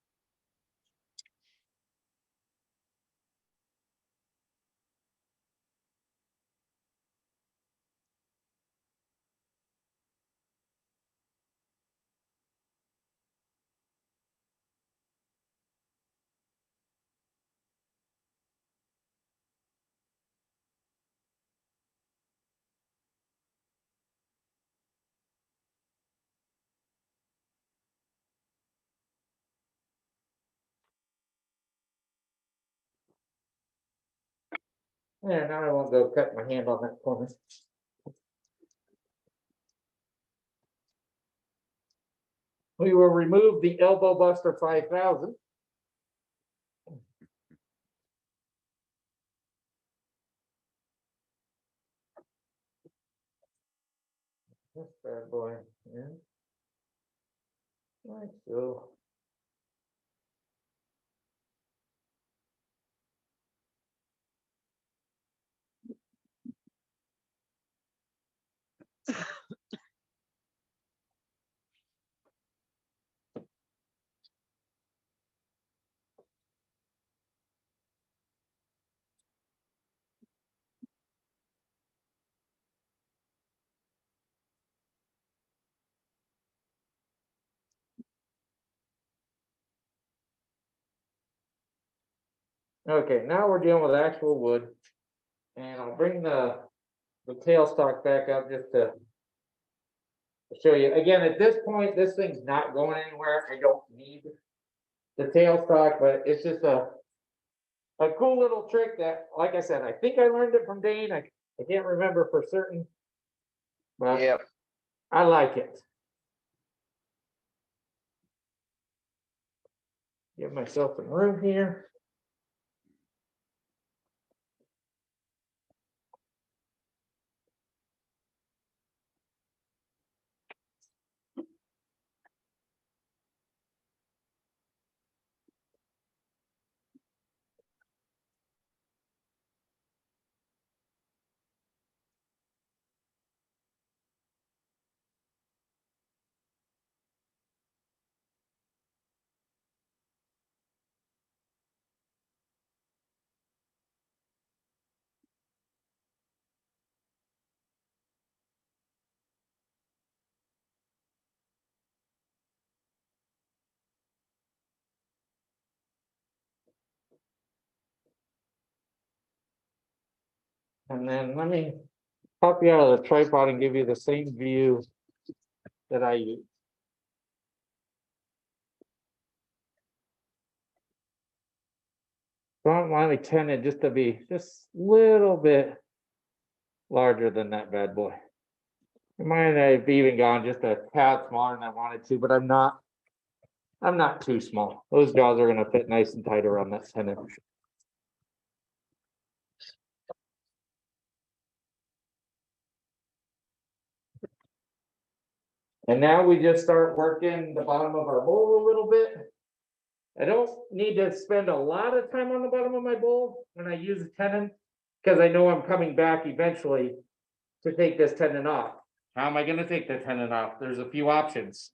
Yeah, now I won't go cut my hand on that corner. We will remove the elbow buster 5000. This bad boy in. Like so. Okay, now we're dealing with actual wood. And I'll bring the tailstock back up just to show you. Again, at this point, this thing's not going anywhere. I don't need the tailstock, but it's just a cool little trick that, like I said, I think I learned it from Dane. I can't remember for certain, but Yep. I like it. Give myself some room here. And then let me pop you out of the tripod and give you the same view that I use. So I'm only tended just to be just a little bit larger than that bad boy. Might have even gone just a tad smaller than I wanted to, but I'm not too small. Those jaws are gonna fit nice and tight around that 10-inch. And now we just start working the bottom of our bowl a little bit. I don't need to spend a lot of time on the bottom of my bowl when I use a tenon, because I know I'm coming back eventually to take this tenon off. How am I gonna take the tenon off? There's a few options.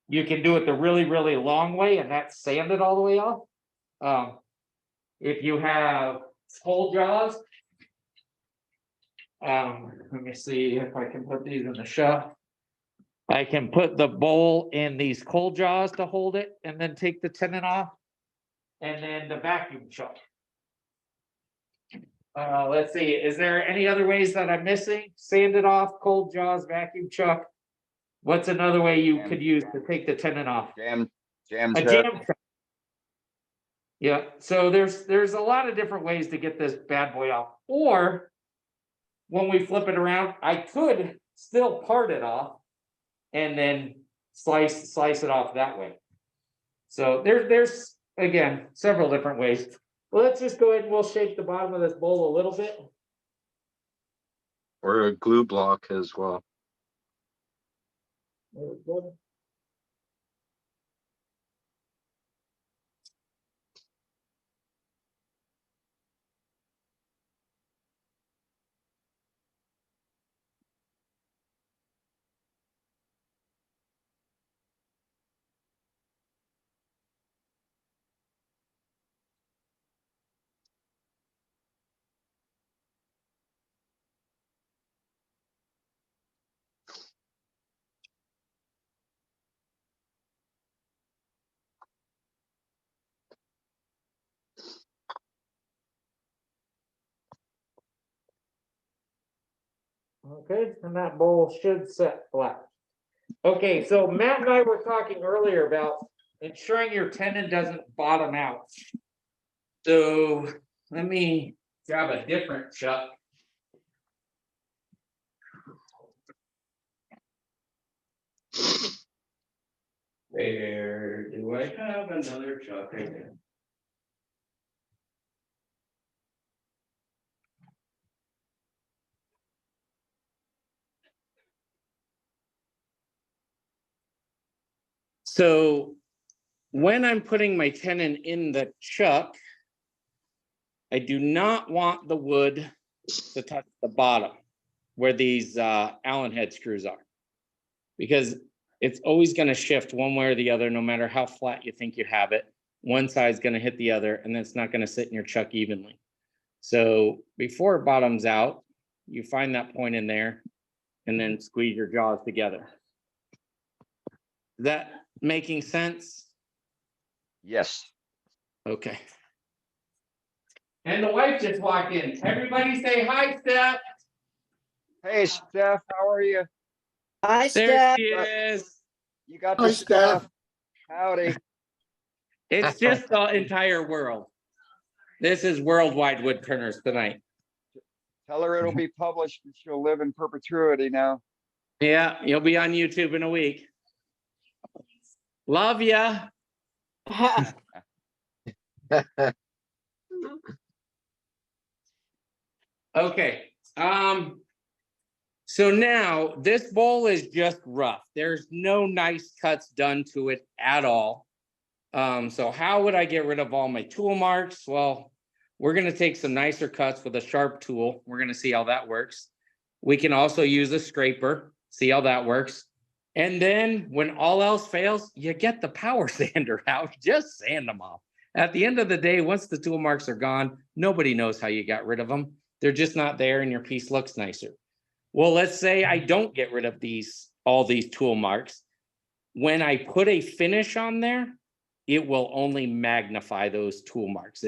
You can do it the really, really long way, and that's sand it all the way off. If you have cold jaws, let me see if I can put these in the shop. I can put the bowl in these cold jaws to hold it and then take the tenon off. And then the vacuum chuck. Let's see, is there any other ways that I'm missing? Sand it off, cold jaws, vacuum chuck. What's another way you could use to take the tenon off? Jam A chuck. jam chuck. Yeah, so there's a lot of different ways to get this bad boy off. Or when we flip it around, I could still part it off and then slice it off that way. So there's again, several different ways. Well, let's just go ahead and we'll shape the bottom of this bowl a little bit. Or a glue block as well. Okay, and that bowl should set flat. Okay, so Matt and I were talking earlier about ensuring your tenon doesn't bottom out. So let me grab a different chuck. Where do I have another chuck right there? So when I'm putting my tenon in the chuck, I do not want the wood to touch the bottom where these Allen head screws are, because it's always going to shift one way or the other, no matter how flat you think you have it. One side's going to hit the other, and then it's not going to sit in your chuck evenly. So before it bottoms out, you find that point in there and then squeeze your jaws together. Is that making sense? Yes. Okay. And the wife just walked in. Everybody say hi, Steph. Hey, Steph, how are you? Hi, There Steph. she is. You got Hi, the Steph. stuff. Howdy. It's just the entire world. This is worldwide woodturners tonight. Tell her it'll be published and she'll live in perpetuity now. Yeah, you'll be on YouTube in a week. Love ya. Okay. So now this bowl is just rough. There's no nice cuts done to it at all. So how would I get rid of all my tool marks? Well, we're going to take some nicer cuts with a sharp tool. We're going to see how that works. We can also use a scraper, see how that works. And then when all else fails, you get the power sander out, just sand them off. At the end of the day, once the tool marks are gone, nobody knows how you got rid of them. They're just not there and your piece looks nicer. Well, let's say I don't get rid of all these tool marks. When I put a finish on there, it will only magnify those tool marks.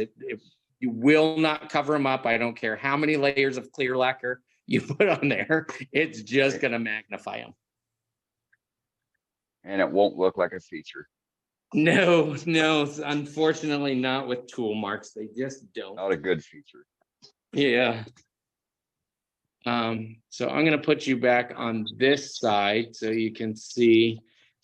You will not cover them up. I don't care how many layers of clear lacquer you put on there. It's just going to magnify them. And it won't look like a feature. No, unfortunately not with tool marks. They just don't. Not a good feature. Yeah. So I'm going to put you back on this side so you can see.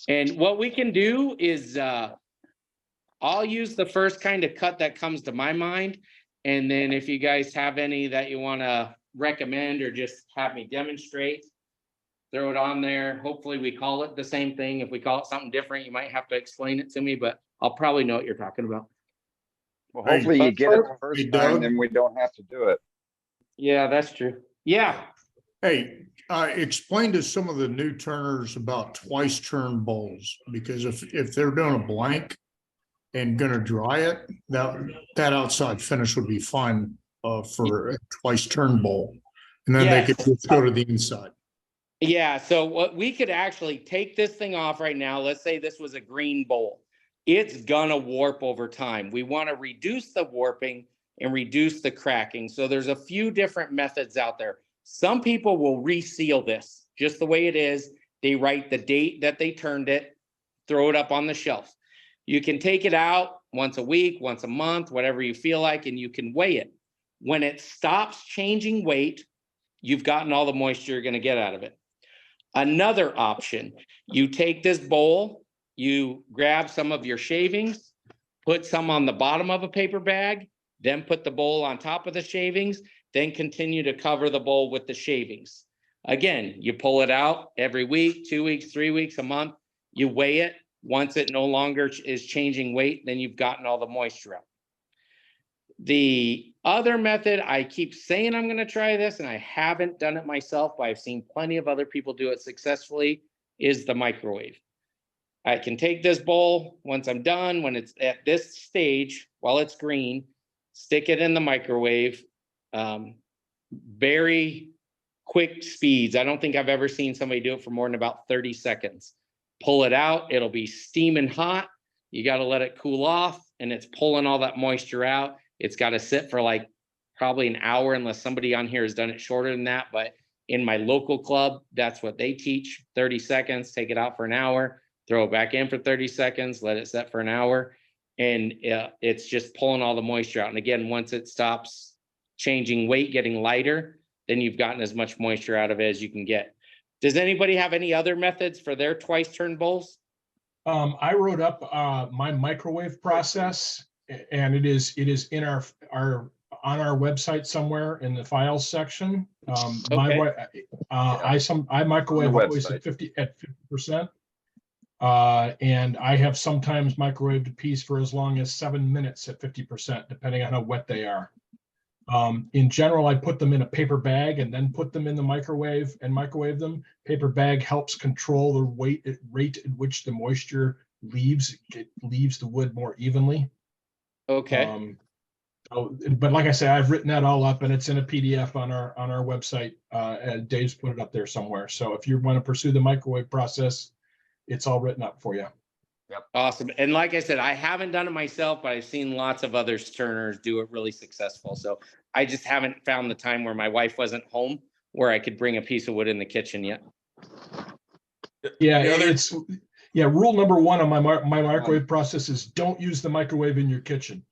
And what we can do is I'll use the first kind of cut that comes to my mind. And then if you guys have any that you want to recommend or just have me demonstrate, throw it on there. Hopefully we call it the same thing. If we call it something different, you might have to explain it to me, but I'll probably know what you're talking about. Well, hopefully you get it the first Hey, time, Doug. then we don't have to do it. Yeah, that's true. Yeah. Hey, explain to some of the new turners about twice turn bowls, because if they're doing a blank and gonna dry it, that outside finish would be fine for a twice turn bowl. And then they Yes. could just go to the inside. Yeah, so what we could actually take this thing off right now. Let's say this was a green bowl. It's gonna warp over time. We want to reduce the warping and reduce the cracking. So there's a few different methods out there. Some people will reseal this just the way it is. They write the date that they turned it, throw it up on the shelf. You can take it out once a week, once a month, whatever you feel like, and you can weigh it. When it stops changing weight, you've gotten all the moisture you're going to get out of it. Another option, you take this bowl, you grab some of your shavings, put some on the bottom of a paper bag, then put the bowl on top of the shavings, then continue to cover the bowl with the shavings. Again, you pull it out every week, 2 weeks, 3 weeks, a month. You weigh it. Once it no longer is changing weight, then you've gotten all the moisture out. The other method, I keep saying I'm going to try this, and I haven't done it myself, but I've seen plenty of other people do it successfully, is the microwave. I can take this bowl once I'm done, when it's at this stage, while it's green, stick it in the microwave. Very quick speeds. I don't think I've ever seen somebody do it for more than about 30 seconds. Pull it out, it'll be steaming hot. You got to let it cool off, and it's pulling all that moisture out. It's got to sit for like probably an hour, unless somebody on here has done it shorter than that. But in my local club, that's what they teach. 30 seconds, take it out for an hour, throw it back in for 30 seconds, let it set for an hour. And it's just pulling all the moisture out. And again, once it stops changing weight, getting lighter, then you've gotten as much moisture out of it as you can get. Does anybody have any other methods for their twice turn bowls? I wrote up my microwave process, and it is in our on our website somewhere in the files section. I microwave always at 50%. And I have sometimes microwaved a piece for as long as 7 minutes at 50%, depending on how wet they are. In general, I put them in a paper bag and then put them in the microwave and microwave them. Paper bag helps control the rate at which the moisture leaves. It leaves the wood more evenly. Okay. But like I say, I've written that all up, and it's in a PDF on our website. Dave's put it up there somewhere. So if you want to pursue the microwave process, it's all written up for you. Yep. Awesome. And like I said, I haven't done it myself, but I've seen lots of other turners do it really successful. So I just haven't found the time where my wife wasn't home where I could bring a piece of wood in the kitchen yet. Yeah, rule number one on my microwave process is don't use the microwave in your kitchen.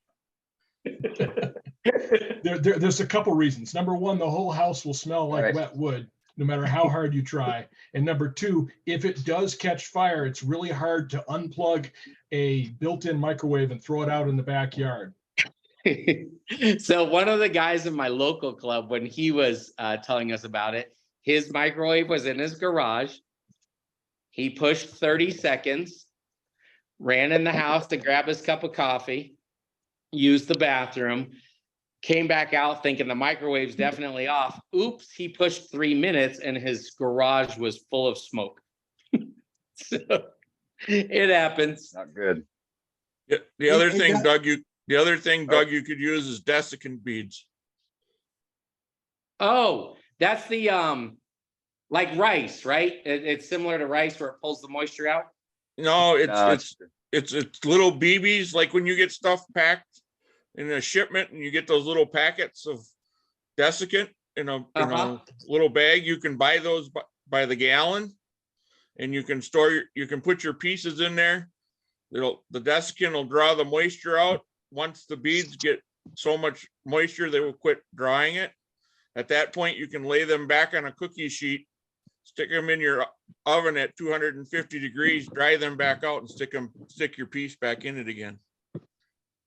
There's a couple reasons. Number one, the whole house will smell like wet wood, no matter how hard you try. And number two, if it does catch fire, it's really hard to unplug a built-in microwave and throw it out in the backyard. So one of the guys in my local club, when he was telling us about it, his microwave was in his garage. He pushed 30 seconds, ran in the house to grab his cup of coffee, used the bathroom, came back out thinking the microwave's definitely off. Oops, he pushed 3 minutes and his garage was full of smoke. So it happens. Not good. Yeah, the other thing, Doug, you could use is desiccant beads. Oh, that's the like rice, right? It's similar to rice where it pulls the moisture out. No, it's little BBs, like when you get stuff packed in a shipment and you get those little packets of desiccant in a little bag. You can buy those by the gallon, and you can put your pieces in there. The desiccant will draw the moisture out. Once the beads get so much moisture, they will quit drying it. At that point, you can lay them back on a cookie sheet, stick them in your oven at 250 degrees, dry them back out, and stick your piece back in it again.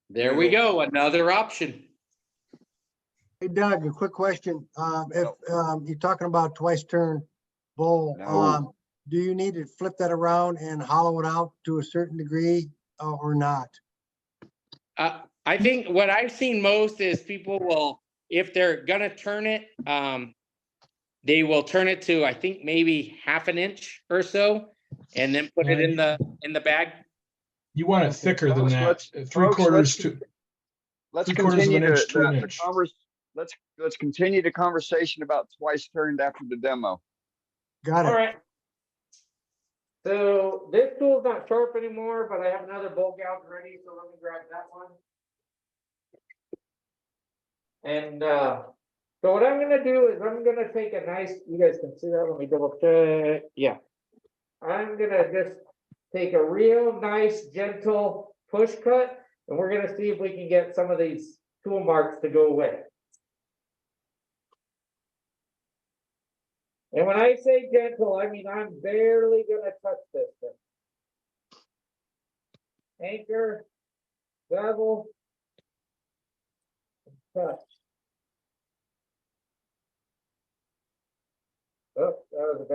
There we go. Another option. Hey Doug, a quick question. If you're talking about twice turn bowl, do you need to flip that around and hollow it out to a certain degree or not? I think what I've seen most is people will, if they're gonna turn it, they will turn it to, I think, maybe ½ an inch or so, and then put it in the bag. You want it thicker than that. Let's continue let's continue the conversation about twice turned after the demo. Got it. All right. So this tool's not sharp anymore, but I have another bowl gouge ready, so let me grab that one. And so what I'm gonna do is I'm gonna take a nice, you guys can see that, let me double check. Yeah. I'm gonna just take a real nice, gentle push cut, and we're gonna see if we can get some of these tool marks to go away. And when I say gentle, I mean I'm barely gonna touch this thing. anchor, bevel, touch. Oh, that was a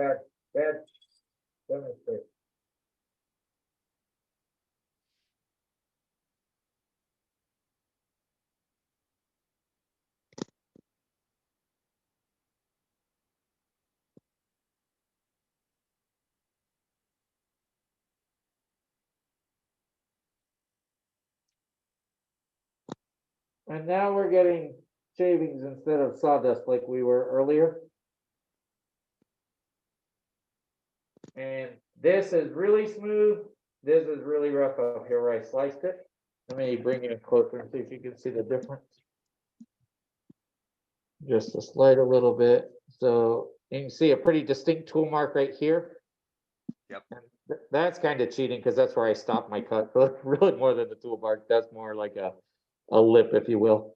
bad demonstration. And now we're getting shavings instead of sawdust like we were earlier. And this is really smooth. This is really rough up here where I sliced it. Let me bring it closer and see if you can see the difference. Just to slide a little bit. So you can see a pretty distinct tool mark right here. Yep. That's kind of cheating because that's where I stopped my cut. So it's really more than the tool mark. That's more like a lip, if you will.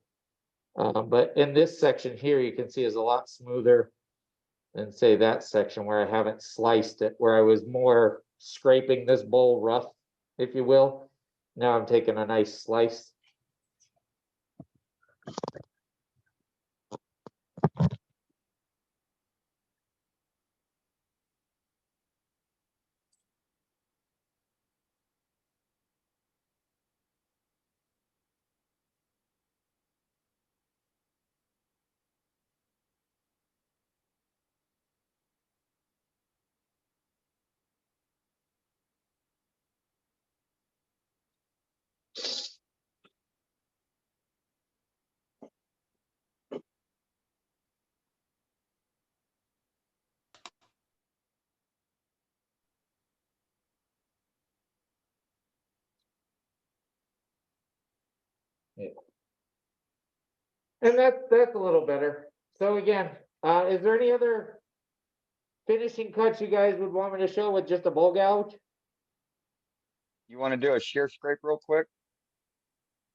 But in this section here, you can see is a lot smoother than say that section where I haven't sliced it, where I was more scraping this bowl rough, if you will. Now I'm taking a nice slice. Yeah. And that's a little better. So again, is there any other finishing cuts you guys would want me to show with just a bowl gouge? You want to do a shear scrape real quick?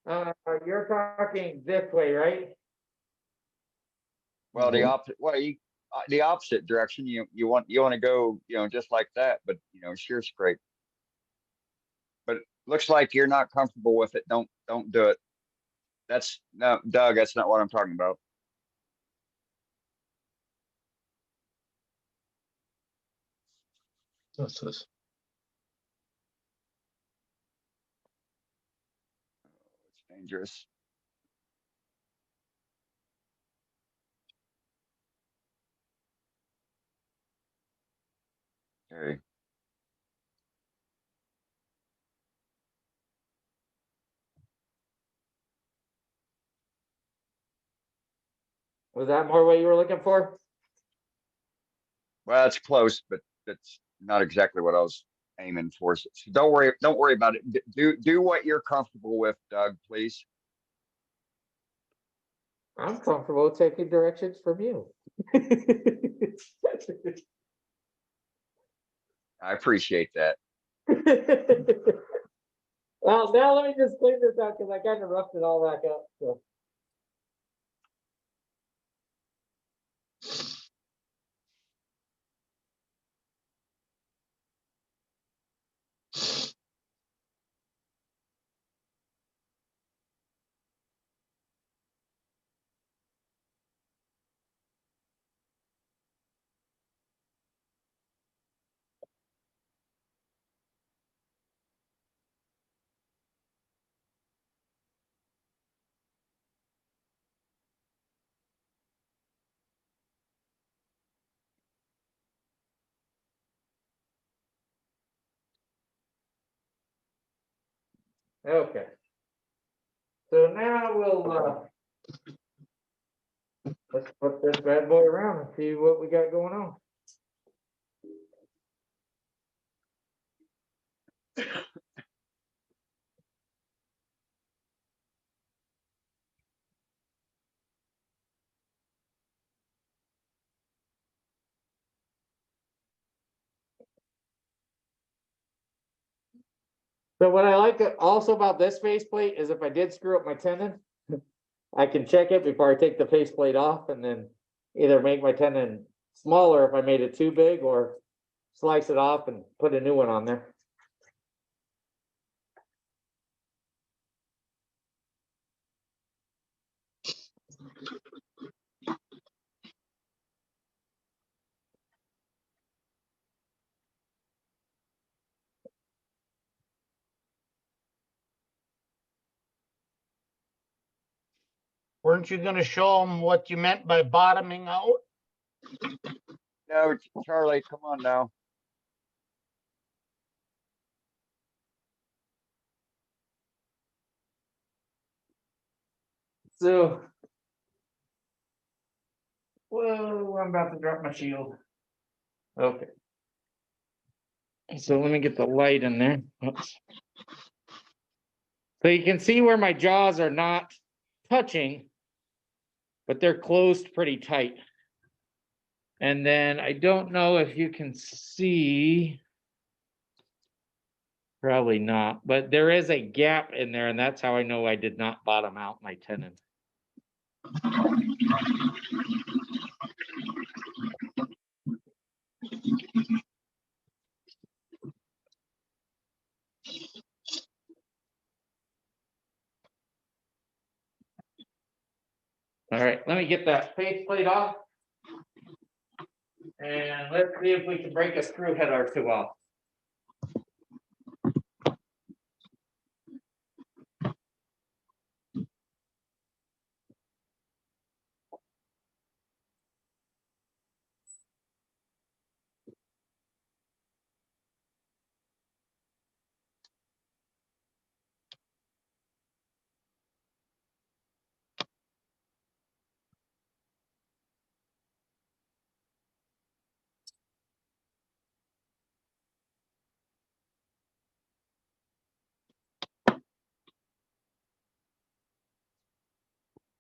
You're talking this way, right? Well, the opposite way, the opposite direction. You want to go, just like that, but shear scrape. But looks like you're not comfortable with it. Don't do it. That's no, Doug. That's not what I'm talking about. What's this? It's dangerous. Okay. Was that more what you were looking for? Well, that's close, but that's not exactly what I was aiming for. So don't worry about it. Do what you're comfortable with, Doug, please. I'm comfortable taking directions from you. I appreciate that. Well, now let me just clean this out because I kind of roughed it all back up. So. Okay. So now we'll let's put this bad boy around and see what we got going on. So what I like also about this faceplate is if I did screw up my tendon, I can check it before I take the faceplate off and then either make my tendon smaller if I made it too big or slice it off and put a new one on there. Weren't you gonna show them what you meant by bottoming out? No, Charlie, come on now. So. Whoa, I'm about to drop my shield. Okay. So let me get the light in there. Oops. So you can see where my jaws are not touching, but they're closed pretty tight. And then I don't know if you can see. Probably not, but there is a gap in there, and that's how I know I did not bottom out my tenon. All right, let me get that faceplate off. And let's see if we can break a screw head or two off.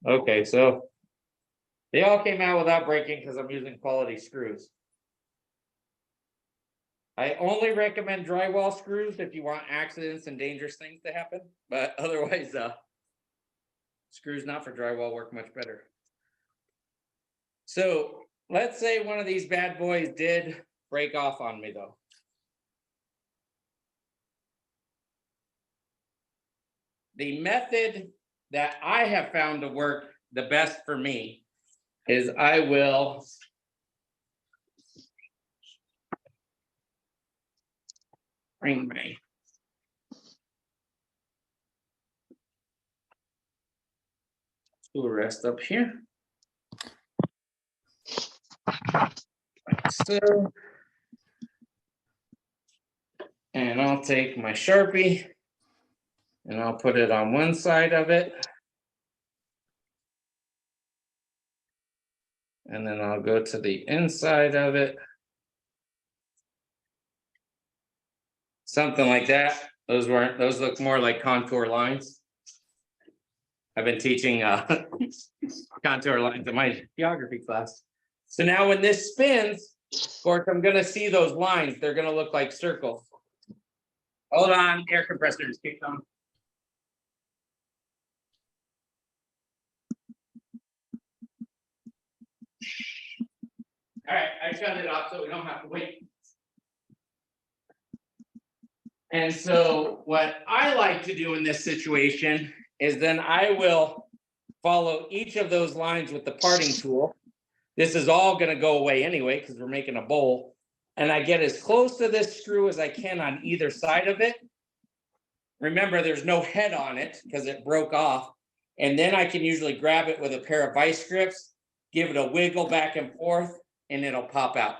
Okay, so they all came out without breaking because I'm using quality screws. I only recommend drywall screws if you want accidents and dangerous things to happen, but otherwise, screws not for drywall work much better. So let's say one of these bad boys did break off on me though. The method that I have found to work the best for me is I will bring my tool rest up here. Like so. And I'll take my Sharpie and I'll put it on one side of it. And then I'll go to the inside of it. Something like that. Those look more like contour lines. I've been teaching contour lines in my geography class. So now when this spins, of course, I'm gonna see those lines. They're gonna look like circles. Hold on, air compressor just kicked on. All right, I shut it off so we don't have to wait. And so what I like to do in this situation is then I will follow each of those lines with the parting tool. This is all going to go away anyway because we're making a bowl. And I get as close to this screw as I can on either side of it. Remember, there's no head on it because it broke off. And then I can usually grab it with a pair of vice grips, give it a wiggle back and forth, and it'll pop out.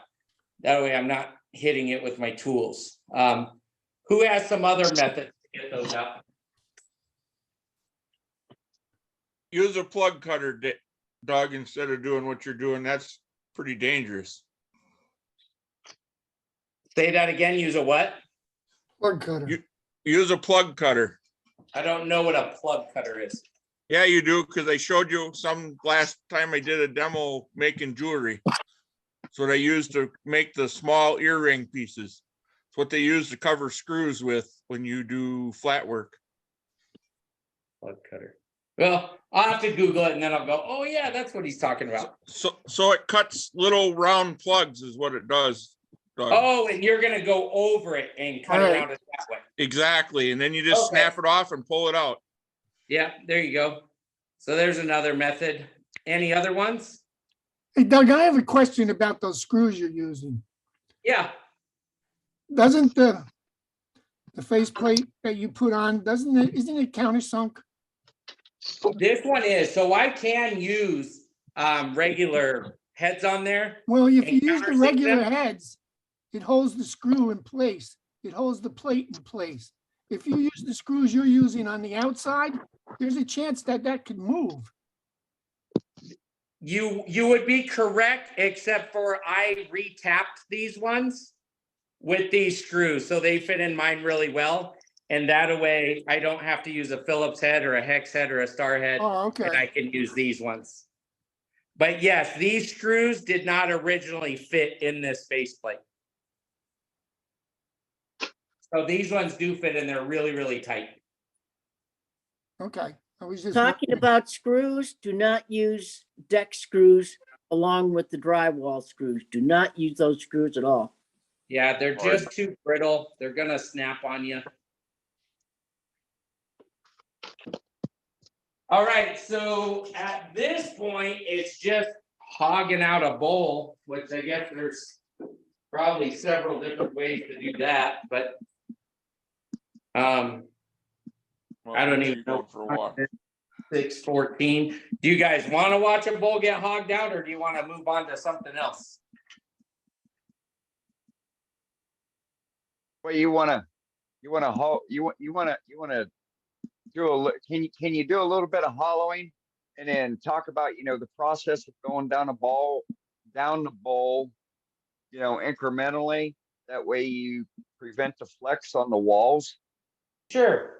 That way I'm not hitting it with my tools. Who has some other methods to get those out? Use a plug cutter, Doug, instead of doing what you're doing. That's pretty dangerous. Say that again, use a what? Plug cutter. Use a plug cutter. I don't know what a plug cutter is. Yeah, you do, because I showed you some last time I did a demo making jewelry. It's what I used to make the small earring pieces. It's what they use to cover screws with when you do flat work. Plug cutter. Well, I'll have to Google it and then I'll go, oh yeah, that's what he's talking about. So it cuts little round plugs is what it does. Doug. Oh, and you're gonna go over it and cut around it that way. Exactly, and then you just snap it off and pull it out. Yeah, there you go. So there's another method. Any other ones? Hey, Doug, I have a question about those screws you're using. Yeah. Doesn't the faceplate that you put on, isn't it countersunk? This one is, so I can use regular heads on there. Well, if you and use the countersink regular them. heads, it holds the screw in place. It holds the plate in place. If you use the screws you're using on the outside, there's a chance that that could move. You would be correct, except for I retapped these ones with these screws, so they fit in mine really well. And that way I don't have to use a Phillips head or a hex head or a star head. Oh, okay. And I can use these ones. But yes, these screws did not originally fit in this faceplate. So these ones do fit in there really, really tight. Okay. I was just Talking about screws, do not use deck screws along with the drywall screws. Do not use those screws at all. Yeah, they're just too brittle. They're gonna snap on you. All right, so at this point, it's just hogging out a bowl, which I guess there's probably several different ways to do that, but I don't even know. For what? 6:14. Do you guys want to watch a bull get hogged out, or do you want to move on to something else? Well, you wanna do can you do a little bit of hollowing and then talk about, the process of going down the bowl, incrementally. That way you prevent the flex on the walls. Sure.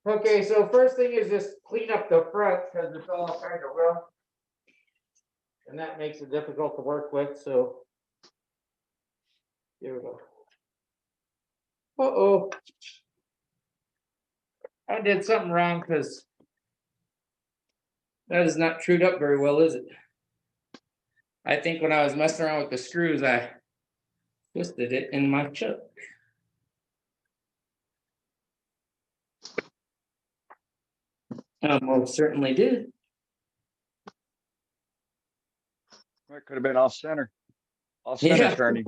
Okay, so first thing is just clean up the front because it's all kind of rough. And that makes it difficult to work with, so. Here we go. Uh-oh. I did something wrong because that is not trued up very well, is it? I think when I was messing around with the screws, I twisted it in my chuck. I most certainly did. It could have been off center turning.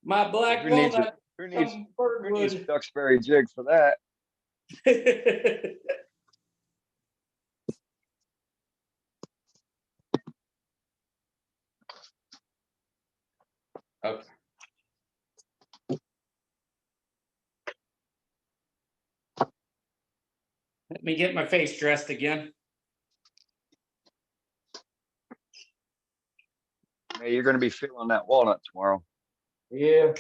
My black Who needs walnut. Who needs Duxbury jig for that? Okay. Let me get my face dressed again. Hey, you're going to be feeling that walnut tomorrow. Yeah.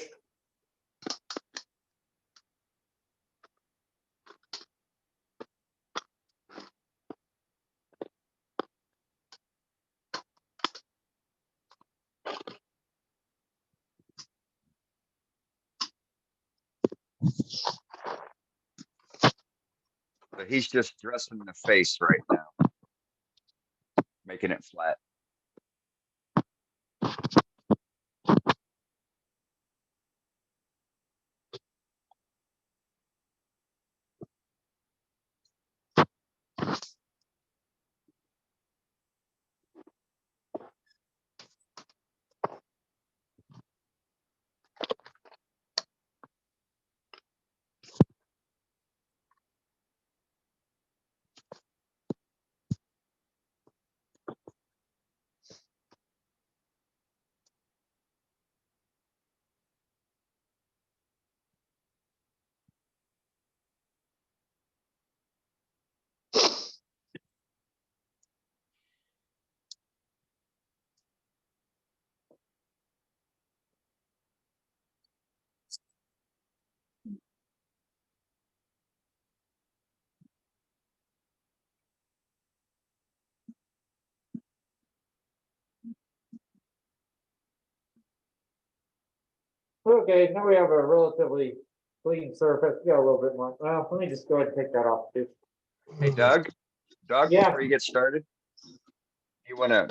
So he's just dressing the face right now, making it flat. Okay, now we have a relatively clean surface. We got a little bit more. Well, let me just go ahead and take that off too. Hey, Doug, Yeah. before you get started, you wanna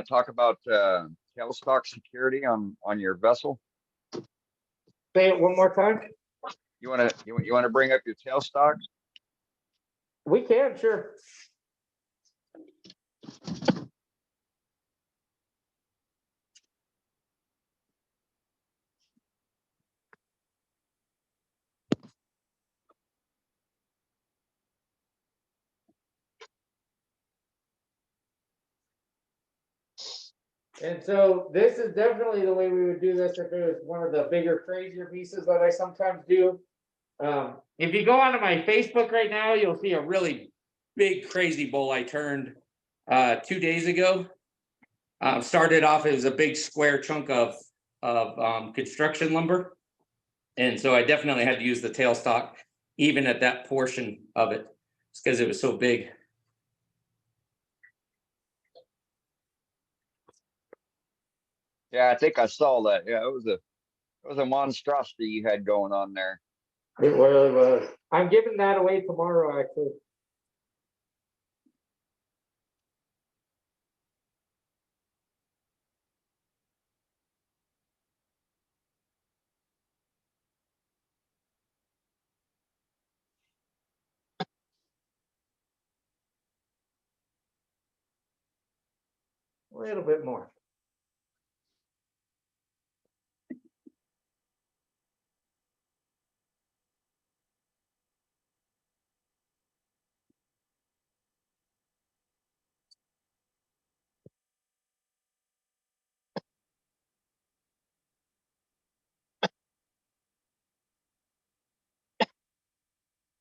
talk about tailstock security on your vessel? Say it one more time. You wanna bring up your tailstock? We can, sure. And so this is definitely the way we would do this if it was one of the bigger, crazier pieces that I sometimes do. If you go onto my Facebook right now, you'll see a really big, crazy bowl I turned 2 days ago. Started off as a big square chunk of construction lumber. And so I definitely had to use the tailstock even at that portion of it, just because it was so big. Yeah, I think I saw that. Yeah, it was a monstrosity you had going on there. It really was. I'm giving that away tomorrow, actually. A little bit more.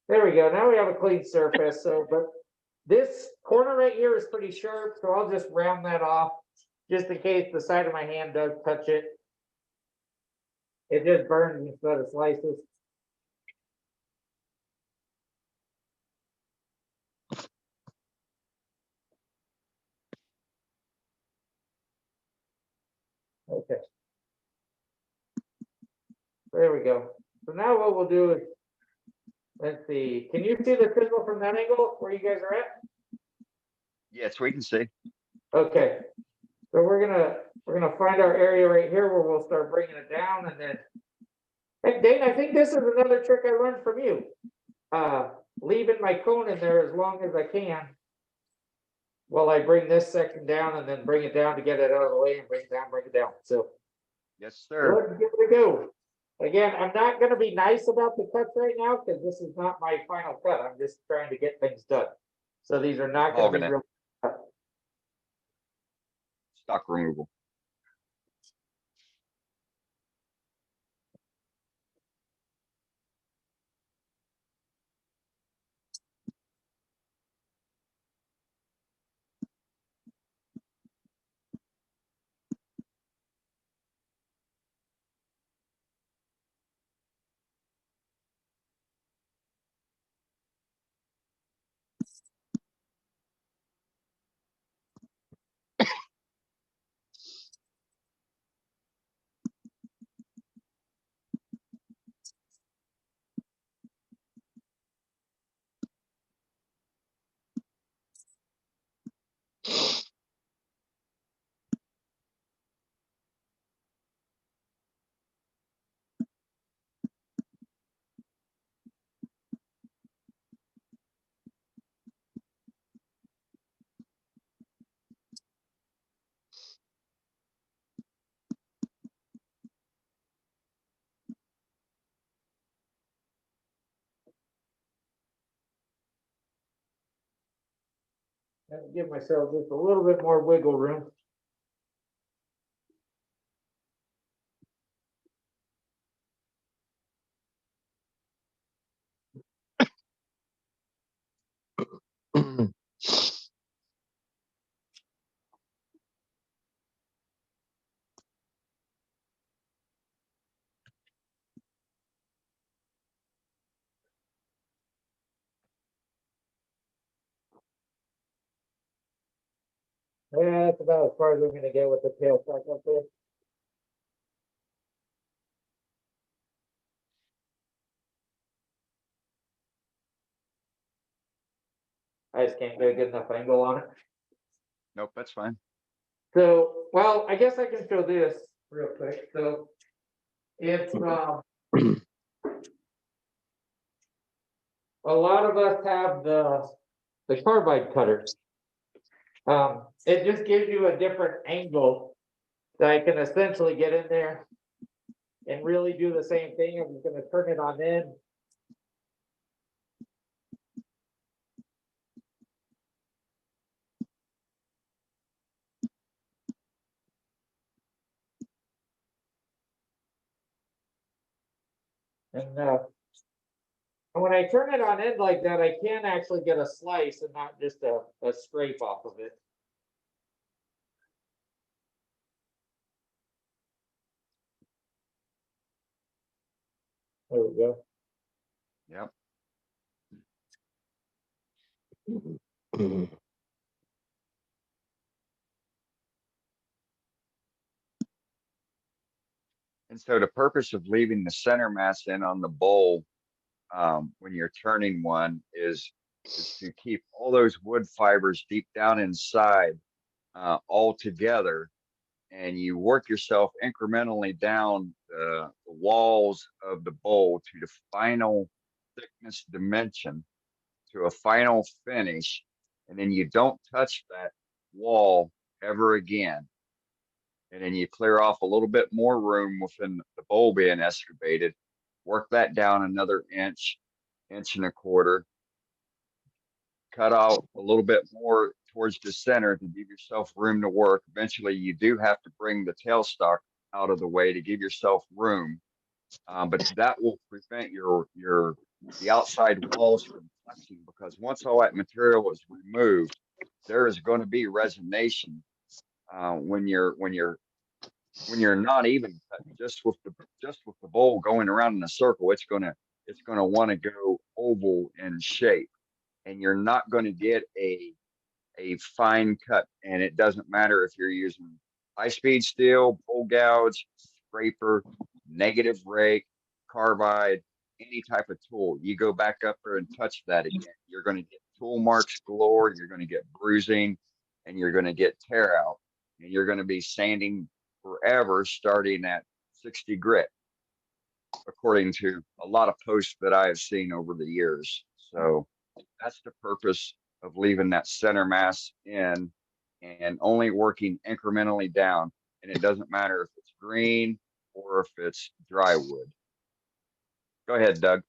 There we go. Now we have a clean surface. So, but this corner right here is pretty sharp, so I'll just round that off just in case the side of my hand does touch it. It just burns instead of slices. Okay. There we go. So now what we'll do is, let's see, can you see the chisel from that angle where you guys are at? Yes, we can see. Okay. So we're gonna find our area right here where we'll start bringing it down, and then, hey, Dane, I think this is another trick I learned from you. Leaving my cone in there as long as I can while I bring this section down and then bring it down to get it out of the way and bring it down, bring it down. So yes, sir. let's give it a go. Again, I'm not gonna be nice about the cuts right now because this is not my final cut. I'm just trying to get things done. So these are not gonna be real. Stock removal. Give myself just a little bit more wiggle room. Yeah, that's about as far as I'm gonna get with the tail stuck up there. I just can't get a good enough angle on it. Nope, that's fine. So, well, I guess I can show this real quick. So it's, a lot of us have the carbide cutters. It just gives you a different angle that I can essentially get in there and really do the same thing. I'm just gonna turn it on in. And when I turn it on end like that, I can actually get a slice and not just a scrape off of it. There we go. Yep. And so the purpose of leaving the center mass in on the bowl when you're turning one is to keep all those wood fibers deep down inside all together, and you work yourself incrementally down the walls of the bowl to the final thickness dimension, to a final finish, and then you don't touch that wall ever again. And then you clear off a little bit more room within the bowl being excavated, work that down another inch, inch and a quarter, cut out a little bit more towards the center to give yourself room to work. Eventually, you do have to bring the tailstock out of the way to give yourself room, but that will prevent the outside walls from flexing, because once all that material is removed, there is going to be resonation when you're not even cut, just with the bowl going around in a circle. It's gonna want to go oval in shape, and you're not going to get a fine cut. And it doesn't matter if you're using high speed steel, bowl gouge, scraper, negative rake, carbide, any type of tool. You go back up there and touch that again, you're going to get tool marks galore. You're going to get bruising, and you're going to get tear out, and you're going to be sanding forever, starting at 60 grit, according to a lot of posts that I have seen over the years. So that's the purpose of leaving that center mass in and only working incrementally down. And it doesn't matter if it's green or if it's dry wood. Go ahead, Doug.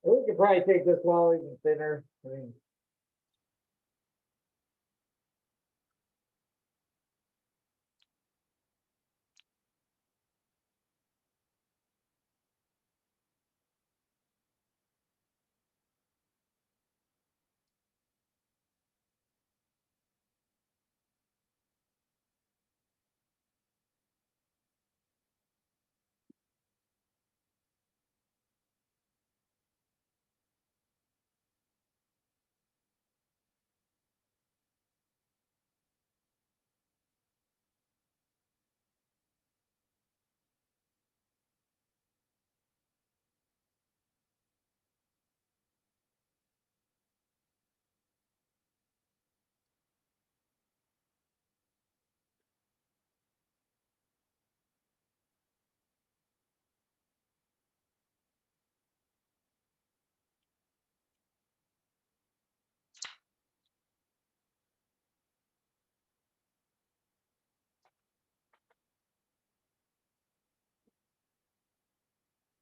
We could probably take this wall even thinner. I mean,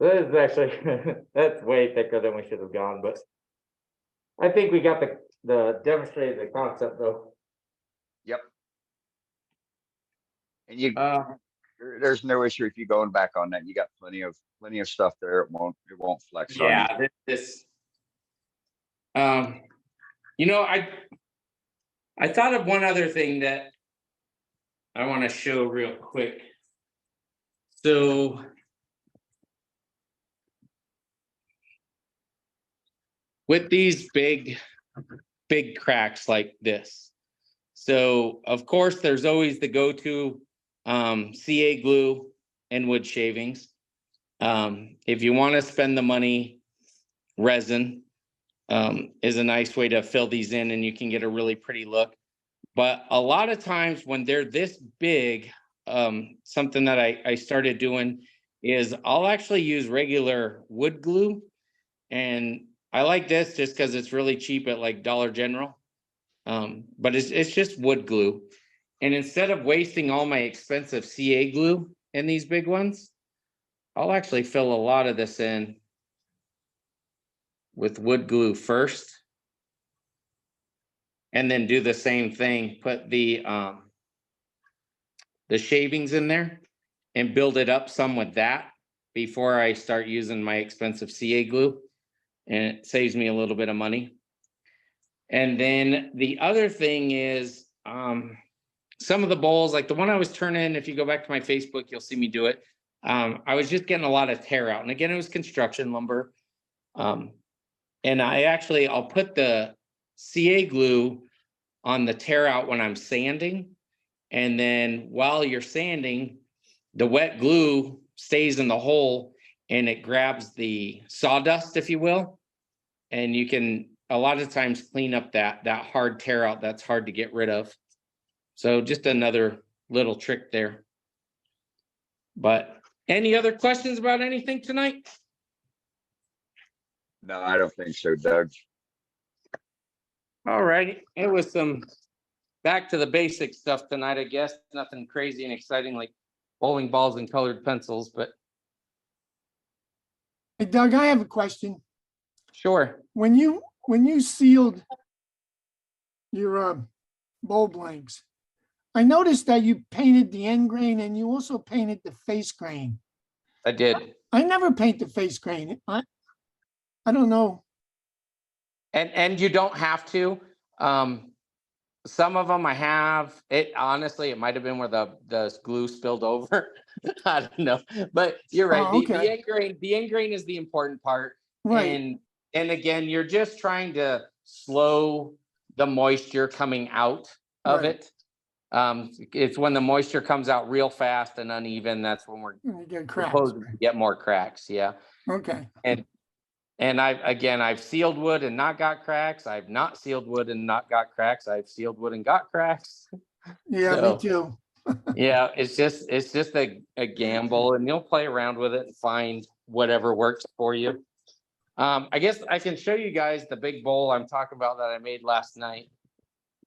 This is actually, that's way thicker than we should have gone, but I think we got the demonstrated the concept though. Yep. And there's no issue if you going back on that. You got plenty of stuff there. It won't flex on you. Yeah, you know, I thought of one other thing that I want to show real quick. So with these big cracks like this, so of course there's always the go-to CA glue and wood shavings. If you want to spend the money, resin is a nice way to fill these in and you can get a really pretty look. But a lot of times when they're this big, something that I started doing is I'll actually use regular wood glue. And I like this just because it's really cheap at like Dollar General. But it's just wood glue. And instead of wasting all my expensive CA glue in these big ones, I'll actually fill a lot of this in with wood glue first. And then do the same thing, put the shavings in there and build it up some with that before I start using my expensive CA glue. And it saves me a little bit of money. And then the other thing is some of the bowls, like the one I was turning, if you go back to my Facebook, you'll see me do it. I was just getting a lot of tear out. And again, it was construction lumber. And I'll put the CA glue on the tear out when I'm sanding. And then while you're sanding, the wet glue stays in the hole and it grabs the sawdust, if you will. And you can a lot of times clean up that hard tear out that's hard to get rid of. So just another little trick there. But any other questions about anything tonight? No, I don't think so, Doug. All righty. It was some back to the basic stuff tonight, I guess. Nothing crazy and exciting like bowling balls and colored pencils, but. Hey, Doug, I have a question. Sure. When you sealed your bowl blanks, I noticed that you painted the end grain and you also painted the face grain. I did. I never paint the face grain. I don't know. And you don't have to. Some of them I have. It honestly, it might have been where the glue spilled over. I don't know, but you're right. Oh, okay. The end grain is the important part. Right. And again, you're just trying to slow the moisture coming out of Right. it. It's when the moisture comes out real fast and uneven. That's when we're You get cracks. supposed to get more cracks. Yeah. Okay. And I've sealed wood and not got cracks. I've not sealed wood and not got cracks. I've sealed wood and got cracks. Yeah, So, me too. yeah, it's just a gamble, and you'll play around with it and find whatever works for you. I guess I can show you guys the big bowl I'm talking about that I made last night.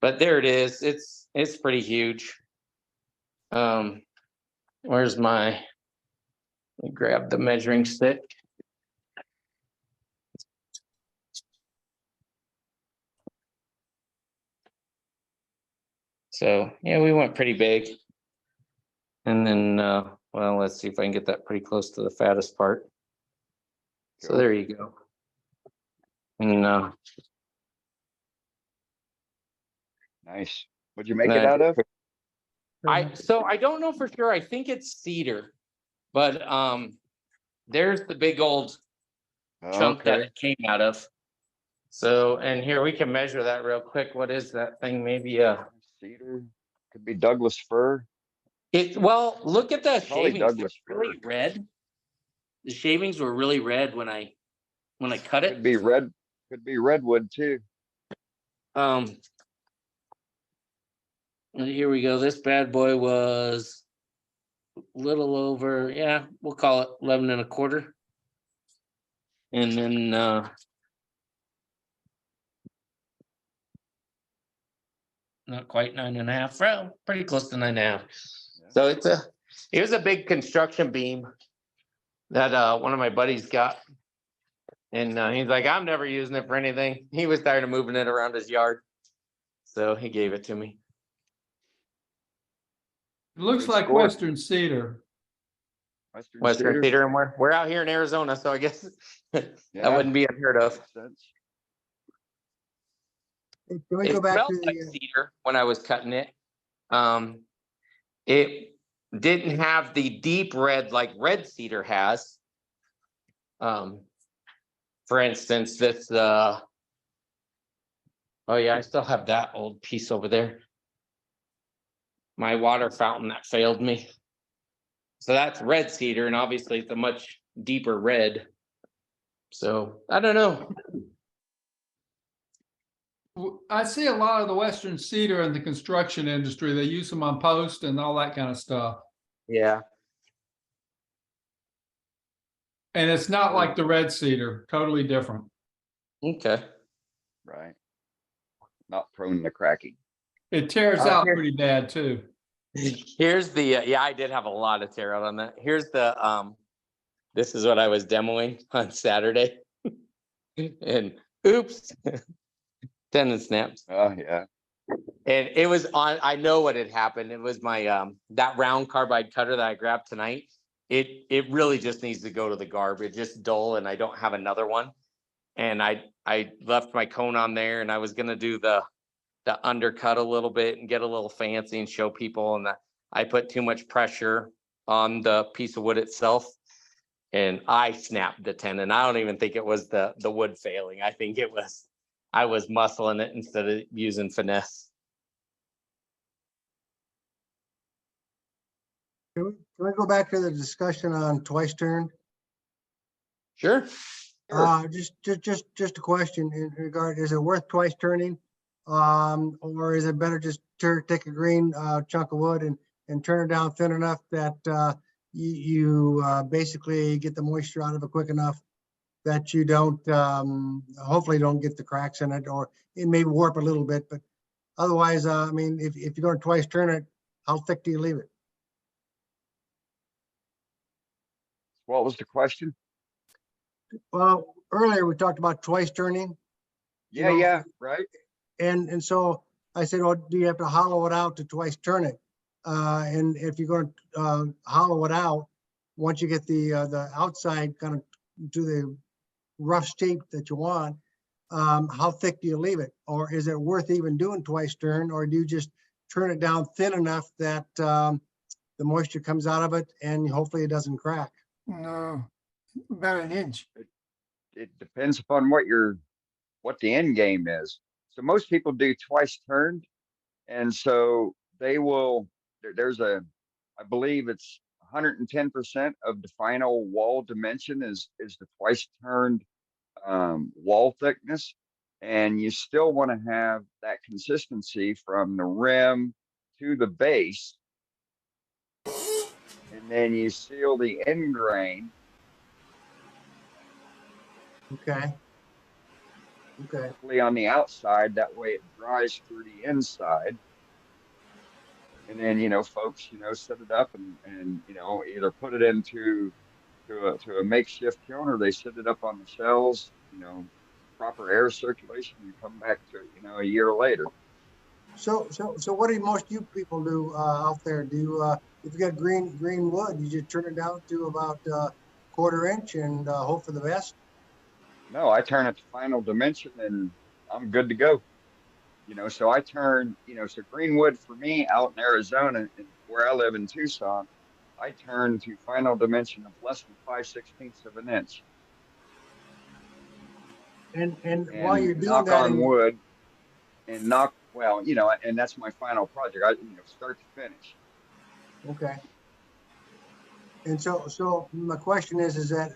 But there it is. It's pretty huge. Where's my? Let me grab the measuring stick. So yeah, we went pretty big. And then, well, let's see if I can get that pretty close to the fattest part. So there you go. And nice. What'd you make it out of? So I don't know for sure. I think it's cedar, but there's the big old chunk that it came out of. So, and here we can measure that real quick. What is that thing? Maybe cedar, could be Douglas fir. Well, look at the Probably shavings. Douglas They're really red. The shavings were really red when I cut it. Could be red. Could be redwood too. And here we go. This bad boy was a little over, yeah, we'll call it 11 1/4. And then not quite 9 1/2. Well, pretty close to 9 1/2. So it was a big construction beam. that one of my buddies got. And he's like, I'm never using it for anything. He was tired of moving it around his yard. So he gave it to me. It looks Good like score. Western Cedar. Western Theater, and we're out here in Arizona, so I guess that wouldn't be unheard of. Can we It go back smelled to like the, cedar when I was cutting it. It didn't have the deep red like red cedar has. For instance, this oh yeah, I still have that old piece over there. My water fountain that failed me. So that's red cedar, and obviously it's a much deeper red. So I don't know. I see a lot of the Western Cedar in the construction industry. They use them on post and all that kind of stuff. Yeah. And it's not like the red cedar, totally different. Okay. Right. Not prone to cracking. It tears out pretty bad too. Here's the yeah, I did have a lot of tear out on that. Here's the this is what I was demoing on Saturday. And oops, tendon snaps. Oh yeah. And it was on, I know what had happened. It was my that round carbide cutter that I grabbed tonight. It really just needs to go to the garbage. It's just dull, and I don't have another one. And I left my cone on there, and I was gonna do the undercut a little bit and get a little fancy and show people, and I put too much pressure on the piece of wood itself, and I snapped the tendon. I don't even think it was the wood failing. I think it was I was muscling it instead of using finesse. can we go back to the discussion on twice turned? Sure. Just a question in regard, is it worth twice turning? Or is it better just take a green chunk of wood and turn it down thin enough that you basically get the moisture out of it quick enough that you don't, hopefully don't get the cracks in it, or it may warp a little bit, but otherwise, I mean, if you're going to twice turn it, how thick do you leave it? What was the question? Well, earlier we talked about twice turning. Yeah, yeah, right. And so I said, well, do you have to hollow it out to twice turn it? And if you're going to hollow it out, once you get the outside kind of to the rough shape that you want, how thick do you leave it? Or is it worth even doing twice turn, or do you just turn it down thin enough that the moisture comes out of it and hopefully it doesn't crack? No, about an inch. It depends upon what the end game is. So most people do twice turned, and so they will. There's I believe it's 110% of the final wall dimension is the twice turned wall thickness, and you still want to have that consistency from the rim to the base, and then you seal the end grain. Okay. On the outside, that way it dries through the inside. And then, folks, set it up and either put it into a makeshift kiln, or they set it up on the shelves, proper air circulation, and come back to it, a year later. So what do most you people do out there? Do you, if you got green wood, you just turn it down to about 1/4 inch and hope for the best? No, I turn it to final dimension and I'm good to go. So I turn, so green wood for me out in Arizona, where I live in Tucson, I turn to final dimension of less than 5/16 of an inch. And while you're doing knock that, on wood, and and that's my final project. I start to finish. Okay. And so my question is that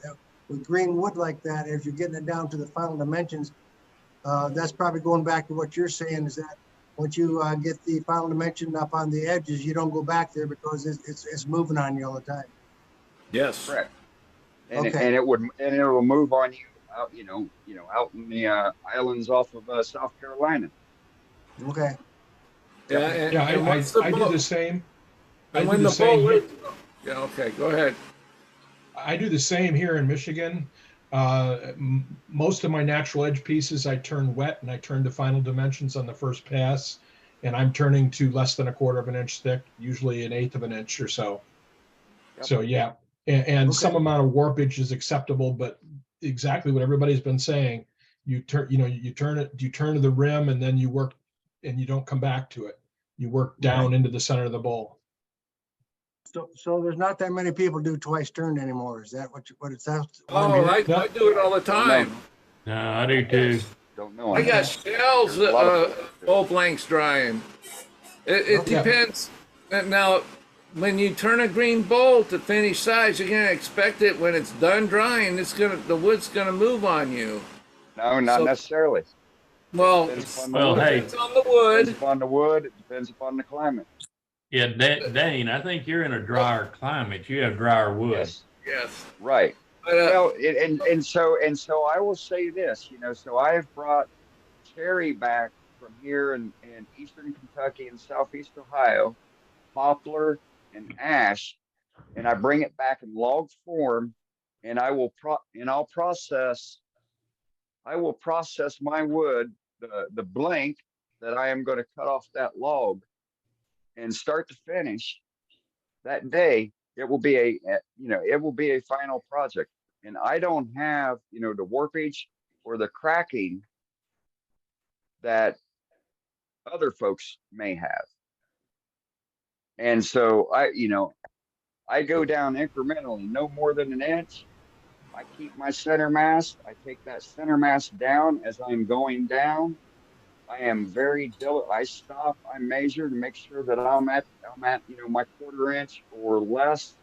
with green wood like that, if you're getting it down to the final dimensions, that's probably going back to what you're saying, is that once you get the final dimension up on the edges, you don't go back there because it's moving on you all the time. Yes. Correct. And Okay. it will move on you out, out in the islands off of South Carolina. Okay. Yeah, I do the same. I do the same. Yeah, okay, go ahead. I do the same here in Michigan. Most of my natural edge pieces, I turn wet and I turn to final dimensions on the first pass. And I'm turning to less than 1/4 of an inch thick, usually 1/8 of an inch or so. Yep. So yeah, and some amount of warpage is acceptable, but exactly what everybody's been saying. You turn to the rim and then you work and you don't come back to it. You work down into the center of the bowl. So there's not that many people do twice turned anymore. Is that what it sounds? Oh, I do it all the time. No, I do too. Don't know. I got shells, bowl blanks drying. It depends. Now, when you turn a green bowl to finish size, you're gonna expect it when it's done drying. The wood's gonna move on you. No, not necessarily. Well, Depends hey, depends on the wood. Depends upon the wood. It depends upon the climate. Yeah, Dane, I think you're in a drier climate. You have drier wood. Yes. Right. But, well, and so I will say this, so I have brought cherry back from here in eastern Kentucky and southeast Ohio, poplar and ash, and I bring it back in log form, and I'll process my wood, the blank that I am going to cut off that log, and start to finish that day. It will be a final project, and I don't have the warpage or the cracking that other folks may have. And so I go down incrementally, no more than an inch. I keep my center mass. I take that center mass down as I'm going down. I am very diligent. I stop, I measure to make sure that I'm at my 1/4 inch or less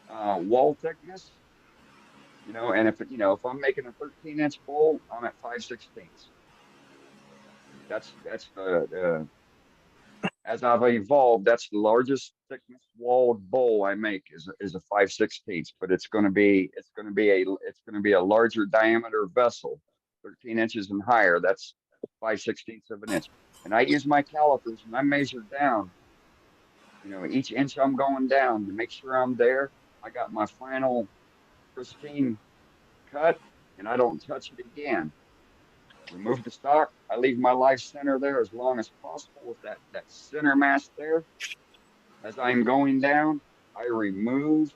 wall thickness. And if I'm making a 13-inch bowl, I'm at 5/16. That's the as I've evolved, that's the largest thickness walled bowl I make is a 5/16. But it's going to be a larger diameter vessel, 13 inches and higher. That's 5/16 of an inch. And I use my calipers and I measure down, each inch I'm going down to make sure I'm there. I got my final pristine cut and I don't touch it again. Remove the stock. I leave my life center there as long as possible with that center mass there. As I'm going down, I remove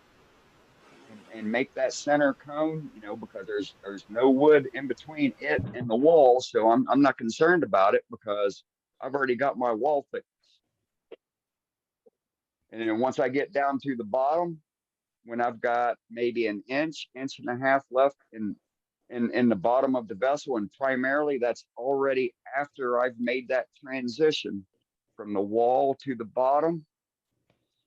and make that center cone, because there's no wood in between it and the wall. So I'm not concerned about it because I've already got my wall thickness. And then once I get down to the bottom, when I've got maybe an inch and a half left in the bottom of the vessel, and primarily that's already after I've made that transition from the wall to the bottom,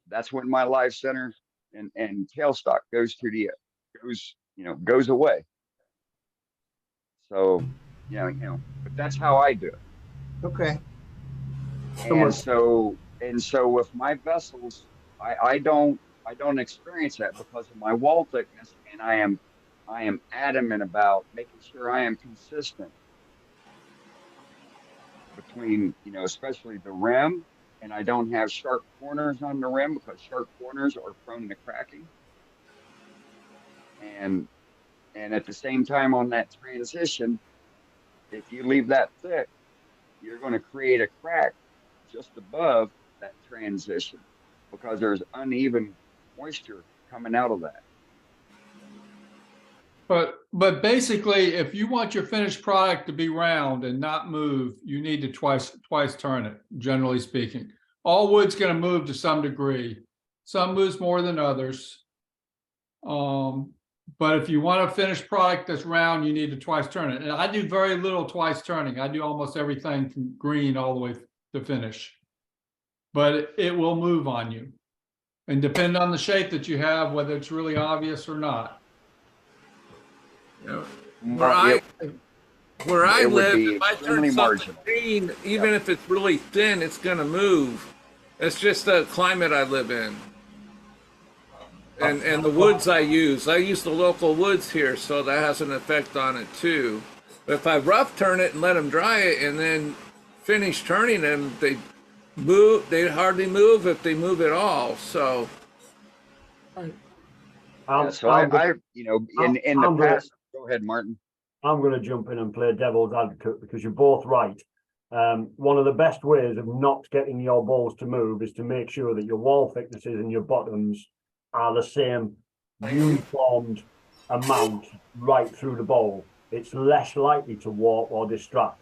that's when my live center and tailstock goes away. So, but that's how I do it. Okay. And so with my vessels, I don't experience that because of my wall thickness, and I am adamant about making sure I am consistent between, especially the rim, and I don't have sharp corners on the rim because sharp corners are prone to cracking. And at the same time on that transition, if you leave that thick, you're going to create a crack just above that transition because there's uneven moisture coming out of that. But basically, if you want your finished product to be round and not move, you need to twice turn it, generally speaking. All wood's going to move to some degree. Some moves more than others. But if you want a finished product that's round, you need to twice turn it. And I do very little twice turning. I do almost everything from green all the way to finish. But it will move on you. And depend on the shape that you have, whether it's really obvious or not. Where I live, if I turn something green, even if it's really thin, it's going to move. It's just the climate I live in. And the woods I use the local woods here, so that has an effect on it too. But if I rough turn it and let them dry it and then finish turning them, they move. They hardly move if they move at all. So Yeah, so I, you know, in the I'm gonna- past, go ahead, Martin. I'm going to jump in and play devil's advocate because you're both right. One of the best ways of not getting your balls to move is to make sure that your wall thicknesses and your bottoms are the same uniformed amount right through the bowl. It's less likely to warp or distract.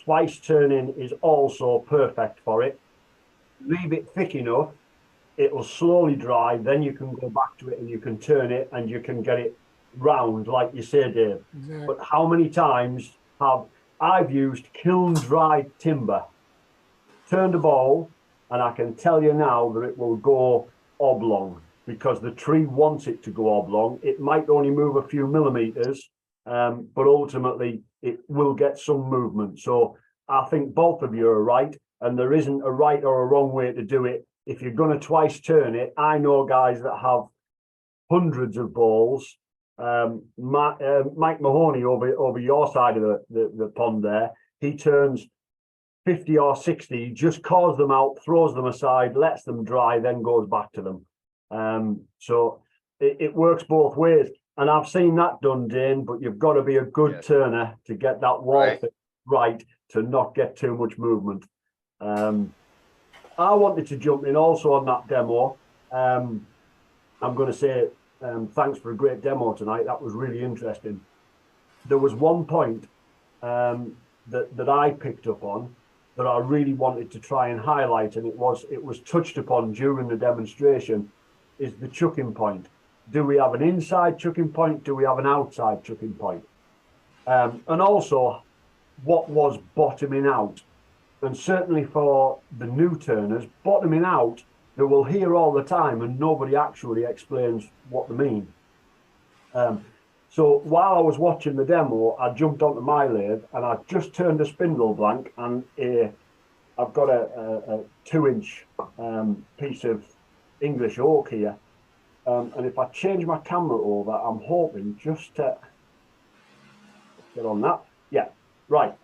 Twice turning is also perfect for it. Leave it thick enough, it will slowly dry, then you can go back to it and you can turn it and you can get it round, like you say, Dave. Exactly. But how many times have I've used kiln dried timber, turned a bowl, and I can tell you now that it will go oblong because the tree wants it to go oblong. It might only move a few millimeters, but ultimately it will get some movement. So I think both of you are right, and there isn't a right or a wrong way to do it. If you're going to twice turn it, I know guys that have hundreds of balls. Mike Mahoney over your side of the pond there, he turns 50 or 60, just calls them out, throws them aside, lets them dry, then goes back to them. So it works both ways. And I've seen that done, Dane, but you've got to be a good turner to get that wall right to not get too much movement. I wanted to jump in also on that demo. I'm going to say thanks for a great demo tonight. That was really interesting. There was one point that I picked up on that I really wanted to try and highlight, and it was touched upon during the demonstration, is the chucking point. Do we have an inside chucking point? Do we have an outside chucking point? And also, what was bottoming out? And certainly for the new turners, bottoming out, they will hear all the time and nobody actually explains what they mean. So while I was watching the demo, I jumped onto my lathe and I just turned a spindle blank, and I've got a 2-inch piece of English oak here. And if I change my camera over, I'm hoping just to get on that. Yeah, right.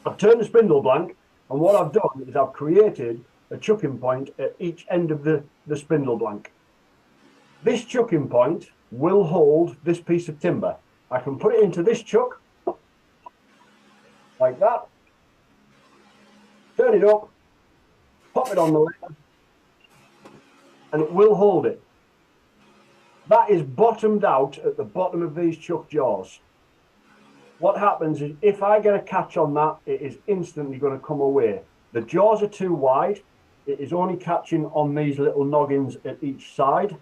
I've turned the spindle blank, and what I've done is I've created a chucking point at each end of the spindle blank. This chucking point will hold this piece of timber. I can put it into this chuck, like that, turn it up, pop it on the lathe, and it will hold it. That is bottomed out at the bottom of these chuck jaws. What happens is if I get a catch on that, it is instantly going to come away. The jaws are too wide. It is only catching on these little noggins at each side.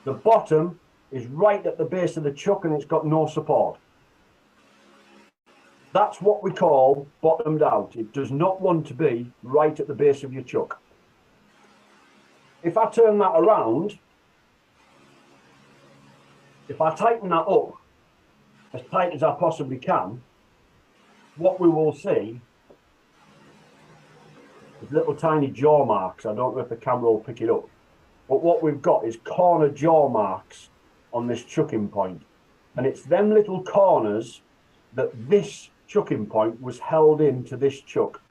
The bottom is right at the base of the chuck and it's got no support. That's what we call bottomed out. It does not want to be right at the base of your chuck. If I turn that around, if I tighten that up as tight as I possibly can, what we will see is little tiny jaw marks. I don't know if the camera will pick it up, but what we've got is corner jaw marks on this chucking point. And it's them little corners that this chucking point was held into this chuck.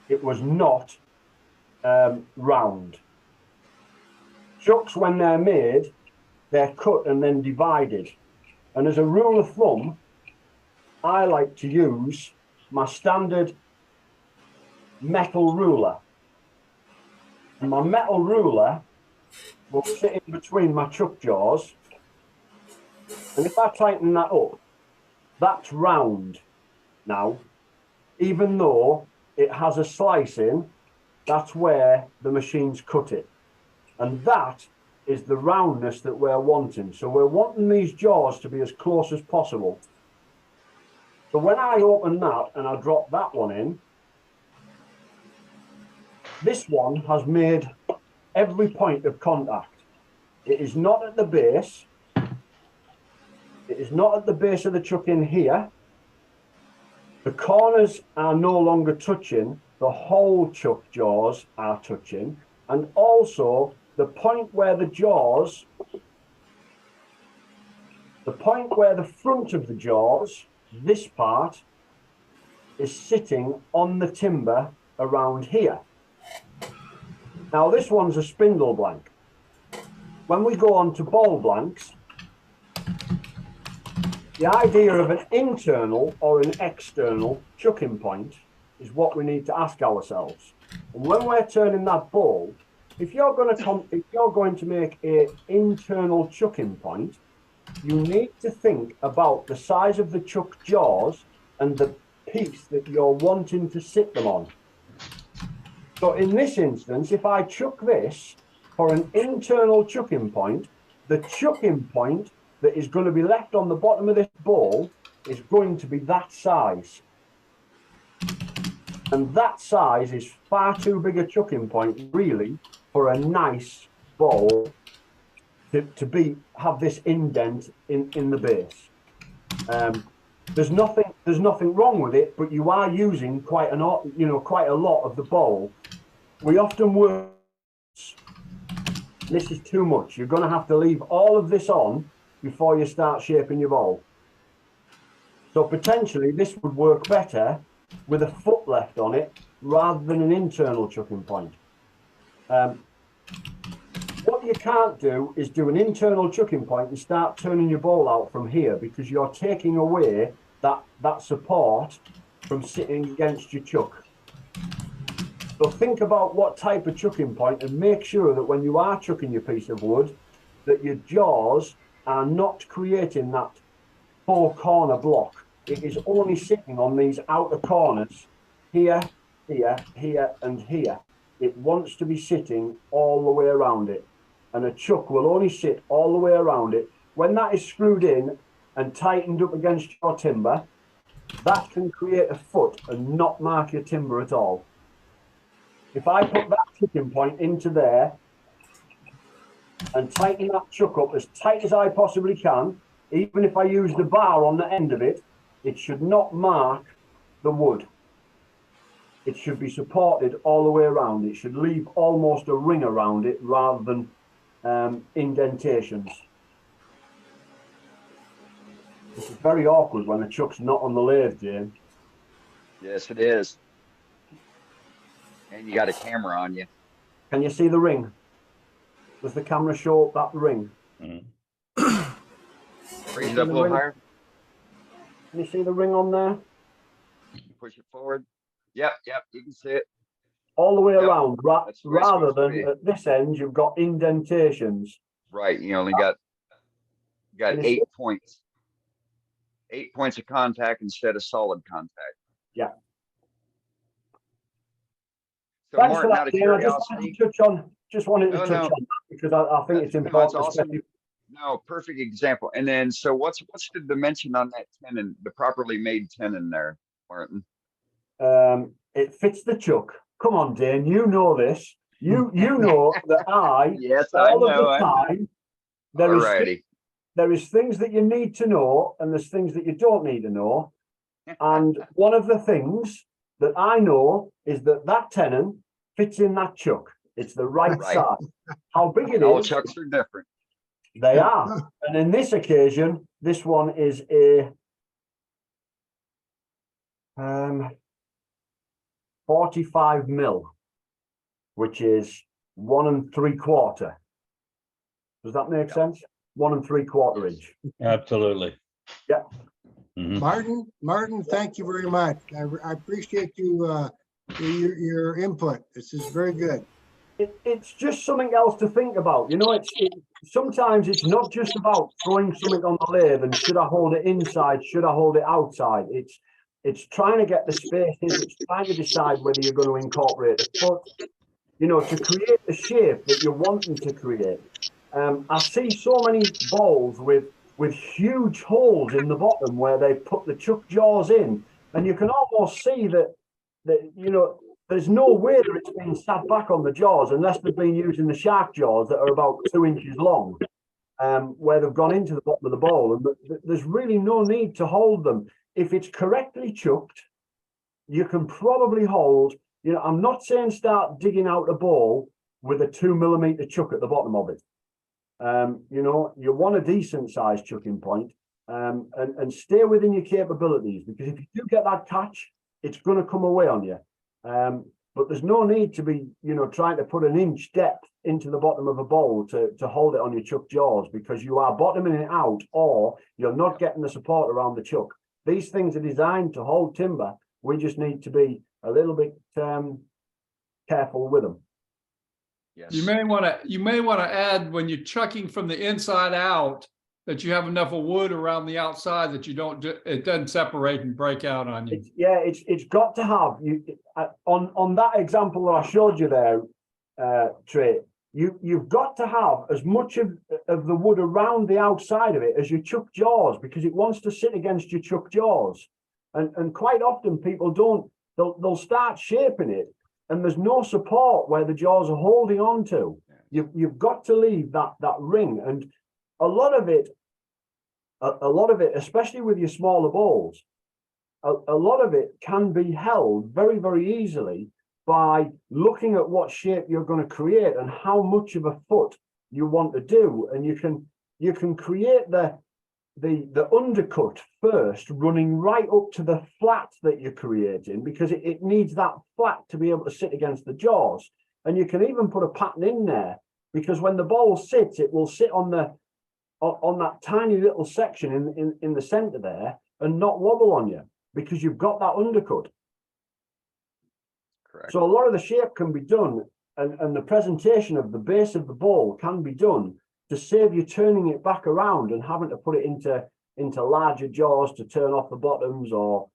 It was not round. Chucks, when they're made, they're cut and then divided. And as a rule of thumb, I like to use my standard metal ruler. And my metal ruler will sit in between my chuck jaws. And if I tighten that up, that's round now. Even though it has a slice in, that's where the machines cut it. And that is the roundness that we're wanting. So we're wanting these jaws to be as close as possible. So when I open that and I drop that one in, this one has made every point of contact. It is not at the base. It is not at the base of the chuck in here. The corners are no longer touching. The whole chuck jaws are touching. And also the point where the jaws, the point where the front of the jaws, this part, is sitting on the timber around here. Now this one's a spindle blank. when we go on to ball blanks, the idea of an internal or an external chucking point is what we need to ask ourselves. And when we're turning that ball, if you're going to make an internal chucking point, you need to think about the size of the chuck jaws and the piece that you're wanting to sit them on. So in this instance, if I chuck this for an internal chucking point, the chucking point that is going to be left on the bottom of this ball is going to be that size. And that size is far too big a chucking point, really, for a nice ball to have this indent in the base. There's nothing wrong with it, but you are using quite a lot of the bowl. We often work. This is too much. You're going to have to leave all of this on before you start shaping your bowl. So potentially this would work better with a foot left on it rather than an internal chucking point. What you can't do is do an internal chucking point and start turning your bowl out from here, because you're taking away that support from sitting against your chuck. So think about what type of chucking point and make sure that when you are chucking your piece of wood, that your jaws are not creating that four corner block. It is only sitting on these outer corners here, here, here, and here. It wants to be sitting all the way around it. And a chuck will only sit all the way around it. When that is screwed in and tightened up against your timber, that can create a foot and not mark your timber at all. If I put that chucking point into there and tighten that chuck up as tight as I possibly can, even if I use the bar on the end of it, it should not mark the wood. It should be supported all the way around. It should leave almost a ring around it rather than indentations. This is very awkward when the chuck's not on the lathe, Jane. Yes, it is. And you got a camera on you. Can you see the ring? Does the camera show that ring? Raise it up a little higher. Can you see the ring on there? Push it forward. Yep, you can see it. All the way around, That's where it's rather supposed to be. than at this end, you've got indentations. Right, you only got Can you see 8 points. 8 points of contact instead of solid contact. Yeah. So Thanks Martin, for out that, of Dean. I curiosity, just wanted to touch on that because I think it's important. That's awesome. especially- No, perfect example. And then, so what's the dimension on that tenon, the properly made tenon there, Martin? It fits the chuck. Come on, Dane, you know this. You know that Yes, all I of know. the time, there is things that you need to know and there's things that you don't need to know. And one of the things that I know is that tenon fits in that chuck. It's the right size. How big it All is, chucks are different. they are. And in this occasion, this one is a 45 mil, which is 1 3/4. Does that make sense? 1 3/4 inch. Absolutely. Yeah. Martin, thank you very much. I appreciate your input. This is very good. It's just something else to think about. You know, sometimes it's not just about throwing something on the lathe and should I hold it inside, should I hold it outside. It's trying to get the spaces, it's trying to decide whether you're going to incorporate a foot, you know, to create the shape that you're wanting to create. I see so many bowls with huge holes in the bottom where they put the chuck jaws in, and you can almost see that you know, there's no way that it's been sat back on the jaws unless they've been using the shark jaws that are about 2 inches long, where they've gone into the bottom of the bowl, and there's really no need to hold them. If it's correctly chucked, you can probably hold, you know, I'm not saying start digging out a bowl with a 2 millimeter chuck at the bottom of it. You know, you want a decent sized chucking point, and stay within your capabilities, because if you do get that catch, it's going to come away on you. But there's no need to be, you know, trying to put an inch depth into the bottom of a bowl to hold it on your chuck jaws, because you are bottoming it out or you're not getting the support around the chuck. These things are designed to hold timber. We just need to be a little bit careful with them. Yes. You may want to add, when you're chucking from the inside out, that you have enough of wood around the outside that it doesn't separate and break out on you. It's got to have on that example that I showed you there, Trey. You've got to have as much of the wood around the outside of it as your chuck jaws, because it wants to sit against your chuck jaws. And quite often people don't. They'll start shaping it, and there's no support where the jaws are holding on to. You've got to leave that ring, and a lot of it, especially with your smaller bowls, a lot of it can be held very, very easily by looking at what shape you're going to create and how much of a foot you want to do, and you can create the undercut first, running right up to the flat that you're creating, because it needs that flat to be able to sit against the jaws. And you can even put a pattern in there, because when the bowl sits, it will sit on that tiny little section in the center there and not wobble on you, because you've got that undercut. Correct. So a lot of the shape can be done, and the presentation of the base of the bowl can be done to save you turning it back around and having to put it into larger jaws to turn off the bottoms. Or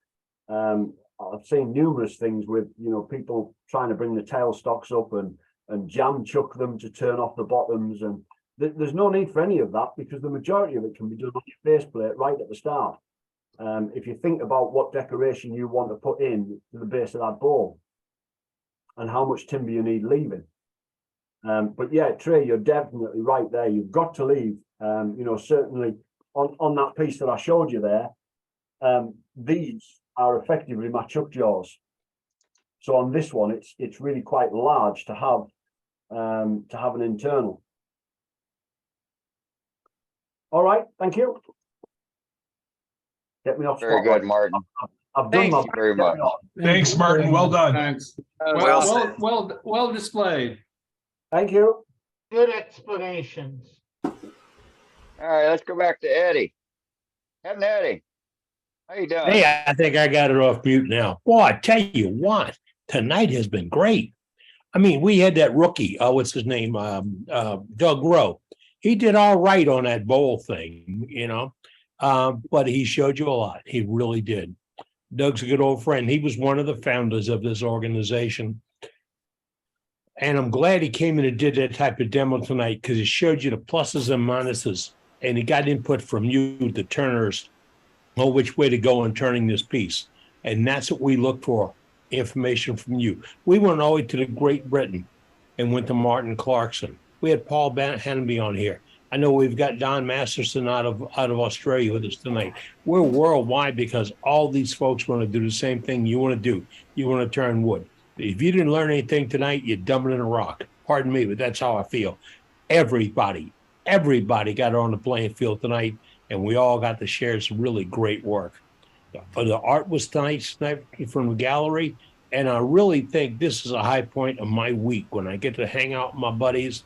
I've seen numerous things with people trying to bring the tail stocks up and jam chuck them to turn off the bottoms, and there's no need for any of that, because the majority of it can be done on your faceplate right at the start. If you think about what decoration you want to put in to the base of that bowl and how much timber you need leaving. But yeah, Trey, you're definitely right there. You've got to leave, certainly on that piece that I showed you there, these are effectively my chuck jaws. So on this one, it's really quite large to have an internal. All right, thank you. Get me off. Very good, Martin. I've done Thank you very much. Thanks, Martin. Well done. Thanks. Well Well displayed. Thank you. Good explanations. All right, let's go back to Eddie. Eddie, how you doing? Hey, I think I got it off mute now. Boy, I tell you what, tonight has been great. I mean, we had that rookie, what's his name? Doug Rowe. He did all right on that bowl thing, but he showed you a lot. He really did. Doug's a good old friend. He was one of the founders of this organization. And I'm glad he came in and did that type of demo tonight, because it showed you the pluses and minuses. And he got input from you, the turners, on which way to go in turning this piece. And that's what we look for, information from you. We went all the way to the Great Britain and went to Martin Clarkson. We had Paul Hanby on here. I know we've got Don Masterson out of Australia with us tonight. We're worldwide because all these folks want to do the same thing you want to do. You want to turn wood. If you didn't learn anything tonight, you're dumbing in a rock. Pardon me, but that's how I feel. Everybody got on the playing field tonight, and we all got to share some really great work. The art was nice from the gallery, and I really think this is a high point of my week when I get to hang out with my buddies,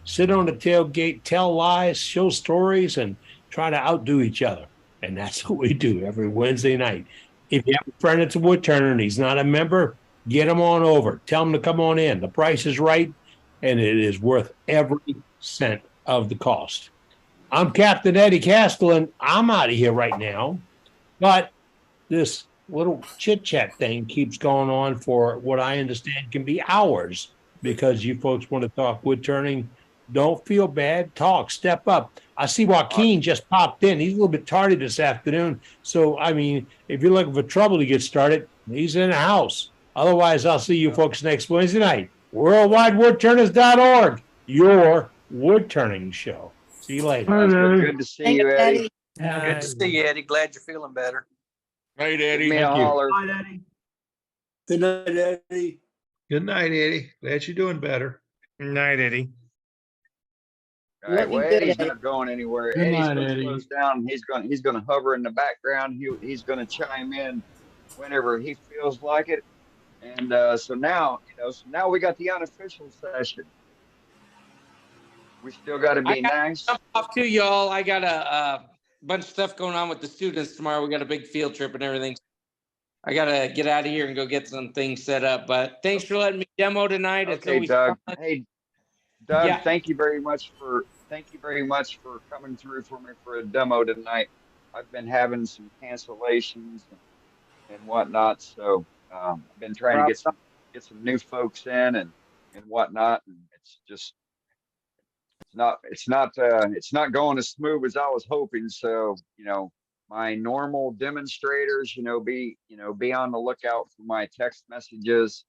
sit on the tailgate, tell lies, show stories, and try to outdo each other. And that's what we do every Wednesday night. If you have a friend that's a wood turner and he's not a member, get him on over. Tell him to come on in. The price is right, and it is worth every cent of the cost. I'm Captain Eddie Castelin. I'm out of here right now, but this little chit-chat thing keeps going on for what I understand can be hours, because you folks want to talk wood turning. Don't feel bad. Talk. Step up. I see Joaquin just popped in. He's a little bit tardy this afternoon. So, I mean, if you're looking for trouble to get started, he's in the house. Otherwise, I'll see you folks next Wednesday night. WorldwideWoodTurners.org, your wood turning show. See you later. Good to see you, Eddie. Good to see you, Eddie. Glad you're feeling better. Night, Eddie. Give me a holler. Bye, Eddie. Good night, Eddie. Good night, Eddie. Glad you're doing better. Good night, Eddie. All right, well, Eddie's not going anywhere. Good Eddie's night, going to Eddie. close down. He's going to hover in the background. He's going to chime in whenever he feels like it. And so now we got the unofficial session. We still got to I be gotta nice. jump off too, y'all. I got a bunch of stuff going on with the students tomorrow. We got a big field trip and everything. I gotta get out of here and go get some things set up. But thanks for letting me demo tonight. It's Okay, always Doug. fun. Hey, Doug, Yeah. thank you very much for coming through for me for a demo tonight. I've been having some cancellations and whatnot, so I've been trying to get some new folks in and whatnot, and it's just it's not going as smooth as I was hoping. So, my normal demonstrators, be on the lookout for my text messages.